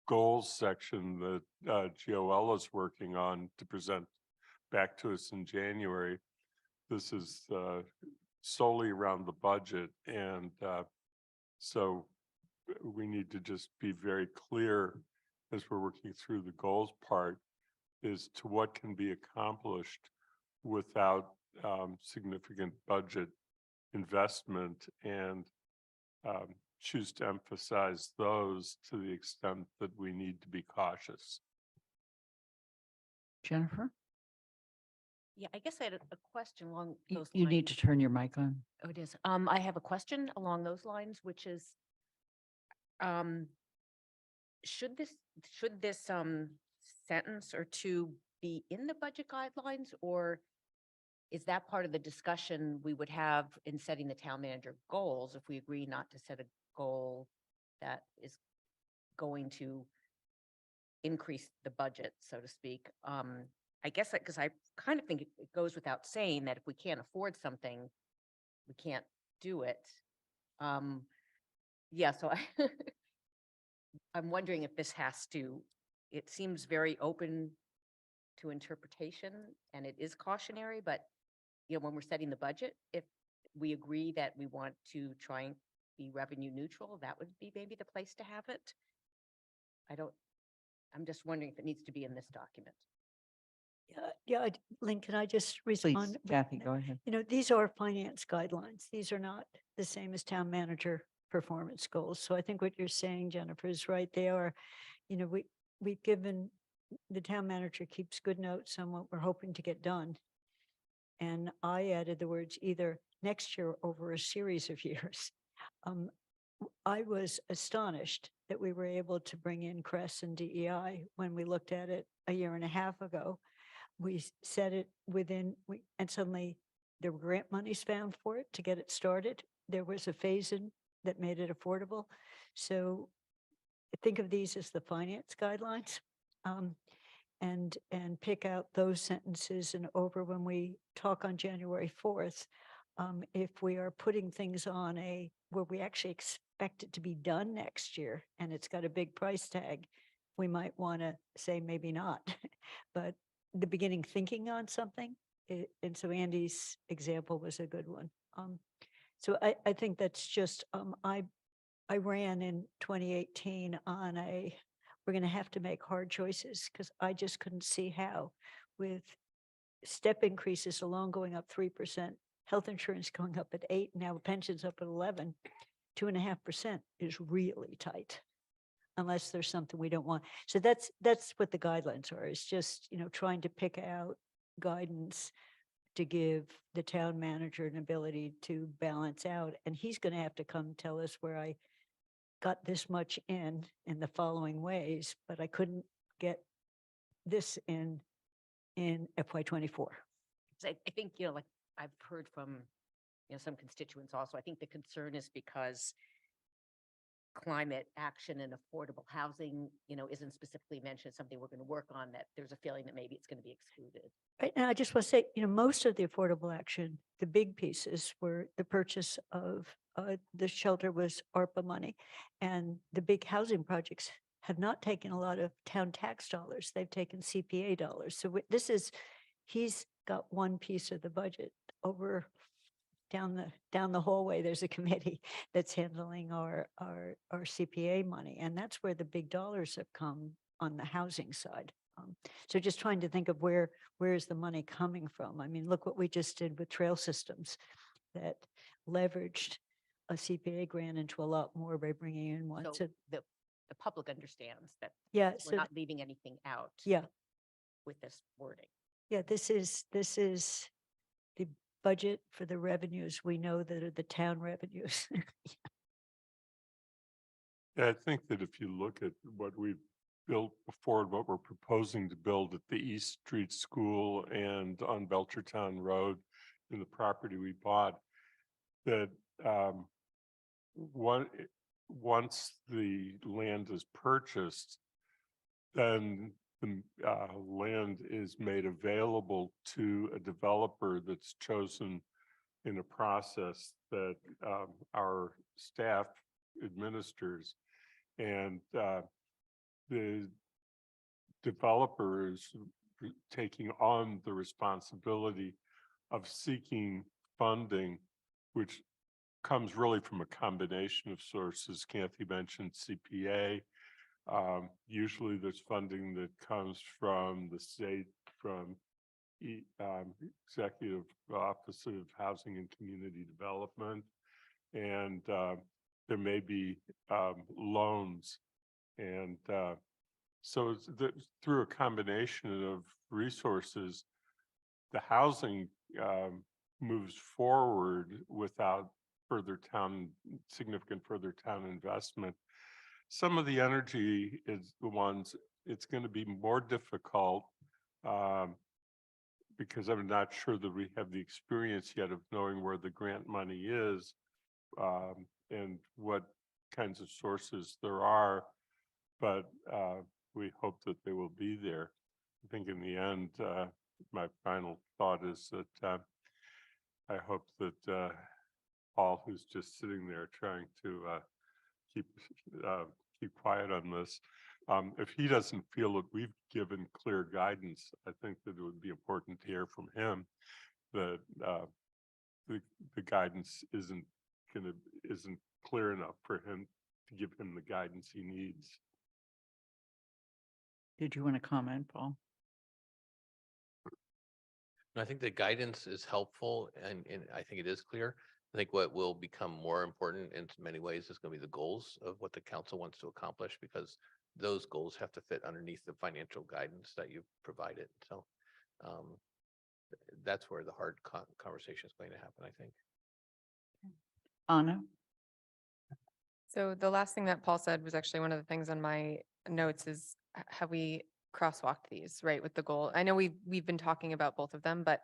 Speaker 19: goals section that GOL is working on to present back to us in January. This is solely around the budget, and so we need to just be very clear as we're working through the goals part, is to what can be accomplished without significant budget investment, and choose to emphasize those to the extent that we need to be cautious.
Speaker 1: Jennifer,
Speaker 6: Yeah, I guess I had a question along those
Speaker 1: you need
Speaker 6: lines.
Speaker 1: to turn your mic on.
Speaker 6: Oh, it is. I have a question along those lines, which is, should this sentence or two be in the budget guidelines, or is that part of the discussion we would have in setting the town manager goals if we agree not to set a goal that is going to increase the budget, so to speak? I guess because I kind of think it goes without saying that if we can't afford something, we can't do it. Yeah, so I'm wondering if this has to, it seems very open to interpretation and it is cautionary, but when we're setting the budget, if we agree that we want to try and be revenue neutral, that would be maybe the place to have it. I'm just wondering if it needs to be in this document.
Speaker 15: Yeah, Lynn, can I just
Speaker 1: Please,
Speaker 15: respond?
Speaker 1: Kathy, go ahead.
Speaker 15: These are finance guidelines. These are not the same as town manager performance goals. So I think what you're saying, Jennifer, is right. They are, we've given, the town manager keeps good notes on what we're hoping to get done. And I added the words either next year or over a series of years. I was astonished that we were able to bring in CRESS and DEI when we looked at it a year and a half ago. We set it within, and suddenly there were grant monies found for it to get it started. There was a phase-in that made it affordable. So think of these as the finance guidelines, and pick out those sentences and over when we talk on January 4th. If we are putting things on where we actually expect it to be done next year and it's got a big price tag, we might want to say maybe not, but the beginning thinking on something. And so Andy's example was a good one. So I think that's just, I ran in 2018 on we're going to have to make hard choices because I just couldn't see how, with step increases alone going up 3%, health insurance going up at 8%, now pensions up at 11%, 2.5% is really tight, unless there's something we don't want. So that's what the guidelines are. It's just, trying to pick out guidance to give the town manager an ability to balance out. And he's going to have to come tell us where I got this much in the following ways, but I couldn't get this in FY24.
Speaker 6: I think, like I've heard from, some constituents also, I think the concern is because climate action and affordable housing, isn't specifically mentioned, something we're going to work on, that there's a feeling that maybe it's going to be excluded.
Speaker 15: Right now, I just want to say, most of the affordable action, the big pieces were the purchase of the shelter was ARPA money, and the big housing projects have not taken a lot of town tax dollars. They've taken CPA dollars. So he's got one piece of the budget over down the hallway. There's a committee that's handling our CPA money, and that's where the big dollars have come on the housing side. So just trying to think of where is the money coming from. I mean, look what we just did with trail systems that leveraged a CPA grant into a lot more by bringing in one.
Speaker 6: So the public understands that
Speaker 15: Yeah,
Speaker 6: we're
Speaker 15: so
Speaker 6: not leaving anything out.
Speaker 15: Yeah.
Speaker 6: With this wording.
Speaker 15: Yeah, this is the budget for the revenues we know that are the town revenues.
Speaker 19: Yeah, I think that if you look at what we've built before, what we're proposing to build at the East Street School and on Belchertown Road in the property we bought, that once the land is purchased, then the land is made available to a developer that's chosen in a process that our staff administers. And the developer is taking on the responsibility of seeking funding, which comes really from a combination of sources. Kathy mentioned CPA, Usually there's funding that comes from the state, from Executive Office of Housing and Community Development. And there may be loans. And so through a combination of resources, the housing moves forward without significant further town investment. Some of the energy is the ones, it's going to be more difficult because I'm not sure that we have the experience yet of knowing where the grant money is and what kinds of sources there are, but we hope that they will be there. I think in the end, my final thought is that I hope that Paul, who's just sitting there trying to keep quiet on this, if he doesn't feel that we've given clear guidance, I think that it would be important to hear from him that the guidance isn't clear enough for him to give him the guidance he needs.
Speaker 1: Did you want to comment, Paul?
Speaker 9: I think the guidance is helpful and I think it is clear. I think what will become more important in many ways is going to be the goals of what the council wants to accomplish, because those goals have to fit underneath the financial guidance that you've provided. So that's where the hard conversation is going to happen, I think.
Speaker 1: Anna?
Speaker 20: So the last thing that Paul said was actually one of the things on my notes is have we crosswalked these, right, with the goal? I know we've been talking about both of them, but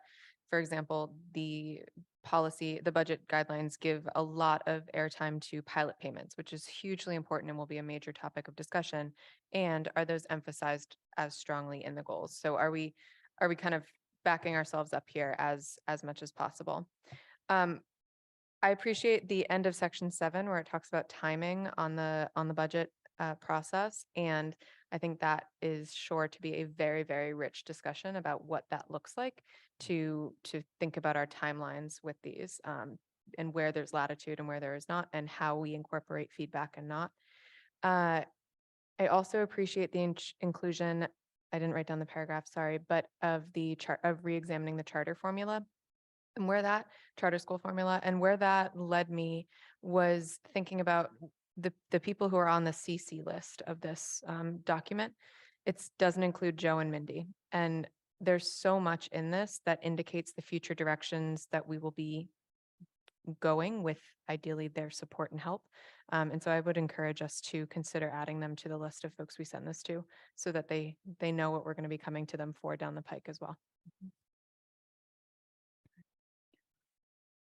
Speaker 20: for example, the policy, the budget guidelines give a lot of airtime to pilot payments, which is hugely important and will be a major topic of discussion. And are those emphasized as strongly in the goals? So are we kind of backing ourselves up here as much as possible? I appreciate the end of section 7 where it talks about timing on the budget process. And I think that is sure to be a very, very rich discussion about what that looks like to think about our timelines with these and where there's latitude and where there is not, and how we incorporate feedback and not. I also appreciate the inclusion, I didn't write down the paragraph, sorry, but of the chart of reexamining the charter formula. And where that charter school formula and where that led me was thinking about the people who are on the CC list of this document. It doesn't include Joe and Mindy. And there's so much in this that indicates the future directions that we will be going with, ideally their support and help. And so I would encourage us to consider adding them to the list of folks we send this to so that they know what we're going to be coming to them for down the pike as well.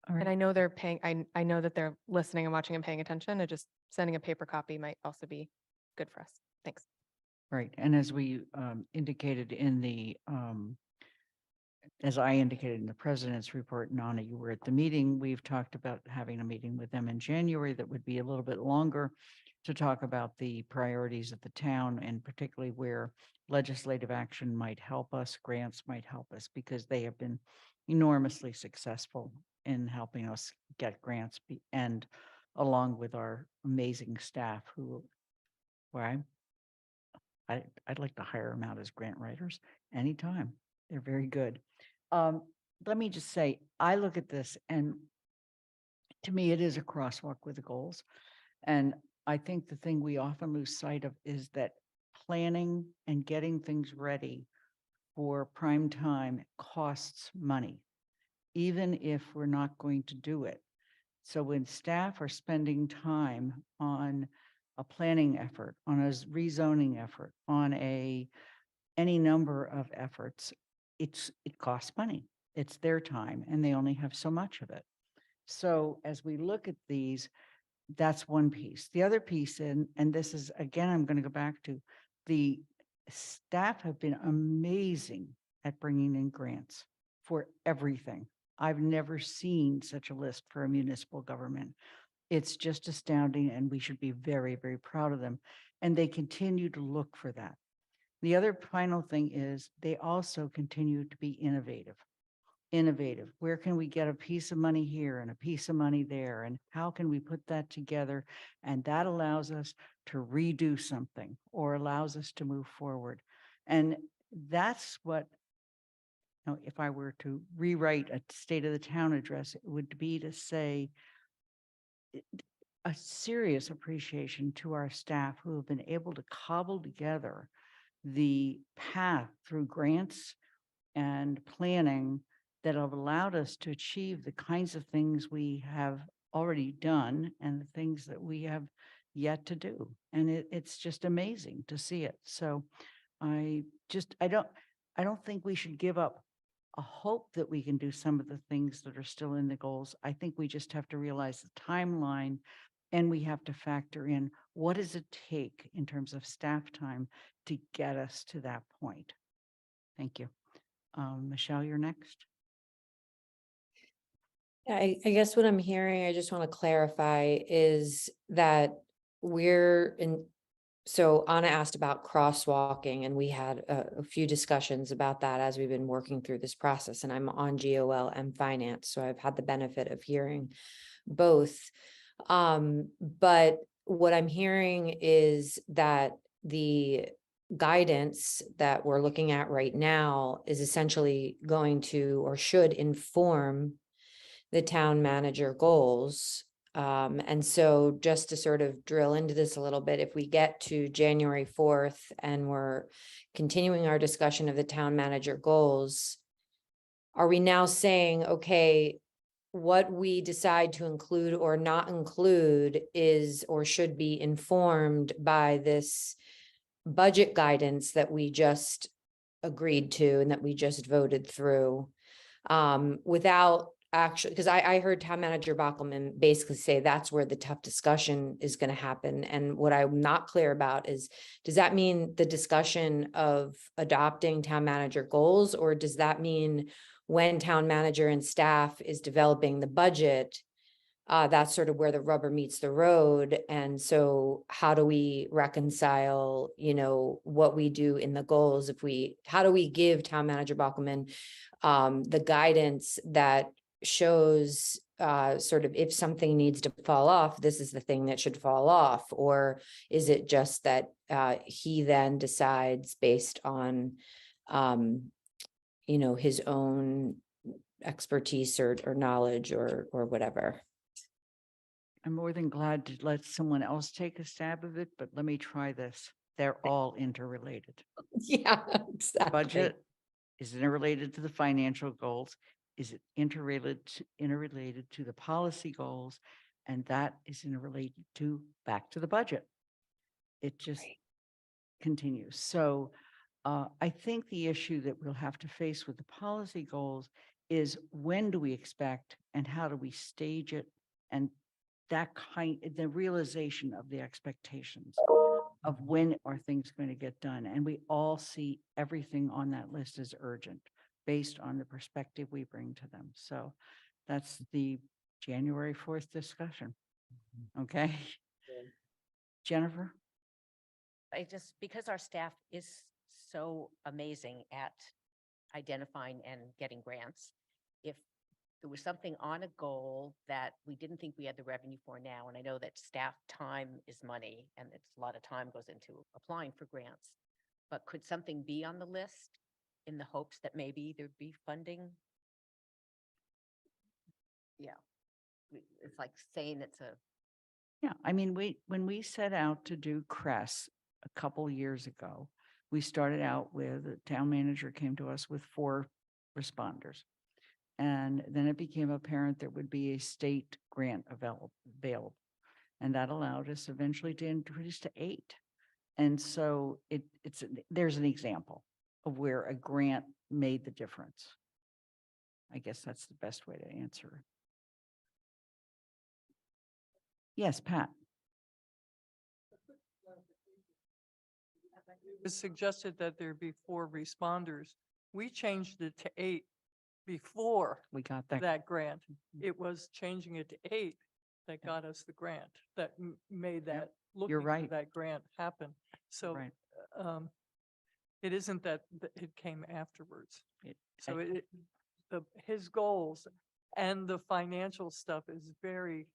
Speaker 1: All right.
Speaker 20: And I know they're paying, I know that they're listening and watching and paying attention, and just sending a paper copy might also be good for us. Thanks.
Speaker 1: Right. And as we indicated in the, as I indicated in the president's report, Nana, you were at the meeting. We've talked about having a meeting with them in January that would be a little bit longer to talk about the priorities of the town, and particularly where legislative action might help us, grants might help us, because they have been enormously successful in helping us get grants and along with our amazing staff who, where I'd like to hire them out as grant writers anytime. They're very good. Let me just say, I look at this and to me, it is a crosswalk with the goals. And I think the thing we often lose sight of is that planning and getting things ready for prime time costs money, even if we're not going to do it. So when staff are spending time on a planning effort, on a rezoning effort, on any number of efforts, it costs money. It's their time and they only have so much of it. So as we look at these, that's one piece. The other piece, and this is, again, I'm going to go back to the staff have been amazing at bringing in grants for everything. I've never seen such a list for a municipal government. It's just astounding, and we should be very, very proud of them. And they continue to look for that. The other final thing is they also continue to be innovative. Where can we get a piece of money here and a piece of money there? And how can we put that together? And that allows us to redo something or allows us to move forward. And that's what, you know, if I were to rewrite a state of the town address, it would be to say a serious appreciation to our staff who have been able to cobble together the path through grants and planning that have allowed us to achieve the kinds of things we have already done and the things that we have yet to do. And it's just amazing to see it. So I don't think we should give up a hope that we can do some of the things that are still in the goals. I think we just have to realize the timeline, and we have to factor in what does it take in terms of staff time to get us to that point. Thank you. Michelle, you're next.
Speaker 23: I guess what I'm hearing, I just want to clarify, is that we're in, so Anna asked about crosswalking, and we had a few discussions about that as we've been working through this process, and I'm on GOL and finance, so I've had the benefit of hearing both. But what I'm hearing is that the guidance that we're looking at right now is essentially going to, or should inform, the town manager goals. And so just to sort of drill into this a little bit, if we get to January 4th and we're continuing our discussion of the town manager goals, are we now saying, okay, what we decide to include or not include is or should be informed by this budget guidance that we just agreed to and that we just voted through, without actually, because I heard town manager Bockelman basically say that's where the tough discussion is going to happen. And what I'm not clear about is, does that mean the discussion of adopting town manager goals, or does that mean when town manager and staff is developing the budget, that's sort of where the rubber meets the road? And so how do we reconcile, you know, what we do in the goals? How do we give town manager Bockelman the guidance that shows sort of if something needs to fall off, this is the thing that should fall off? Or is it just that he then decides based on, you know, his own expertise or knowledge or whatever?
Speaker 1: I'm more than glad to let someone else take a stab of it, but let me try this. They're all interrelated.
Speaker 23: Yeah, exactly.
Speaker 1: Budget is interrelated to the financial goals. Is it interrelated to the policy goals? And that is interrelated to back to the budget. It just continues. So I think the issue that we'll have to face with the policy goals is when do we expect and how do we stage it, and the realization of the expectations of when are things going to get done. And we all see everything on that list as urgent based on the perspective we bring to them. So that's the January 4th discussion. Okay. Jennifer?
Speaker 6: Because our staff is so amazing at identifying and getting grants, if there was something on a goal that we didn't think we had the revenue for now, and I know that staff time is money and it's a lot of time goes into applying for grants, but could something be on the list in the hopes that maybe there'd be funding? Yeah, it's like saying it's a.
Speaker 1: Yeah, I mean, when we set out to do CRESS a couple years ago, we started out with, the town manager came to us with 4 responders. And then it became apparent there would be a state grant available. And that allowed us eventually to increase to 8. And so there's an example of where a grant made the difference. I guess that's the best way to answer it. Yes, Pat.
Speaker 21: It was suggested that there be 4 responders. We changed it to 8 before
Speaker 1: We got that.
Speaker 21: that grant. It was changing it to 8 that got us the grant, that made that, looking for
Speaker 1: right.
Speaker 21: that grant happen. So
Speaker 1: Right.
Speaker 21: it isn't that it came afterwards. So
Speaker 1: I-
Speaker 21: his goals and the financial stuff is very,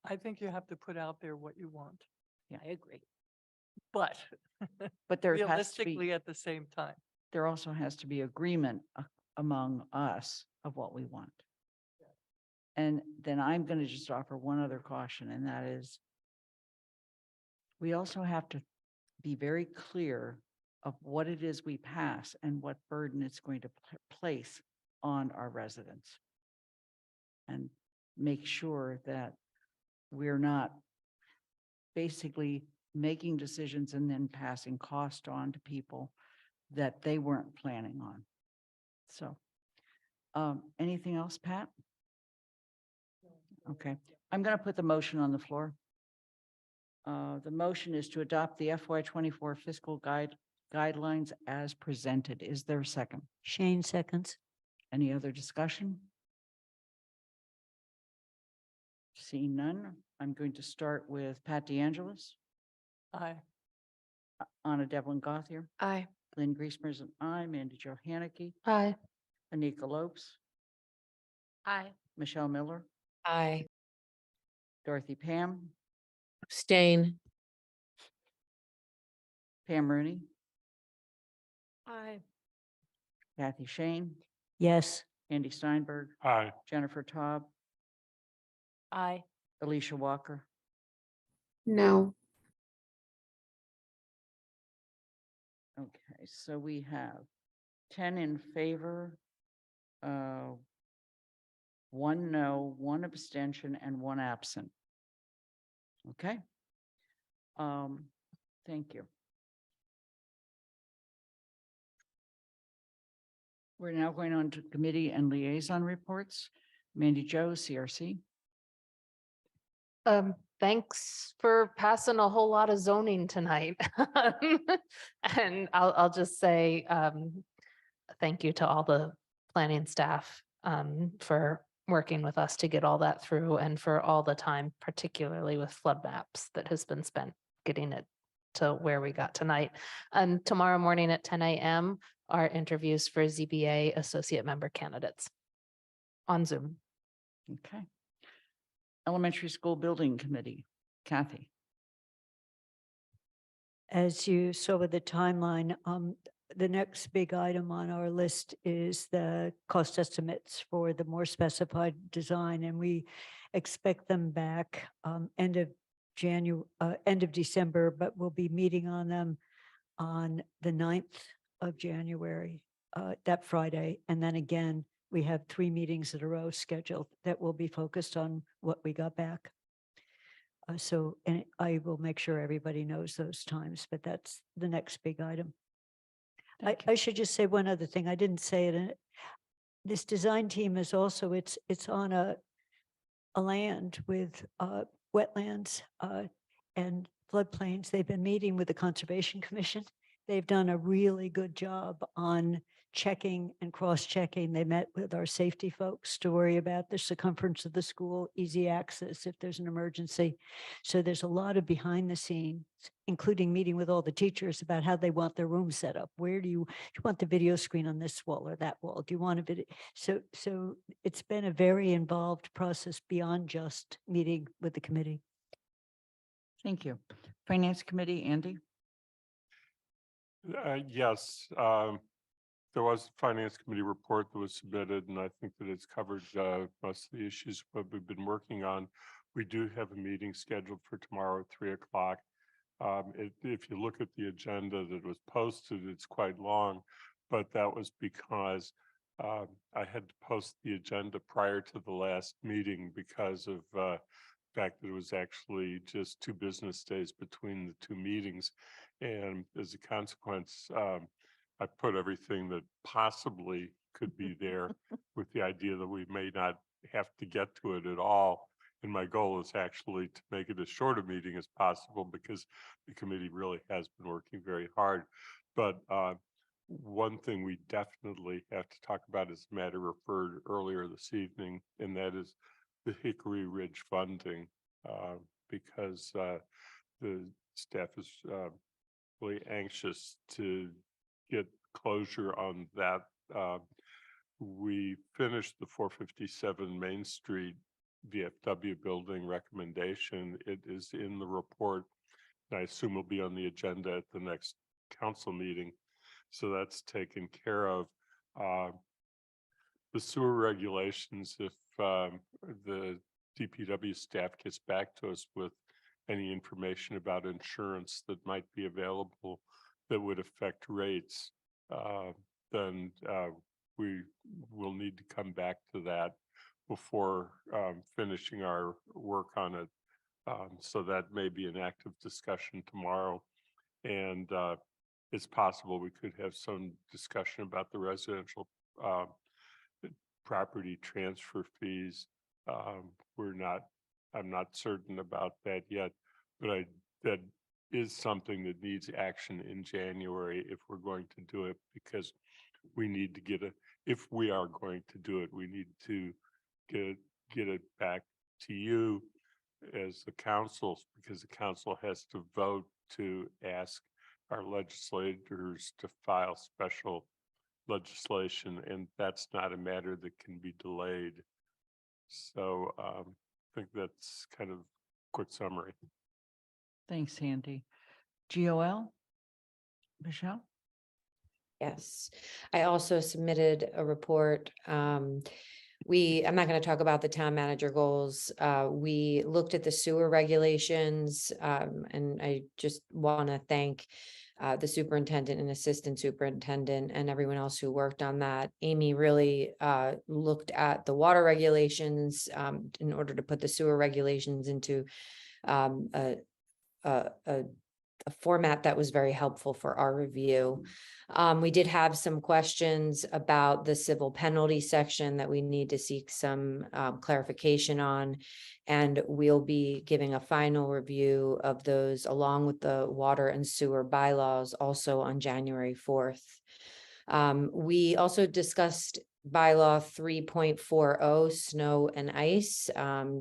Speaker 21: I think you have to put out there what you want,
Speaker 1: I agree.
Speaker 21: but
Speaker 1: But there has to
Speaker 21: realistically
Speaker 1: be,
Speaker 21: at the same time.
Speaker 1: there also has to be agreement among us of what we want. And then I'm going to just offer one other caution, and that is we also have to be very clear of what it is we pass and what burden it's going to place on our residents. And make sure that we're not basically making decisions and then passing cost on to people that they weren't planning on. So, anything else, Pat? Okay, I'm going to put the motion on the floor. The motion is to adopt the FY24 fiscal guidelines as presented. Is there a second?
Speaker 15: Shane seconds.
Speaker 1: Any other discussion? Seeing none, I'm going to start with Pat DeAngelis,
Speaker 21: Aye.
Speaker 1: Anna Devlin Gothier,
Speaker 20: Aye.
Speaker 1: Lynn Griesmer is an aye, Mandy Jo Haneke,
Speaker 16: Aye.
Speaker 1: Anika Lopes,
Speaker 6: Aye.
Speaker 1: Michelle Miller,
Speaker 13: Aye.
Speaker 1: Dorothy Pam,
Speaker 13: Abstain.
Speaker 1: Pam Rooney,
Speaker 17: Aye.
Speaker 1: Kathy Shane,
Speaker 15: Yes.
Speaker 1: Andy Steinberg,
Speaker 19: Aye.
Speaker 1: Jennifer Taub,
Speaker 6: Aye.
Speaker 1: Alicia Walker,
Speaker 13: No.
Speaker 1: Okay, so we have 10 in favor, 1 no, 1 abstention, and 1 absent. Okay. Thank you. We're now going on to committee and liaison reports. Mandy Jo, CRC.
Speaker 16: Thanks for passing a whole lot of zoning tonight. And I'll just say, thank you to all the planning staff, for working with us to get all that through and for all the time, particularly with flood maps that has been spent getting it to where we got tonight. And tomorrow morning at 10 a.m. are interviews for ZBA associate member candidates on Zoom.
Speaker 1: Okay. Elementary School Building Committee, Kathy.
Speaker 15: As you saw with the timeline, the next big item on our list is the cost estimates for the more specified design, and we expect them back end of December, but we'll be meeting on them on the 9th of January, that Friday. And then again, we have 3 meetings in a row scheduled that will be focused on what we got back. And I will make sure everybody knows those times, but that's the next big item. I should just say one other thing. I didn't say it. This design team is also, it's on a land with wetlands and floodplains. They've been meeting with the Conservation Commission. They've done a really good job on checking and cross-checking. They met with our safety folks to worry about the circumference of the school, easy access if there's an emergency. So there's a lot of behind the scenes, including meeting with all the teachers about how they want their room set up. Where do you want the video screen on this wall or that wall? Do you want a video? So it's been a very involved process beyond just meeting with the committee.
Speaker 1: Thank you. Finance Committee, Andy.
Speaker 19: Yes, there was a finance committee report that was submitted, and I think that it's covered most of the issues what we've been working on. We do have a meeting scheduled for tomorrow at 3 o'clock. If you look at the agenda that was posted, it's quite long, but that was because I had to post the agenda prior to the last meeting because of the fact that it was actually just 2 business days between the 2 meetings. And as a consequence, I put everything that possibly could be there with the idea that we may not have to get to it at all. And my goal is actually to make it as short a meeting as possible because the committee really has been working very hard. But one thing we definitely have to talk about is a matter referred earlier this evening, and that is the Hickory Ridge funding, because the staff is really anxious to get closure on that. We finished the 457 Main Street VFW building recommendation. It is in the report. And I assume will be on the agenda at the next council meeting. So that's taken care of. The sewer regulations, if the DPW staff gets back to us with any information about insurance that might be available that would affect rates, then we will need to come back to that before finishing our work on it. So that may be an active discussion tomorrow. And it's possible we could have some discussion about the residential property transfer fees. I'm not certain about that yet, but that is something that needs action in January if we're going to do it, because we need to if we are going to do it, we need to get it back to you as the council, because the council has to vote to ask our legislators to file special legislation, and that's not a matter that can be delayed. So I think that's kind of quick summary.
Speaker 1: Thanks, Andy. GOL? Michelle?
Speaker 23: Yes, I also submitted a report. I'm not going to talk about the town manager goals. We looked at the sewer regulations, and I just want to thank the superintendent and assistant superintendent and everyone else who worked on that. Amy really looked at the water regulations in order to put the sewer regulations into a format that was very helpful for our review. We did have some questions about the civil penalty section that we need to seek some clarification on, and we'll be giving a final review of those along with the water and sewer bylaws also on January 4th. We also discussed bylaw 3.40 snow and ice.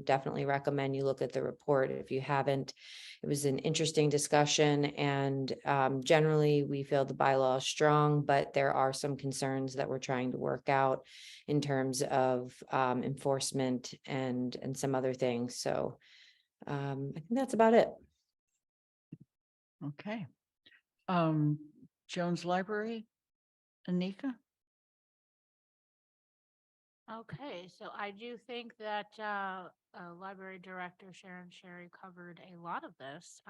Speaker 23: Definitely recommend you look at the report if you haven't. It was an interesting discussion, and generally we feel the bylaw is strong, but there are some concerns that we're trying to work out in terms of enforcement and some other things. So I think that's about it.
Speaker 1: Okay. Jones Library, Anika?
Speaker 7: Okay, so I do think that Library Director Sharon Sherry covered a lot of this.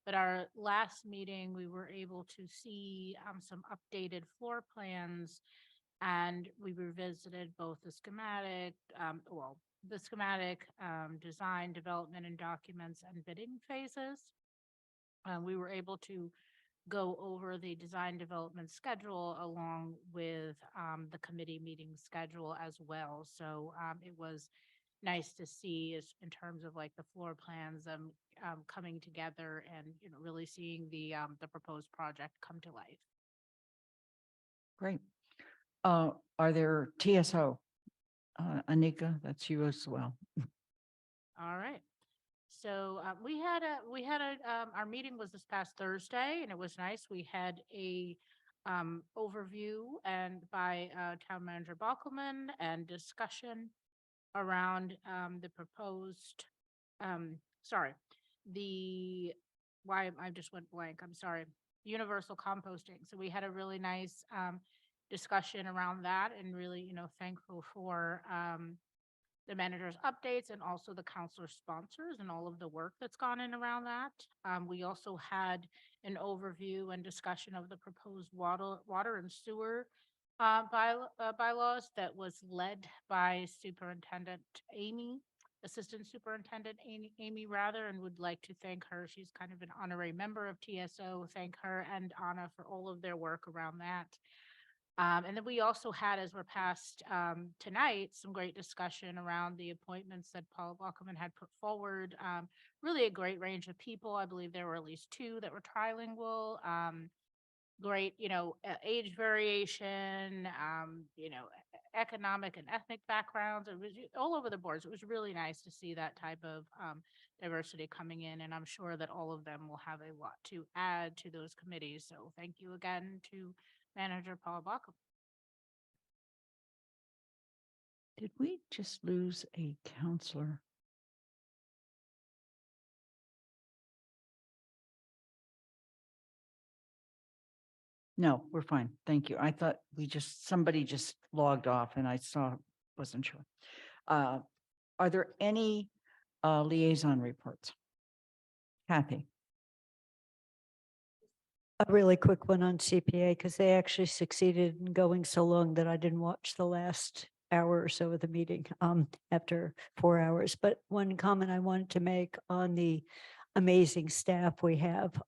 Speaker 7: But our last meeting, we were able to see some updated floor plans, and we revisited both the schematic, design, development, and documents and bidding phases. We were able to go over the design development schedule along with the committee meeting schedule as well. So it was nice to see in terms of like the floor plans coming together and really seeing the proposed project come to life.
Speaker 1: Great. Are there TSO? Anika, that's you as well.
Speaker 7: All right. So our meeting was this past Thursday, and it was nice. We had a overview and by Town Manager Bockelman and discussion around the proposed, I just went blank. I'm sorry. Universal composting. So we had a really nice discussion around that, and really, thankful for the manager's updates and also the counselor sponsors and all of the work that's gone in around that. We also had an overview and discussion of the proposed water and sewer bylaws that was led by Assistant Superintendent Amy rather, and would like to thank her. She's kind of an honorary member of TSO. Thank her and Anna for all of their work around that. And then we also had, as we're past tonight, some great discussion around the appointments that Paul Bockelman had put forward. Really a great range of people. I believe there were at least 2 that were trilingual. Great, age variation, economic and ethnic backgrounds. It was all over the boards. It was really nice to see that type of diversity coming in, and I'm sure that all of them will have a lot to add to those committees. So thank you again to Manager Paul Bockelman.
Speaker 1: Did we just lose a counselor? No, we're fine. Thank you. I thought somebody just logged off and I wasn't sure. Are there any liaison reports? Kathy?
Speaker 15: A really quick one on CPA, because they actually succeeded in going so long that I didn't watch the last hour or so of the meeting after 4 hours. But one comment I wanted to make on the amazing staff we have.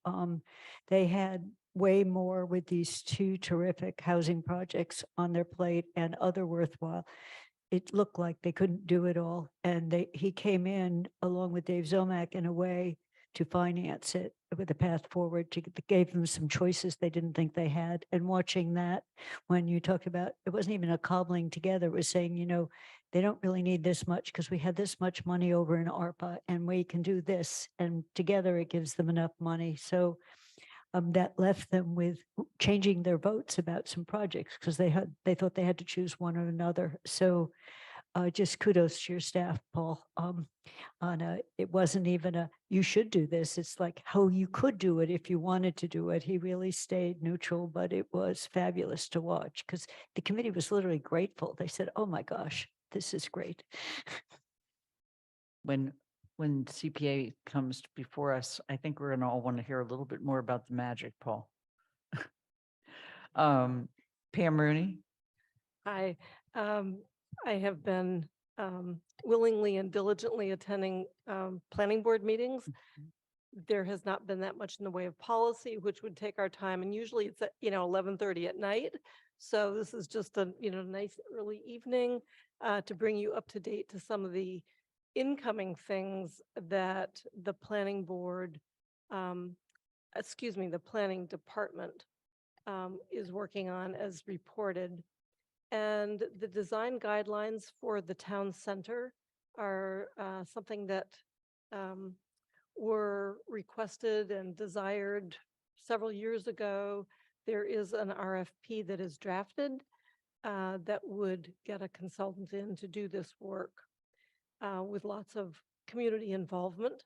Speaker 15: They had way more with these 2 terrific housing projects on their plate and other worthwhile. It looked like they couldn't do it all. And he came in along with Dave Zomack in a way to finance it with a path forward, gave them some choices they didn't think they had. And watching that, when you talk about, it wasn't even a cobbling together, it was saying, they don't really need this much because we had this much money over in ARPA and we can do this. And together it gives them enough money. So that left them with changing their votes about some projects because they thought they had to choose one or another. So just kudos to your staff, Paul. It wasn't even you should do this. It's like how you could do it if you wanted to do it. He really stayed neutral, but it was fabulous to watch because the committee was literally grateful. They said, oh my gosh, this is great.
Speaker 1: When CPA comes before us, I think we're gonna all want to hear a little bit more about the magic, Paul. Pam Rooney?
Speaker 17: I have been willingly and diligently attending planning board meetings. There has not been that much in the way of policy, which would take our time. And usually it's at, 11:30 at night. So this is just a, nice early evening to bring you up to date to some of the incoming things that the planning board, the planning department is working on as reported. And the design guidelines for the town center are something that were requested and desired several years ago. There is an RFP that is drafted that would get a consultant in to do this work with lots of community involvement.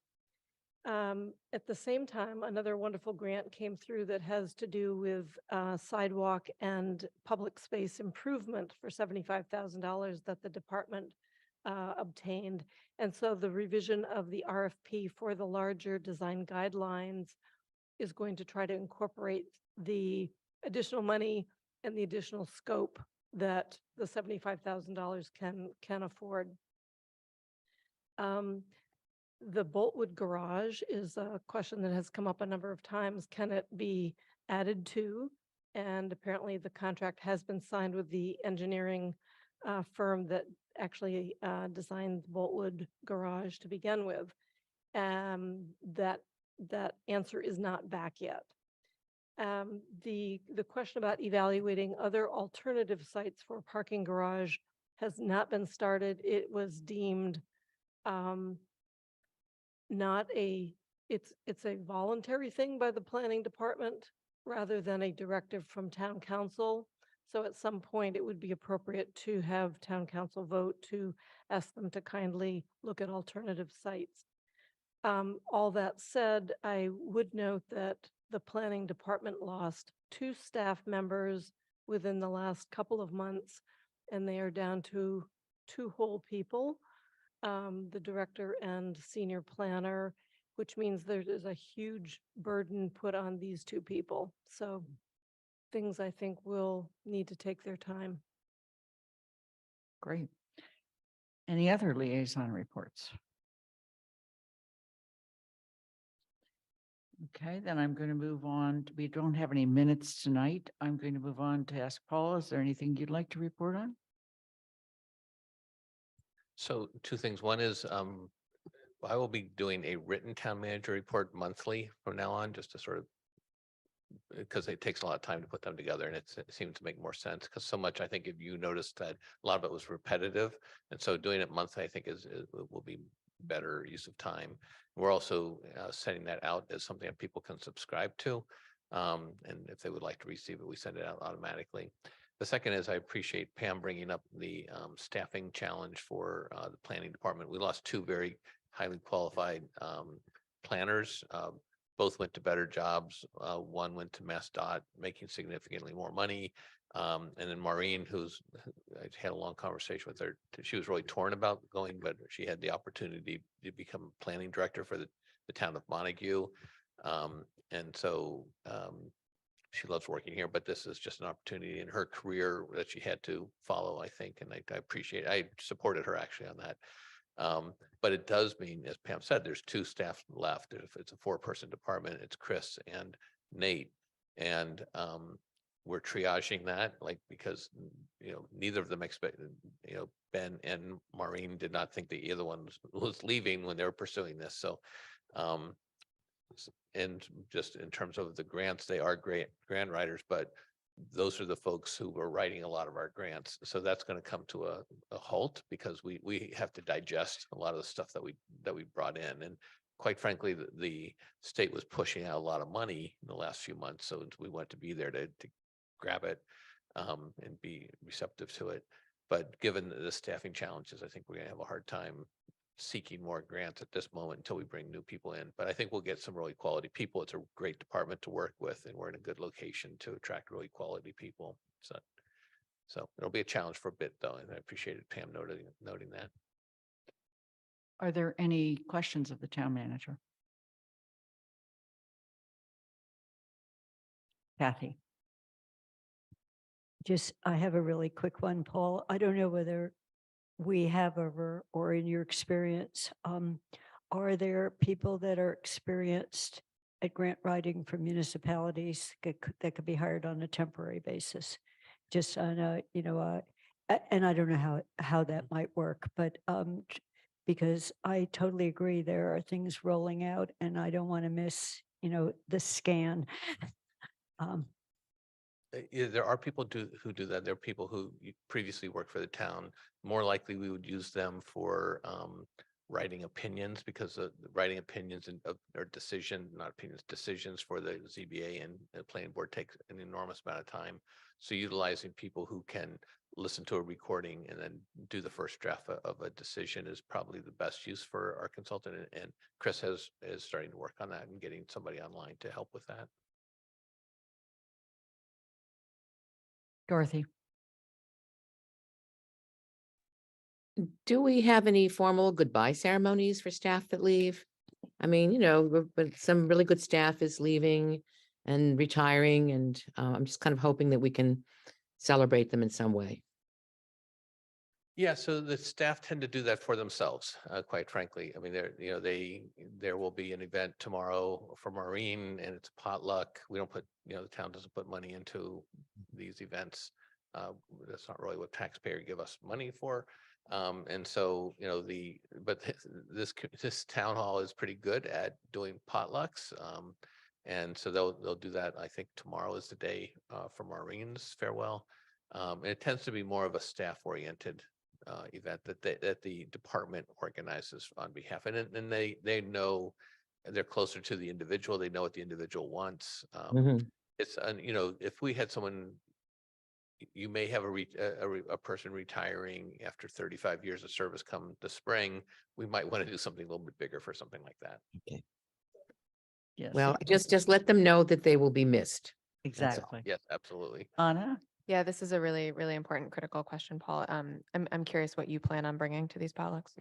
Speaker 17: At the same time, another wonderful grant came through that has to do with sidewalk and public space improvement for $75,000 that the department obtained. And so the revision of the RFP for the larger design guidelines is going to try to incorporate the additional money and the additional scope that the $75,000 can afford. The Boltwood garage is a question that has come up a number of times. Can it be added to? And apparently the contract has been signed with the engineering firm that actually designed the Boltwood garage to begin with. That answer is not back yet. The question about evaluating other alternative sites for a parking garage has not been started. It was deemed it's a voluntary thing by the planning department rather than a directive from town council. So at some point it would be appropriate to have town council vote to ask them to kindly look at alternative sites. All that said, I would note that the planning department lost 2 staff members within the last couple of months, and they are down to 2 whole people. The director and senior planner, which means there is a huge burden put on these 2 people. So things I think will need to take their time.
Speaker 1: Great. Any other liaison reports? Okay, then I'm going to move on. We don't have any minutes tonight. I'm going to move on to ask Paul, is there anything you'd like to report on?
Speaker 9: So 2 things. One is I will be doing a written town manager report monthly from now on, just to sort of, because it takes a lot of time to put them together and it seemed to make more sense because so much, I think if you noticed that a lot of it was repetitive. And so doing it monthly, I think will be better use of time. We're also sending that out as something that people can subscribe to. And if they would like to receive it, we send it out automatically. The second is I appreciate Pam bringing up the staffing challenge for the planning department. We lost two very highly qualified planners. Both went to better jobs. One went to MassDOT, making significantly more money. And then Maureen, I had a long conversation with her. She was really torn about going, but she had the opportunity to become planning director for the town of Montague. And so she loves working here, but this is just an opportunity in her career that she had to follow, I think, and I appreciate, I supported her actually on that. But it does mean, as Pam said, there's two staff left. If it's a 4-person department, it's Chris and Nate. And we're triaging that, like, because, neither of them expected, Ben and Maureen did not think that either one was leaving when they were pursuing this. So, and just in terms of the grants, they are great grant writers, but those are the folks who were writing a lot of our grants. So that's going to come to a halt because we have to digest a lot of the stuff that we brought in. And quite frankly, the state was pushing out a lot of money in the last few months. So we want to be there to grab it and be receptive to it. But given the staffing challenges, I think we're going to have a hard time seeking more grants at this moment until we bring new people in. But I think we'll get some really quality people. It's a great department to work with, and we're in a good location to attract really quality people. So it'll be a challenge for a bit though, and I appreciated Pam noting that.
Speaker 1: Are there any questions of the town manager? Kathy?
Speaker 15: I have a really quick one, Paul. I don't know whether we have ever, or in your experience, are there people that are experienced at grant writing for municipalities that could be hired on a temporary basis? Just on a, and I don't know how that might work, but because I totally agree, there are things rolling out and I don't want to miss, the scan.
Speaker 9: Yeah, there are people who do that. There are people who previously worked for the town. More likely, we would use them for writing opinions, because writing opinions or not opinions, decisions for the ZBA and the planning board takes an enormous amount of time. So utilizing people who can listen to a recording and then do the first draft of a decision is probably the best use for our consultant. And Chris is starting to work on that and getting somebody online to help with that.
Speaker 1: Dorothy?
Speaker 13: Do we have any formal goodbye ceremonies for staff that leave? I mean, but some really good staff is leaving and retiring, and I'm just kind of hoping that we can celebrate them in some way.
Speaker 9: Yeah, so the staff tend to do that for themselves, quite frankly. I mean, there will be an event tomorrow for Maureen, and it's potluck. We don't put, the town doesn't put money into these events. That's not really what taxpayers give us money for. And so, this town hall is pretty good at doing potlucks. And so they'll do that. I think tomorrow is the day for Maureen's farewell. And it tends to be more of a staff oriented event that the department organizes on behalf. And then they know, they're closer to the individual. They know what the individual wants. It's, if we had someone, you may have a person retiring after 35 years of service come the spring, we might want to do something a little bit bigger for something like that.
Speaker 13: Okay.
Speaker 1: Yes.
Speaker 13: Well, just let them know that they will be missed.
Speaker 1: Exactly.
Speaker 9: Yes, absolutely.
Speaker 1: Anna?
Speaker 20: Yeah, this is a really, really important, critical question, Paul. I'm curious what you plan on bringing to these potlucks.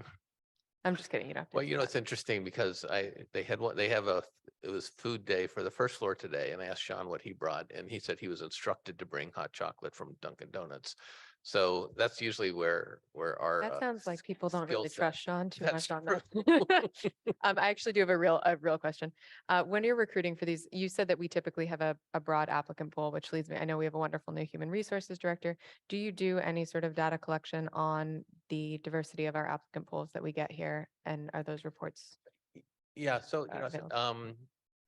Speaker 20: I'm just kidding. You don't have to.
Speaker 9: Well, it's interesting because it was food day for the first floor today, and I asked Sean what he brought, and he said he was instructed to bring hot chocolate from Dunkin' Donuts. So that's usually where our
Speaker 20: That sounds like people don't really
Speaker 9: skill set.
Speaker 20: trust Sean too
Speaker 9: That's
Speaker 20: much on that. I actually do have a real question. When you're recruiting for these, you said that we typically have a broad applicant pool, which leads me, I know we have a wonderful new human resources director. Do you do any sort of data collection on the diversity of our applicant pools that we get here? And are those reports?
Speaker 9: Yeah, so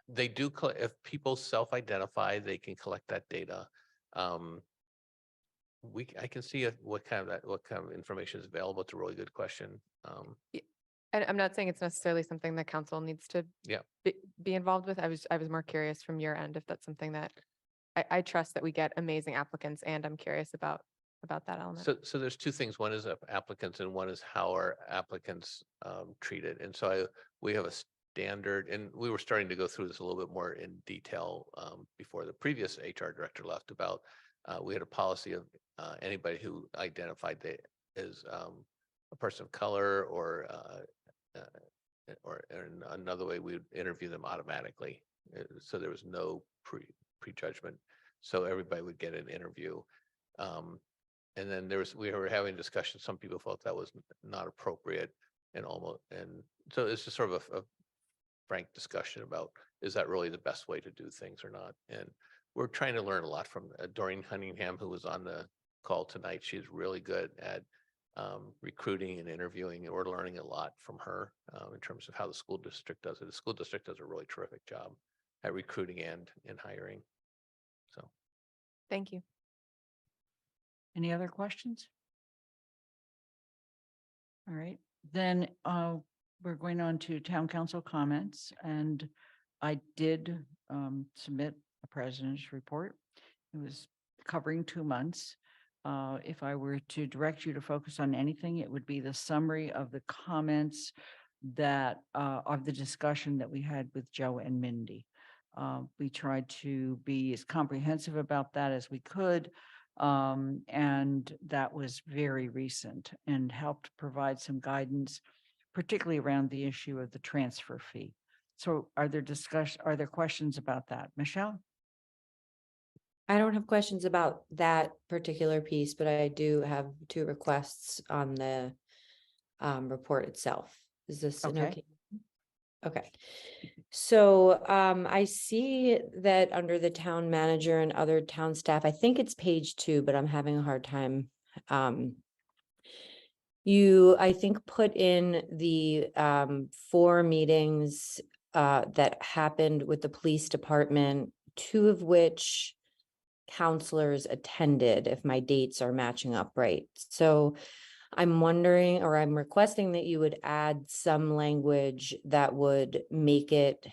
Speaker 9: they do. If people self-identify, they can collect that data. I can see what kind of information is available. It's a really good question.
Speaker 20: And I'm not saying it's necessarily something that council needs to
Speaker 9: Yeah.
Speaker 20: be involved with. I was more curious from your end if that's something that I trust that we get amazing applicants, and I'm curious about that element.
Speaker 9: So there's two things. One is applicants and one is how are applicants treated. And so we have a standard, and we were starting to go through this a little bit more in detail before the previous HR director left about, we had a policy of anybody who identified as a person of color or in another way, we would interview them automatically. So there was no prejudgment. So everybody would get an interview. And then we were having discussions. Some people felt that was not appropriate and so it's just sort of a frank discussion about, is that really the best way to do things or not? And we're trying to learn a lot from Doreen Cunningham, who was on the call tonight. She's really good at recruiting and interviewing, and we're learning a lot from her in terms of how the school district does it. The school district does a really terrific job at recruiting and in hiring. So.
Speaker 20: Thank you.
Speaker 1: Any other questions? All right, then we're going on to town council comments, and I did submit a president's report. It was covering 2 months. If I were to direct you to focus on anything, it would be the summary of the comments that of the discussion that we had with Joe and Mindy. We tried to be as comprehensive about that as we could. And that was very recent and helped provide some guidance, particularly around the issue of the transfer fee. So are there questions about that? Michelle?
Speaker 23: I don't have questions about that particular piece, but I do have 2 requests on the report itself. Is this an
Speaker 1: Okay.
Speaker 23: okay? Okay. So I see that under the town manager and other town staff, I think it's page 2, but I'm having a hard time. You, I think, put in the 4 meetings that happened with the police department, 2 of which counselors attended, if my dates are matching up right. So I'm wondering, or I'm requesting that you would add some language that would make it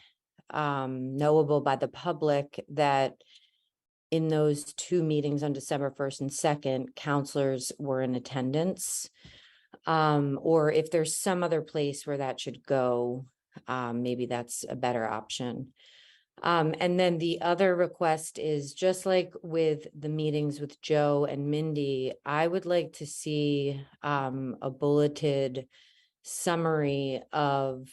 Speaker 23: knowable by the public that in those 2 meetings on December 1st and 2nd, counselors were in attendance. Or if there's some other place where that should go, maybe that's a better option. And then the other request is, just like with the meetings with Joe and Mindy, I would like to see a bulleted summary of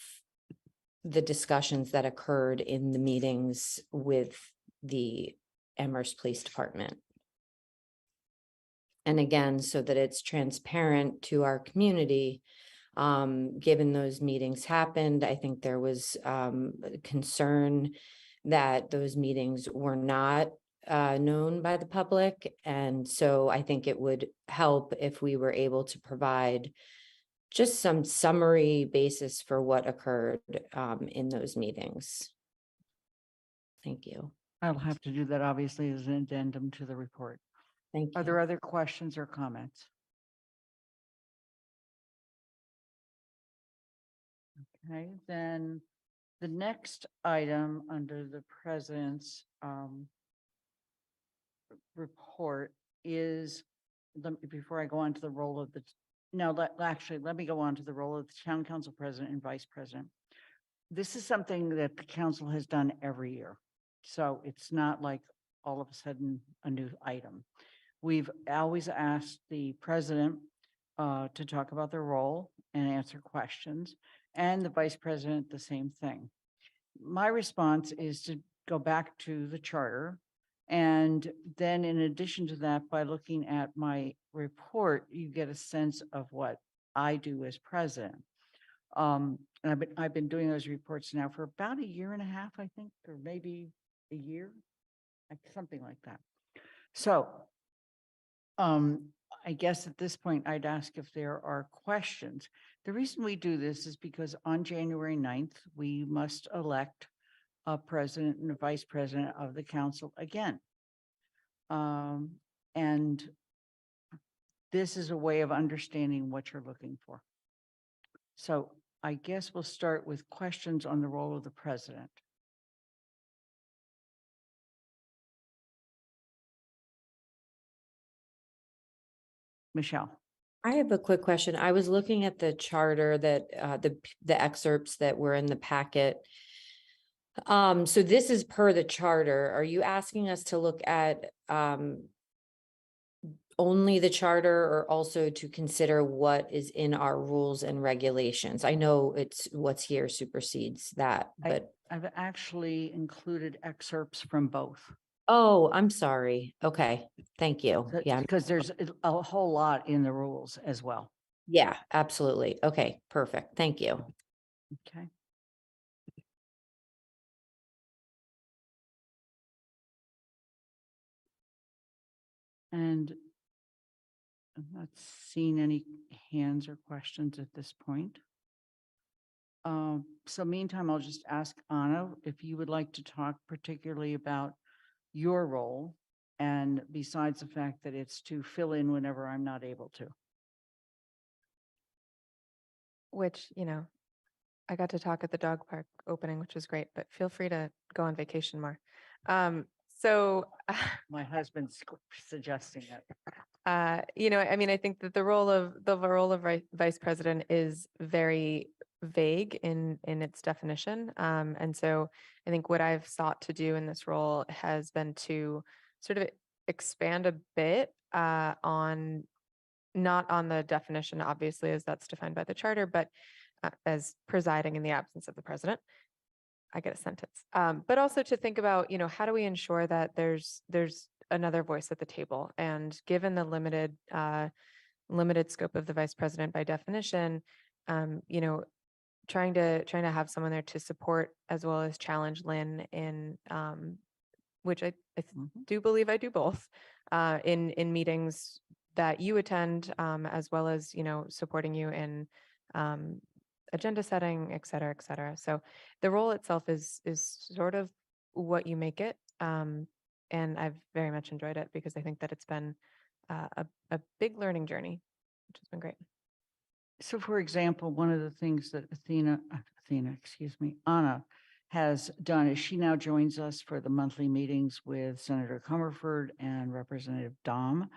Speaker 23: the discussions that occurred in the meetings with the Amherst Police Department. And again, so that it's transparent to our community. Given those meetings happened, I think there was concern that those meetings were not known by the public. And so I think it would help if we were able to provide just some summary basis for what occurred in those meetings. Thank you.
Speaker 1: I'll have to do that obviously as an addendum to the report.
Speaker 23: Thank you.
Speaker 1: Are there other questions or comments? Okay, then the next item under the president's report is, before I go on to the role of the, no, let me go on to the role of the town council president and vice president. This is something that the council has done every year. So it's not like all of a sudden a new item. We've always asked the president to talk about their role and answer questions, and the vice president the same thing. My response is to go back to the charter, and then in addition to that, by looking at my report, you get a sense of what I do as president. And I've been doing those reports now for about 1.5 years, I think, or maybe a year, something like that. So I guess at this point, I'd ask if there are questions. The reason we do this is because on January 9th, we must elect a president and a vice president of the council again. And this is a way of understanding what you're looking for. So I guess we'll start with questions on the role of the president. Michelle.
Speaker 23: I have a quick question. I was looking at the charter that, the excerpts that were in the packet. So this is per the charter. Are you asking us to look at, only the charter or also to consider what is in our rules and regulations? I know it's what's here supersedes that, but,
Speaker 1: I've actually included excerpts from both.
Speaker 23: oh, I'm sorry. Okay, thank you. Yeah,
Speaker 1: Because there's a whole lot in the rules as well.
Speaker 23: yeah, absolutely. Okay, perfect. Thank you.
Speaker 1: Okay. And I'm not seeing any hands or questions at this point. So meantime, I'll just ask Anna if you would like to talk particularly about your role, and besides the fact that it's to fill in whenever I'm not able to.
Speaker 20: Which, I got to talk at the dog park opening, which was great, but feel free to go on vacation more. So,
Speaker 1: My husband's suggesting it.
Speaker 20: I mean, I think that the role of vice president is very vague in its definition. And so I think what I've sought to do in this role has been to sort of expand a bit on, not on the definition, obviously, as that's defined by the charter, but as presiding in the absence of the president. I get a sentence. But also to think about, how do we ensure that there's another voice at the table? And given the limited scope of the vice president by definition, trying to have someone there to support as well as challenge Lynn in, which I do believe I do both, in meetings that you attend, as well as, supporting you in agenda setting, et cetera, et cetera. So the role itself is sort of what you make it. And I've very much enjoyed it because I think that it's been a big learning journey, which has been great.
Speaker 1: So for example, one of the things that Anna has done is she now joins us for the monthly meetings with Senator Comerford and Representative Dom.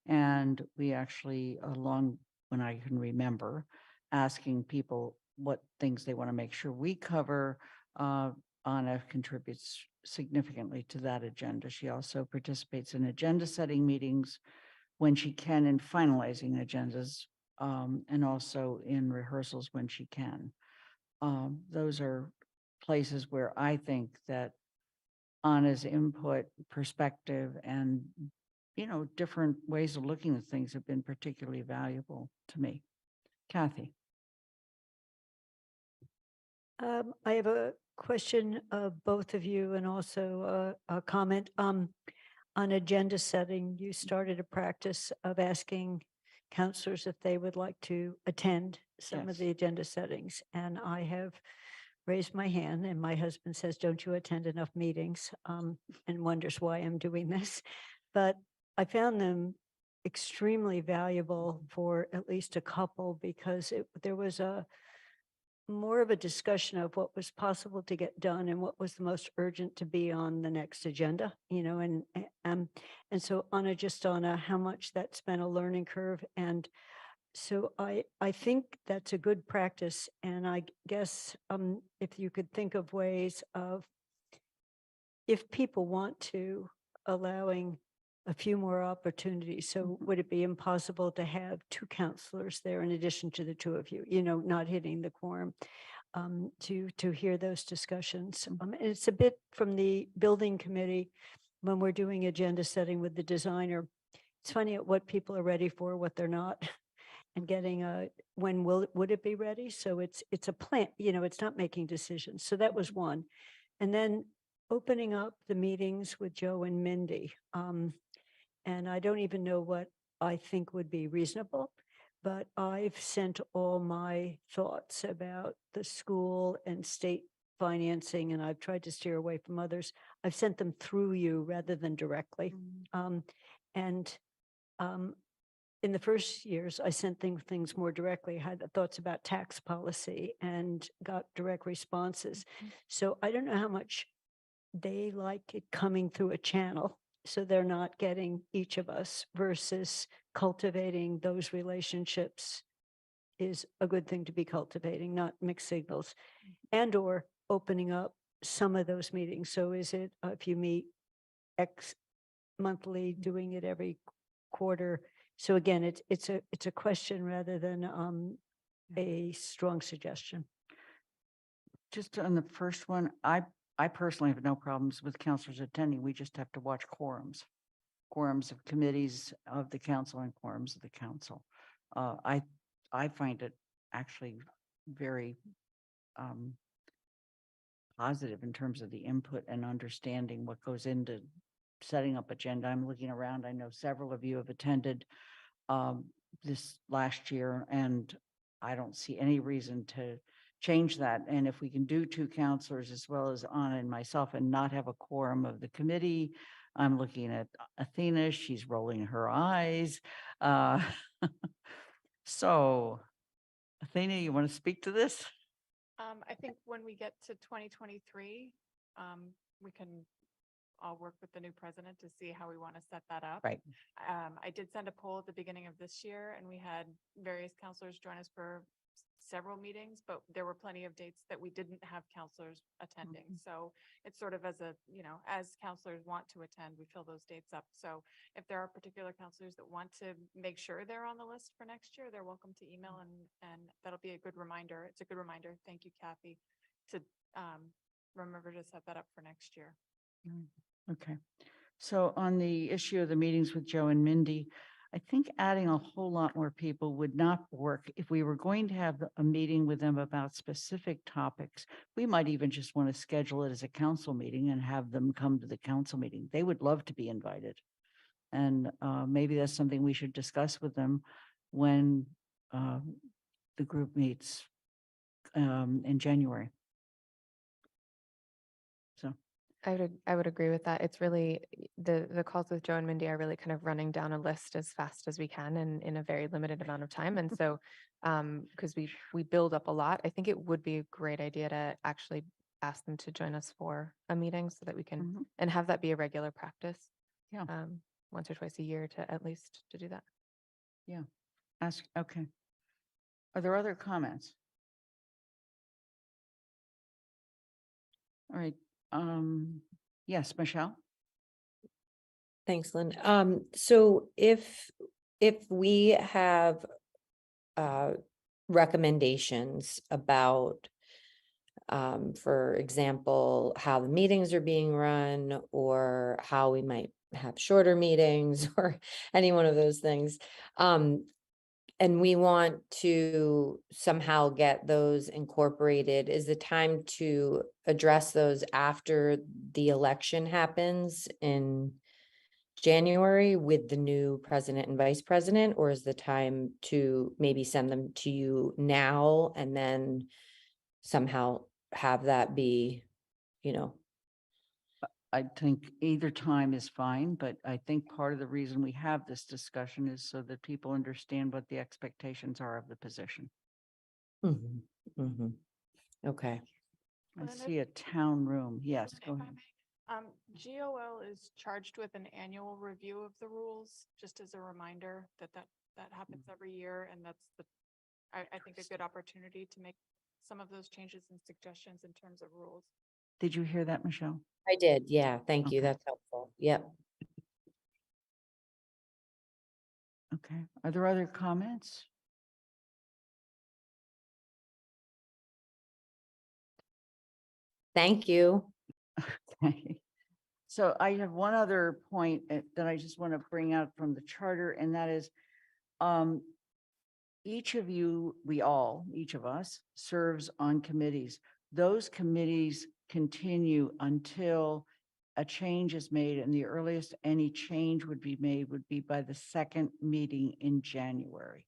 Speaker 1: And we actually, along when I can remember, asking people what things they want to make sure we cover. Anna contributes significantly to that agenda. She also participates in agenda setting meetings when she can, in finalizing agendas, and also in rehearsals when she can. Those are places where I think that Anna's input, perspective, and different ways of looking at things have been particularly valuable to me. Kathy.
Speaker 15: I have a question of both of you and also a comment. On agenda setting, you started a practice of asking counselors if they would like to attend some of
Speaker 1: Yes.
Speaker 15: the agenda settings. And I have raised my hand, and my husband says, don't you attend enough meetings? And wonders why I'm doing this. But I found them extremely valuable for at least a couple, because there was more of a discussion of what was possible to get done and what was the most urgent to be on the next agenda, and so Anna, just on how much that's been a learning curve. And so I think that's a good practice. And I guess if you could think of ways of, if people want to, allowing a few more opportunities. So would it be impossible to have two counselors there in addition to the two of you, not hitting the quorum, to hear those discussions? And it's a bit from the building committee when we're doing agenda setting with the designer. It's funny at what people are ready for, what they're not, and getting when would it be ready? So it's a plan, it's not making decisions. So that was one. And then opening up the meetings with Joe and Mindy. And I don't even know what I think would be reasonable, but I've sent all my thoughts about the school and state financing, and I've tried to steer away from others. I've sent them through you rather than directly. In the first years, I sent things more directly. I had thoughts about tax policy and got direct responses. So I don't know how much they like it coming through a channel, so they're not getting each of us, versus cultivating those relationships is a good thing to be cultivating, not mixed signals, and or opening up some of those meetings. So is it, if you meet X monthly, doing it every quarter? So again, it's a question rather than a strong suggestion.
Speaker 1: Just on the first one, I personally have no problems with counselors attending. We just have to watch quorums of committees of the council and quorums of the council. I find it actually very positive in terms of the input and understanding what goes into setting up agenda. I'm looking around. I know several of you have attended this last year, and I don't see any reason to change that. And if we can do 2 counselors as well as Anna and myself and not have a quorum of the committee, I'm looking at Athena. She's rolling her eyes. So Athena, you want to speak to this?
Speaker 2: I think when we get to 2023, we can all work with the new president to see how we want to set that up.
Speaker 1: Right.
Speaker 2: I did send a poll at the beginning of this year, and we had various counselors join us for several meetings, but there were plenty of dates that we didn't have counselors attending. So it's sort of as a, as counselors want to attend, we fill those dates up. So if there are particular counselors that want to make sure they're on the list for next year, they're welcome to email, and that'll be a good reminder. It's a good reminder. Thank you, Kathy, to remember to set that up for next year.
Speaker 1: Okay. So on the issue of the meetings with Joe and Mindy, I think adding a whole lot more people would not work. If we were going to have a meeting with them about specific topics, we might even just want to schedule it as a council meeting and have them come to the council meeting. They would love to be invited. And maybe that's something we should discuss with them when the group meets in January. So.
Speaker 20: I would agree with that. It's really the calls with Joe and Mindy are really kind of running down a list as fast as we can and in a very limited amount of time. And so because we build up a lot, I think it would be a great idea to actually ask them to join us for a meeting so that we can and have that be a regular practice.
Speaker 1: Yeah.
Speaker 20: Once or twice a year to at least to do that.
Speaker 1: Yeah. Okay. Are there other comments? All right. Yes, Michelle?
Speaker 23: Thanks, Lynn. So if we have recommendations about, for example, how the meetings are being run or how we might have shorter meetings or any one of those things, and we want to somehow get those incorporated, is the time to address those after the election happens in January with the new president and vice president, or is the time to maybe send them to you now and then somehow have that be,
Speaker 1: I think either time is fine, but I think part of the reason we have this discussion is so that people understand what the expectations are of the position.
Speaker 23: Okay.
Speaker 1: I see a town room. Yes, go ahead.
Speaker 2: GOL is charged with an annual review of the rules, just as a reminder that happens every year. And that's I think a good opportunity to make some of those changes and suggestions in terms of rules.
Speaker 1: Did you hear that, Michelle?
Speaker 23: I did. Yeah. Thank you.
Speaker 1: Okay.
Speaker 23: That's helpful. Yep.
Speaker 1: Okay. Are there other comments?
Speaker 23: Thank you.
Speaker 1: Okay. So I have one other point that I just want to bring out from the charter, and that is each of you, each of us serves on committees. Those committees continue until a change is made, and the earliest any change would be made would be by the second meeting in January.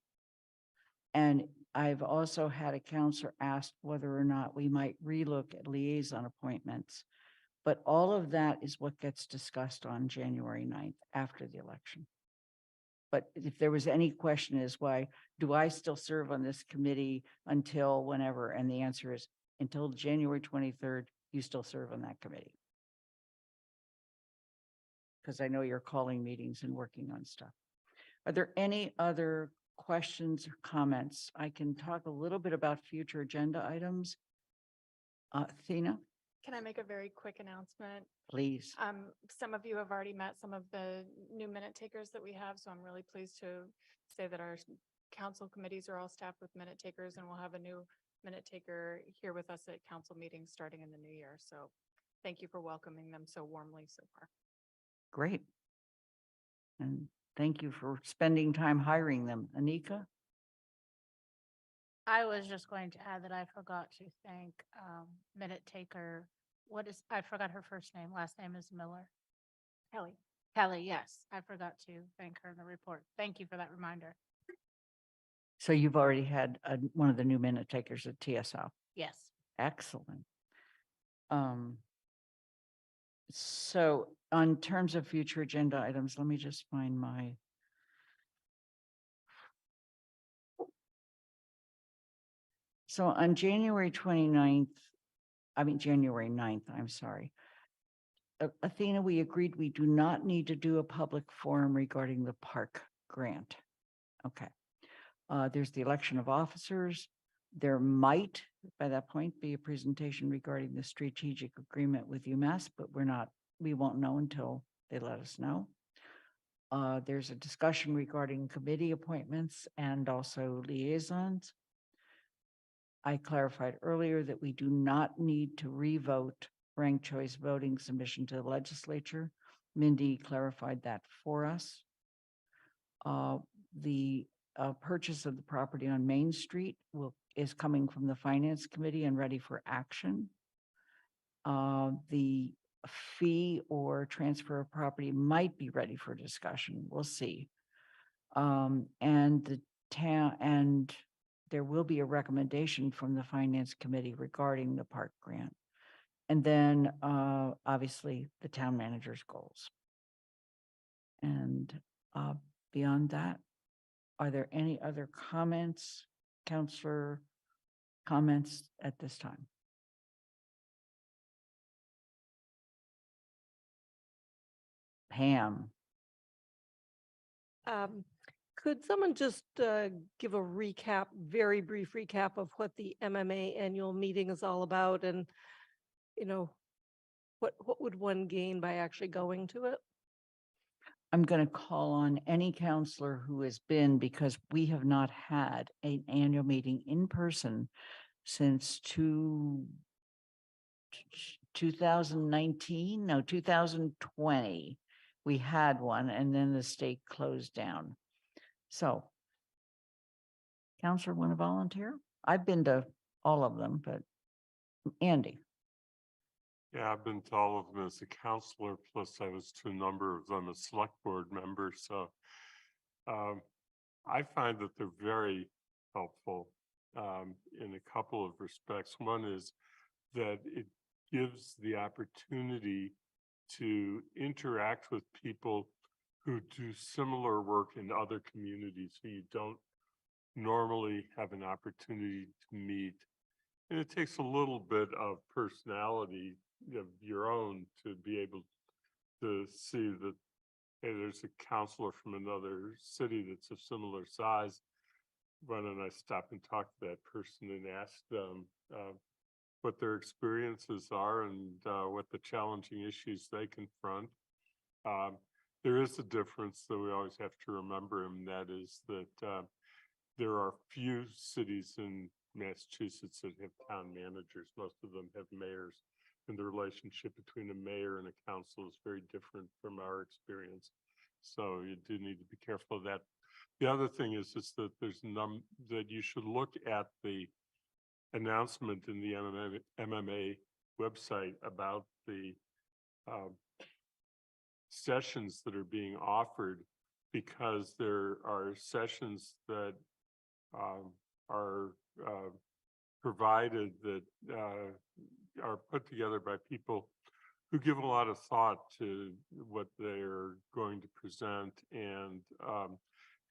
Speaker 1: And I've also had a counselor ask whether or not we might relook at liaison appointments. But all of that is what gets discussed on January 9th after the election. But if there was any question is why, do I still serve on this committee until whenever? And the answer is until January 23rd, you still serve on that committee. Because I know you're calling meetings and working on stuff. Are there any other questions or comments? I can talk a little bit about future agenda items. Athena,
Speaker 2: Can I make a very quick announcement?
Speaker 1: please.
Speaker 2: Some of you have already met some of the new minute takers that we have, so I'm really pleased to say that our council committees are all staffed with minute takers, and we'll have a new minute taker here with us at council meetings starting in the new year. So thank you for welcoming them so warmly so far.
Speaker 1: Great. And thank you for spending time hiring them. Anika?
Speaker 7: I was just going to add that I forgot to thank minute taker. I forgot her first name. Last name is Miller.
Speaker 2: Kelly.
Speaker 7: Kelly, yes. I forgot to thank her in the report. Thank you for that reminder.
Speaker 1: So you've already had one of the new minute takers at TSO.
Speaker 7: Yes.
Speaker 1: Excellent. So on terms of future agenda items, let me just find my. So on January 29th, January 9th, I'm sorry. Athena, we agreed we do not need to do a public forum regarding the park grant. Okay. There's the election of officers. There might, by that point, be a presentation regarding the strategic agreement with UMass, but we won't know until they let us know. There's a discussion regarding committee appointments and also liaisons. I clarified earlier that we do not need to revote ranked choice voting submission to the legislature. Mindy clarified that for us. The purchase of the property on Main Street is coming from the Finance Committee and ready for action. The fee or transfer of property might be ready for discussion. We'll see. And the town, and there will be a recommendation from the Finance Committee regarding the park grant. And then obviously the town manager's goals. And beyond that, are there any other comments, counselor comments at this time? Pam.
Speaker 17: Could someone just give a recap, very brief recap of what the MMA annual meeting is all about, and what would one gain by actually going to it?
Speaker 1: I'm going to call on any counselor who has been, because we have not had an annual meeting in person since 2019, no, 2020. We had one and then the state closed down. So, counselor want to volunteer? I've been to all of them, but Andy.
Speaker 19: Yeah, I've been to all of them as a counselor, plus I was to a number of them as select board member. So I find that they're very helpful in a couple of respects. One is that it gives the opportunity to interact with people who do similar work in other communities who you don't normally have an opportunity to meet. And it takes a little bit of personality of your own to be able to see that, hey, there's a counselor from another city that's of similar size. Why don't I stop and talk to that person and ask them what their experiences are and what the challenging issues they confront. There is a difference that we always have to remember, and that is that there are few cities in Massachusetts that have town managers. Most of them have mayors, and the relationship between a mayor and a council is very different from our experience. So you do need to be careful of that. The other thing is that there's that you should look at the announcement in the MMA website about the sessions that are being offered, because there are sessions that are provided that are put together by people who give a lot of thought to what they're going to present and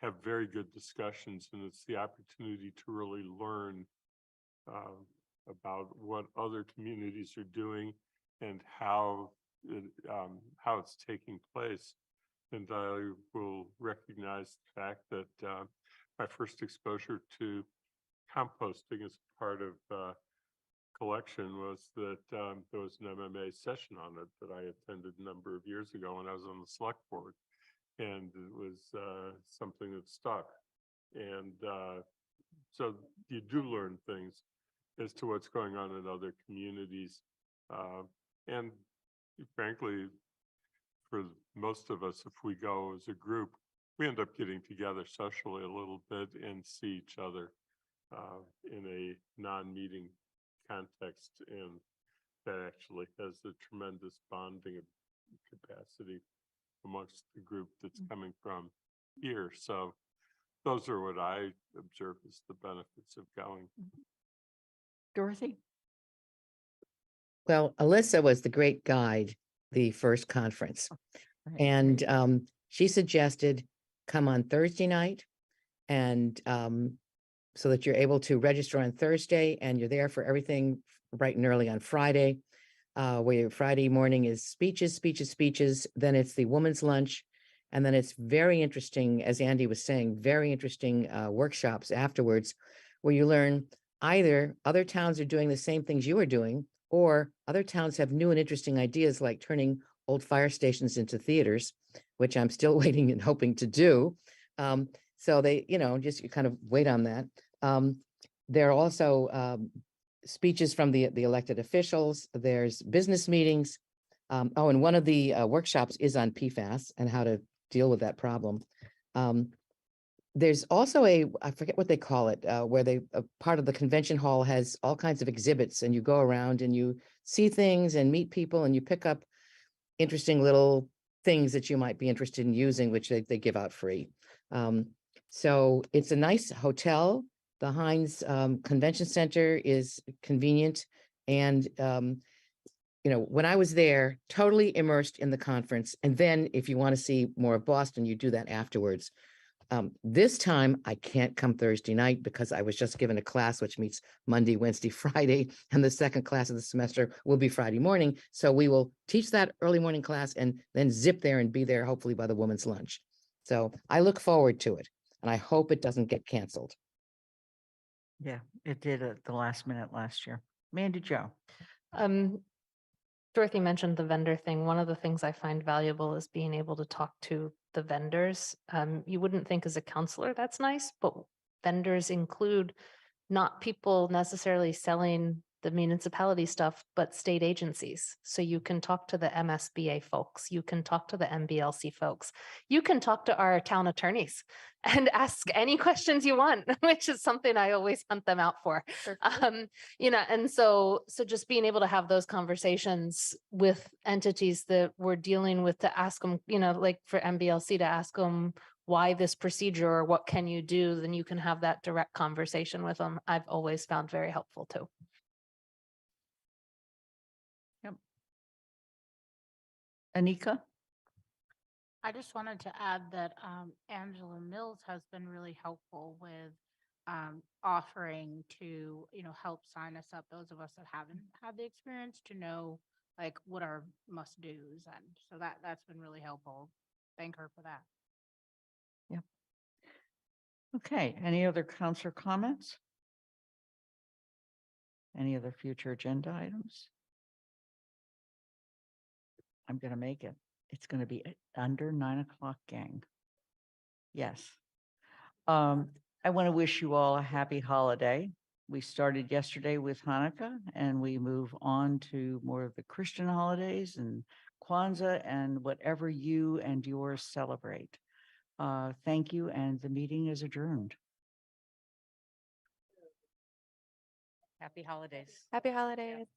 Speaker 19: have very good discussions. And it's the opportunity to really learn about what other communities are doing and how it's taking place. And I will recognize the fact that my first exposure to composting as part of collection was that there was an MMA session on it that I attended a number of years ago when I was on the select board. And it was something that stuck. And so you do learn things as to what's going on in other communities. And frankly, for most of us, if we go as a group, we end up getting together socially a little bit and see each other in a non-meeting context. And that actually has a tremendous bonding capacity amongst the group that's coming from here. So those are what I observe as the benefits of going.
Speaker 1: Dorothy?
Speaker 13: Well, Alyssa was the great guide, the first conference.
Speaker 1: Right,
Speaker 13: And
Speaker 1: great.
Speaker 13: she suggested come on Thursday night and so that you're able to register on Thursday and you're there for everything bright and early on Friday. Where your Friday morning is speeches, then it's the women's lunch. And then it's very interesting, as Andy was saying, very interesting workshops afterwards where you learn either other towns are doing the same things you are doing, or other towns have new and interesting ideas like turning old fire stations into theaters, which I'm still waiting and hoping to do. So they, just you kind of wait on that. There are also speeches from the elected officials. There's business meetings. Oh, and one of the workshops is on PFAS and how to deal with that problem. There's also I forget what they call it, where part of the convention hall has all kinds of exhibits and you go around and you see things and meet people and you pick up interesting little things that you might be interested in using, which they give out free. So it's a nice hotel. The Heinz Convention Center is convenient. And, when I was there, totally immersed in the conference. And then if you want to see more of Boston, you do that afterwards. This time I can't come Thursday night because I was just given a class which meets Monday, Wednesday, Friday, and the second class of the semester will be Friday morning. So we will teach that early morning class and then zip there and be there hopefully by the women's lunch. So I look forward to it and I hope it doesn't get canceled.
Speaker 1: Yeah, it did at the last minute last year. Mandy Jo.
Speaker 16: Dorothy mentioned the vendor thing. One of the things I find valuable is being able to talk to the vendors. You wouldn't think as a counselor that's nice, but vendors include not people necessarily selling the municipality stuff, but state agencies. So you can talk to the MSBA folks, you can talk to the MBLC folks, you can talk to our town attorneys and ask any questions you want, which is something I always hunt them out for. And so just being able to have those conversations with entities that we're dealing with to ask them, like for MBLC to ask them why this procedure or what can you do, then you can have that direct conversation with them. I've always found very helpful too.
Speaker 1: Yep. Anika?
Speaker 7: I just wanted to add that Angela Mills has been really helpful with offering to, help sign us up, those of us that haven't had the experience, to know like what our must do's. And so that's been really helpful. Thank her for that.
Speaker 1: Yep. Okay, any other counselor comments? Any other future agenda items? I'm going to make it. It's going to be under 9 o'clock, gang. Yes. I want to wish you all a happy holiday. We started yesterday with Hanukkah and we move on to more of the Christian holidays and Kwanzaa and whatever you and yours celebrate. Thank you, and the meeting is adjourned.
Speaker 6: Happy holidays.
Speaker 20: Happy holidays.